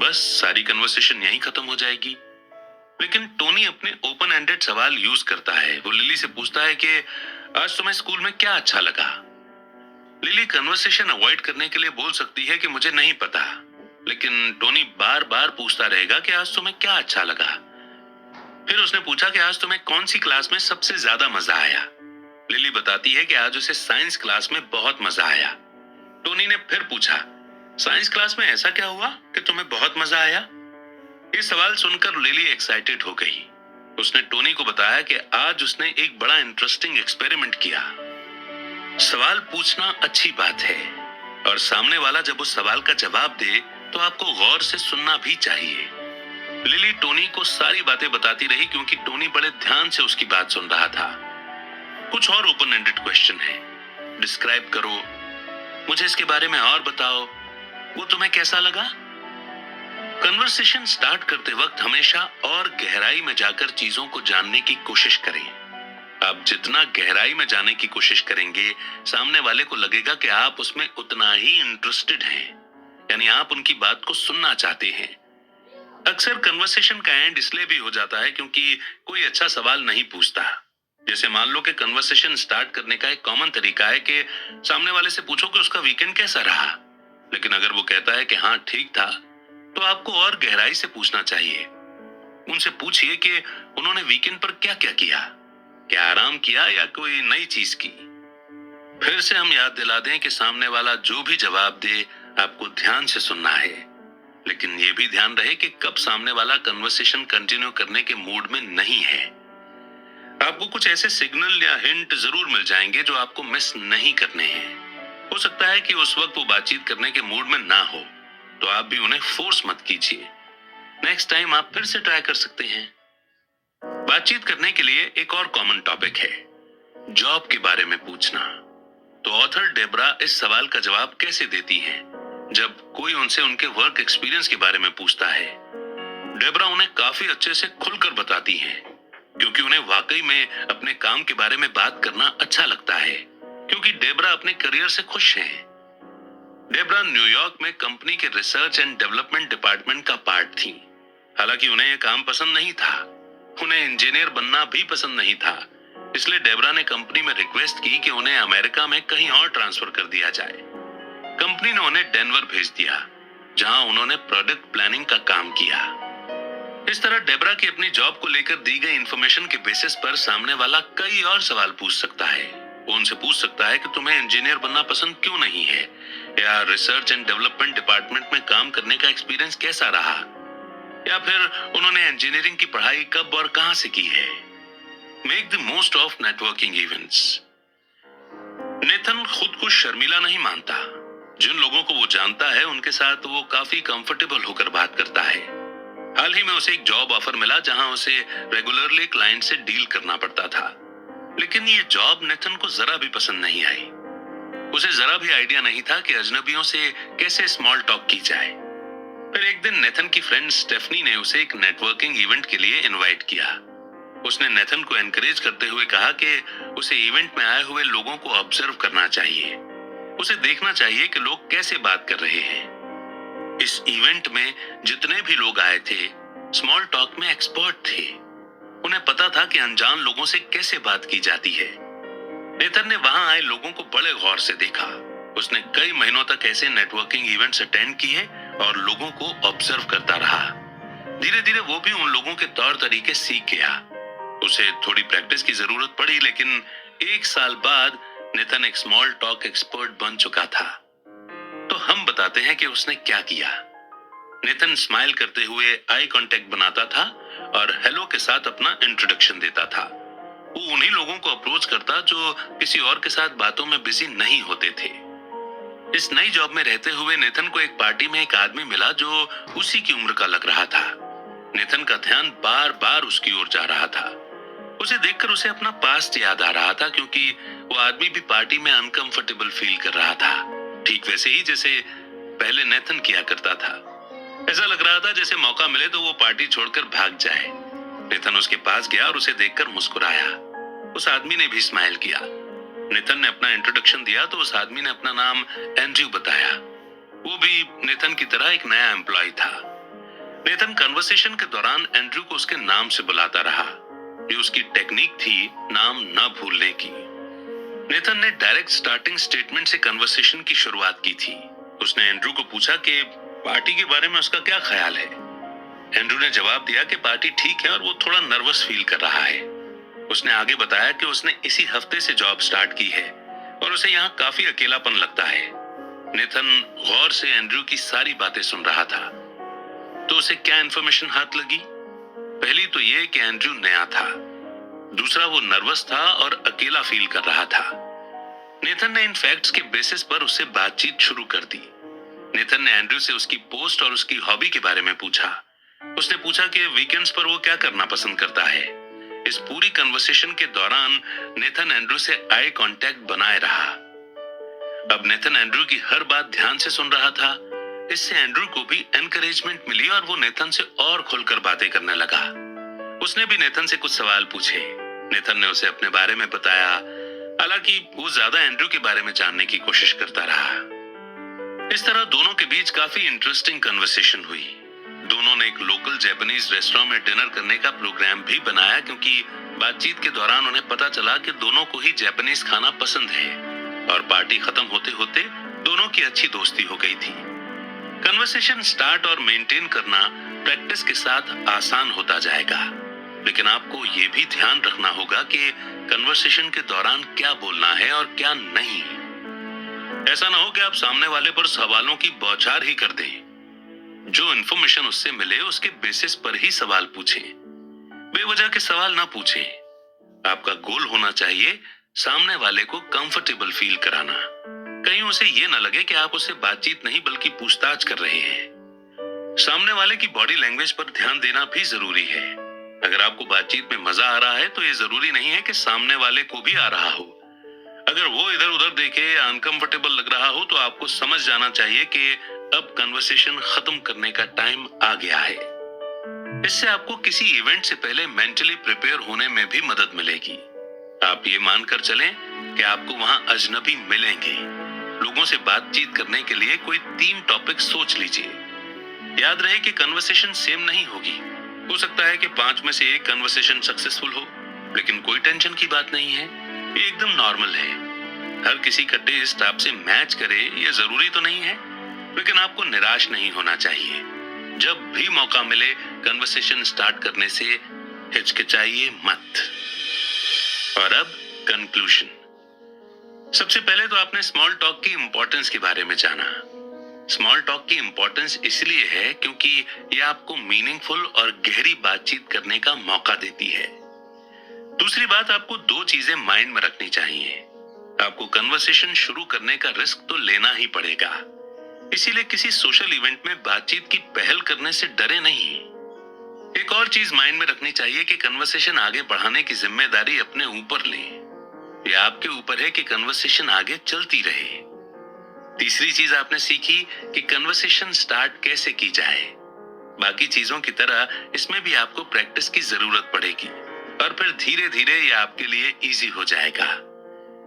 बस सारी कन्वर्सेशन यहीं खत्म हो जाएगी। लेकिन टोनी अपने ओपन एंडेड सवाल यूज करता है। वो लिली से पूछता है कि आज तुम्हें स्कूल में क्या अच्छा लगा। लिली कन्वर्सेशन अवॉइड करने के लिए बोल सकती है कि मुझे नहीं पता, लेकिन टोनी बार बार पूछता रहेगा कि आज तुम्हें क्या अच्छा लगा। फिर उसने पूछा कि आज तुम्हें कौन सी क्लास में सबसे ज्यादा मजा आया। लिली बताती है कि आज उसे साइंस क्लास में बहुत मजा आया। टोनी ने फिर पूछा, साइंस क्लास में ऐसा क्या हुआ कि तुम्हें बहुत मजा आया। ये सवाल सुनकर लिली एक्साइटेड हो गई। उसने टोनी को बताया कि आज उसने एक बड़ा इंटरेस्टिंग एक्सपेरिमेंट किया। सवाल पूछना अच्छी बात है और सामने वाला जब उस सवाल का जवाब दे तो आपको गौर से सुनना भी चाहिए। लिली टोनी को सारी बातें बताती रही क्योंकि टोनी बड़े ध्यान से उसकी बात सुन रहा था। कुछ और ओपन एंडेड क्वेश्चन है। डिस्क्राइब करो, मुझे इसके बारे में और बताओ, वो तुम्हें कैसा लगा। कन्वर्सेशन स्टार्ट करते वक्त हमेशा और गहराई में जाकर चीजों को जानने की कोशिश करें। आप जितना गहराई में जाने की कोशिश करेंगे, सामने वाले को लगेगा कि आप उसमें उतना ही इंटरेस्टेड हैं, यानी आप उनकी बात को सुनना चाहते हैं। अक्सर कन्वर्सेशन का एंड इसलिए भी हो जाता है क्योंकि कोई अच्छा सवाल नहीं पूछता। जैसे मान लो कि कन्वर्सेशन स्टार्ट करने का एक कॉमन तरीका है कि सामने वाले से पूछो कि उसका वीकेंड कैसा रहा। लेकिन अगर वो कहता है कि हाँ ठीक था, तो आपको और गहराई से पूछना चाहिए। उनसे पूछिए कि उन्होंने वीकेंड पर क्या क्या किया, क्या आराम किया या कोई नई चीज की। फिर से हम याद दिला दें कि सामने वाला जो भी जवाब दे आपको ध्यान से सुनना है, लेकिन ये भी ध्यान रहे कि कब सामने वाला कन्वर्सेशन कंटिन्यू करने के मूड में नहीं है। आपको कुछ ऐसे सिग्नल या हिंट जरूर मिल जाएंगे जो आपको मिस नहीं करने हैं। हो सकता है कि उस वक्त वो बातचीत करने के मूड में ना हो, तो आप भी उन्हें फोर्स मत कीजिए। नेक्स्ट टाइम आप फिर से ट्राई कर सकते हैं। बातचीत करने के लिए एक और कॉमन टॉपिक है, जॉब के बारे में पूछना। तो ऑथर डेब्रा इस सवाल का जवाब कैसे देती हैं जब कोई उनसे उनके वर्क एक्सपीरियंस के बारे में पूछता है। डेब्रा उन्हें काफी अच्छे से खुलकर बताती हैं, क्योंकि उन्हें वाकई में अपने काम के बारे में बात करना अच्छा लगता है, क्योंकि डेब्रा अपने करियर से खुश हैं। डेब्रा न्यूयॉर्क में कंपनी के रिसर्च एंड डेवलपमेंट डिपार्टमेंट का पार्ट थी। हालांकि उन्हें यह काम पसंद नहीं था, उन्हें इंजीनियर बनना भी पसंद नहीं था। इसलिए डेब्रा ने कंपनी में रिक्वेस्ट की कि उन्हें अमेरिका में कहीं और ट्रांसफर कर दिया जाए। कंपनी ने उन्हें डेनवर भेज दिया, जहां उन्होंने प्रोडक्ट प्लानिंग का काम किया। इस तरह डेब्रा की अपनी जॉब को लेकर दी गई इंफॉर्मेशन के बेसिस पर सामने वाला कई और सवाल पूछ सकता है। वो उनसे पूछ सकता है कि तुम्हें इंजीनियर बनना पसंद क्यों नहीं है, या रिसर्च एंड डेवलपमेंट डिपार्टमेंट में काम करने का एक्सपीरियंस कैसा रहा, या फिर उन्होंने इंजीनियरिंग की पढ़ाई कब और कहां से की है। Make the most of networking events. Nathan खुद को शर्मीला नहीं मानता। जिन लोगों को वो जानता है उनके साथ वो काफी कंफर्टेबल होकर बात करता है। हाल ही में उसे एक जॉब ऑफर मिला जहां उसे रेगुलरली क्लाइंट से डील करना पड़ता था, लेकिन ये जॉब नेथन को जरा भी पसंद नहीं आई। उसे जरा भी आइडिया नहीं था कि अजनबियों से कैसे स्मॉल टॉक की जाए। फिर एक दिन नेथन की फ्रेंड स्टेफनी ने उसे एक नेटवर्किंग इवेंट के लिए इनवाइट किया। उसने नेथन को एनकरेज करते हुए कहा कि उसे इवेंट में आए हुए लोगों को ऑब्जर्व करना चाहिए। उसे देखना चाहिए कि लोग कैसे बात कर रहे हैं। इस इवेंट में जितने भी लोग आए थे स्मॉल टॉक में एक्सपर्ट थे। उन्हें पता था कि अनजान लोगों से कैसे बात की जाती है। नेथन ने वहां आए लोगों को बड़े गौर से देखा। उसने कई महीनों तक ऐसे नेटवर्किंग इवेंट्स अटेंड किए और लोगों को ऑब्जर्व करता रहा। धीरे धीरे वो भी उन लोगों के तौर तरीके सीख गया। उसे थोड़ी प्रैक्टिस की जरूरत पड़ी, लेकिन 1 साल बाद नेथन एक स्मॉल टॉक एक्सपर्ट बन चुका था। तो हम बताते हैं कि उसने क्या किया। नेथन स्माइल करते हुए आई कांटेक्ट बनाता था और हेलो के साथ अपना इंट्रोडक्शन देता था। वो उन्हीं लोगों को अप्रोच करता जो किसी और के साथ बातों में बिजी नहीं होते थे। इस नई जॉब में रहते हुए नेथन को एक पार्टी में एक आदमी मिला जो उसी की उम्र का लग रहा था। नेथन का ध्यान बार बार उसकी ओर जा रहा था। उसे देखकर उसे अपना पास्ट याद आ रहा था, क्योंकि वो आदमी भी पार्टी में अनकंफर्टेबल फील कर रहा था, ठीक वैसे ही जैसे पहले नेथन किया करता था। ऐसा लग रहा था जैसे मौका मिले तो वो पार्टी छोड़कर भाग जाए। नेथन उसके पास गया और उसे देखकर मुस्कुराया। उस आदमी ने भी स्माइल किया। नेथन ने अपना इंट्रोडक्शन दिया तो उस आदमी ने अपना नाम एंड्रयू बताया। वो भी नेथन की तरह एक नया एम्प्लॉय था। नेथन कन्वर्सेशन के दौरान एंड्रयू को उसके नाम से बुलाता रहा। ये उसकी टेक्निक थी नाम न भूलने की। नेथन ने डायरेक्ट स्टार्टिंग स्टेटमेंट से कन्वर्सेशन की शुरुआत की थी। उसने एंड्रयू को पूछा कि पार्टी के बारे में उसका क्या ख्याल है। एंड्रयू ने जवाब दिया कि पार्टी ठीक है और वो थोड़ा नर्वस फील कर रहा है। उसने आगे बताया कि उसने इसी हफ्ते से जॉब स्टार्ट की है और उसे यहाँ काफी अकेलापन लगता है। नेथन गौर से एंड्रयू की सारी बातें सुन रहा था। तो उसे क्या इन्फॉर्मेशन हाथ लगी? पहली तो ये कि एंड्रयू नया था, दूसरा वो नर्वस था और अकेला फील कर रहा था। नेथन ने इन फैक्ट्स के बेसिस पर उससे बातचीत शुरू कर दी। नेथन ने एंड्रयू से उसकी पोस्ट और उसकी हॉबी के बारे में पूछा। उसने पूछा कि वीकेंड्स पर वो क्या करना पसंद करता है। इस पूरी कन्वर्सेशन के दौरान नेथन एंड्रयू से आई कांटेक्ट बनाए रहा। अब नेथन एंड्रयू की हर बात ध्यान से सुन रहा था। इससे एंड्रयू को भी एनकरेजमेंट मिली और वो नेथन से और खुलकर बातें करने लगा। उसने भी नेथन से कुछ सवाल पूछे। नेथन ने उसे अपने बारे में बताया, हालांकि वो ज्यादा एंड्रयू के बारे में जानने की कोशिश करता रहा। इस तरह दोनों के बीच काफी इंटरेस्टिंग कन्वर्सेशन हुई। दोनों ने एक लोकल जापानीज रेस्टोरेंट में डिनर करने का प्रोग्राम भी बनाया, क्योंकि बातचीत के दौरान उन्हें पता चला कि दोनों को ही जापानीज खाना पसंद है। और पार्टी खत्म होते होते दोनों की अच्छी दोस्ती हो गई थी। कन्वर्सेशन स्टार्ट और मेंटेन करना प्रैक्टिस के साथ आसान होता जाएगा, लेकिन आपको ये भी ध्यान रखना होगा कि कन्वर्सेशन के दौरान क्या बोलना है और क्या नहीं। ऐसा ना हो कि आप सामने वाले पर सवालों की बौछार ही कर दें। जो इन्फॉर्मेशन उससे मिले उसके बेसिस पर ही सवाल पूछें। बेवजह के सवाल ना पूछें। आपका गोल होना चाहिए सामने वाले को कंफर्टेबल फील कराना। कहीं उसे ये ना लगे कि आप उससे बातचीत नहीं बल्कि पूछताछ कर रहे हैं। सामने वाले की बॉडी लैंग्वेज पर ध्यान देना भी जरूरी है। अगर आपको बातचीत में मजा आ रहा है तो ये जरूरी नहीं है कि सामने वाले को भी आ रहा हो। अगर वो इधर उधर देखे या अनकंफर्टेबल लग रहा हो तो आपको समझ जाना चाहिए कि अब कन्वर्सेशन खत्म करने का टाइम आ गया है। इससे आपको किसी इवेंट से पहले मेंटली प्रिपेयर होने में भी मदद मिलेगी। आप ये मानकर चलें कि आपको वहां अजनबी मिलेंगे। लोगों से बातचीत करने के लिए कोई 3 टॉपिक सोच लीजिए। याद रहे कि कन्वर्सेशन सेम नहीं होगी। हो सकता है कि 5 में से 1 कन्वर्सेशन सक्सेसफुल हो, लेकिन कोई टेंशन की बात नहीं है। ये एकदम नॉर्मल है। हर किसी का टेस्ट आपसे मैच करे ये जरूरी तो नहीं है, लेकिन आपको निराश नहीं होना चाहिए। जब भी मौका मिले कन्वर्सेशन स्टार्ट करने से हिचकिचाइए मत। और अब कंक्लूजन। सबसे पहले तो आपने स्मॉल टॉक की इंपॉर्टेंस के बारे में जाना। स्मॉल टॉक की इंपॉर्टेंस इसलिए है क्योंकि यह आपको मीनिंगफुल और गहरी बातचीत करने का मौका देती है। दूसरी बात, आपको 2 चीजें माइंड में रखनी चाहिए। आपको कन्वर्सेशन शुरू करने का रिस्क तो लेना ही पड़ेगा, इसीलिए किसी सोशल इवेंट में बातचीत की पहल करने से डरे नहीं। एक और चीज माइंड में रखनी चाहिए कि कन्वर्सेशन आगे बढ़ाने की जिम्मेदारी अपने ऊपर लें। यह आपके ऊपर है कि कन्वर्सेशन आगे चलती रहे। तीसरी चीज आपने सीखी कि कन्वर्सेशन स्टार्ट कैसे की जाए। बाकी चीजों की तरह इसमें भी आपको प्रैक्टिस की जरूरत पड़ेगी और फिर धीरे धीरे यह आपके लिए इजी हो जाएगा।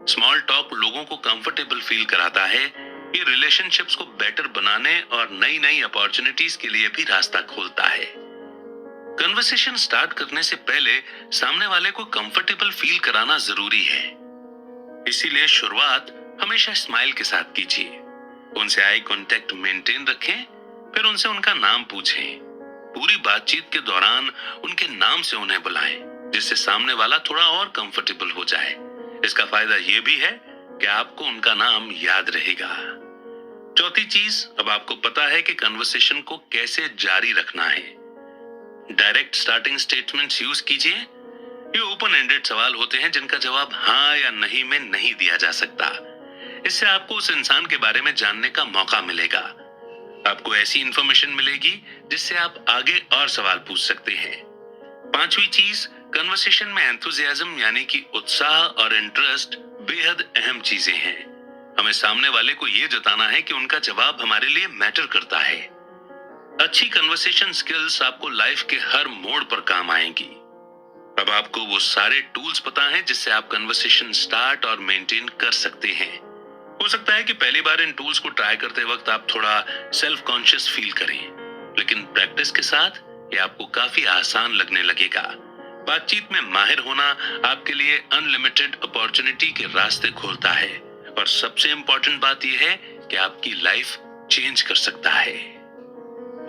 स्मॉल टॉक लोगों को कंफर्टेबल फील कराता है। ये रिलेशनशिप्स को बेटर बनाने और नई नई अपॉर्चुनिटीज के लिए भी रास्ता खोलता है। कन्वर्सेशन स्टार्ट करने से पहले सामने वाले को कंफर्टेबल फील कराना जरूरी है। इसीलिए शुरुआत हमेशा स्माइल के साथ कीजिए। उनसे आई कांटेक्ट मेंटेन रखें, फिर उनसे उनका नाम पूछें। पूरी बातचीत के दौरान उनके नाम से उन्हें बुलाएं, जिससे सामने वाला थोड़ा और कंफर्टेबल हो जाए। इसका फायदा यह भी है कि आपको उनका नाम याद रहेगा। चौथी चीज, अब आपको पता है कि कन्वर्सेशन को कैसे जारी रखना है। डायरेक्ट स्टार्टिंग स्टेटमेंट्स यूज कीजिए। ये ओपन एंडेड सवाल होते हैं जिनका जवाब हाँ या नहीं में नहीं दिया जा सकता। इससे आपको उस इंसान के बारे में जानने का मौका मिलेगा। आपको ऐसी इंफॉर्मेशन मिलेगी जिससे आप आगे और सवाल पूछ सकते हैं। 5वीं चीज, कन्वर्सेशन में एंथुजियाज्म यानी कि उत्साह और इंटरेस्ट बेहद अहम चीजें हैं। हमें सामने वाले को यह जताना है कि उनका जवाब हमारे लिए मैटर करता है। अच्छी कन्वर्सेशन स्किल्स आपको लाइफ के हर मोड़ पर काम आएंगी। अब आपको वो सारे टूल्स पता हैं जिससे आप कन्वर्सेशन स्टार्ट और मेंटेन कर सकते हैं। हो सकता है कि पहली बार इन टूल्स को ट्राई करते वक्त आप थोड़ा सेल्फ कॉन्शियस फील करें, लेकिन प्रैक्टिस के साथ ये आपको काफी आसान लगने लगेगा। बातचीत में माहिर होना आपके लिए अनलिमिटेड अपॉर्चुनिटी के रास्ते खोलता है और सबसे इंपॉर्टेंट बात यह है कि आपकी लाइफ चेंज कर सकता है।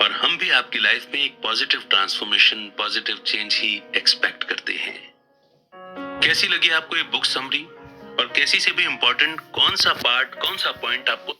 और हम भी आपकी लाइफ में एक पॉजिटिव ट्रांसफॉर्मेशन, पॉजिटिव चेंज ही एक्सपेक्ट करते हैं। कैसी लगी आपको ये बुक समरी और कैसी से भी इंपॉर्टेंट कौन सा पार्ट, कौन सा पॉइंट आपको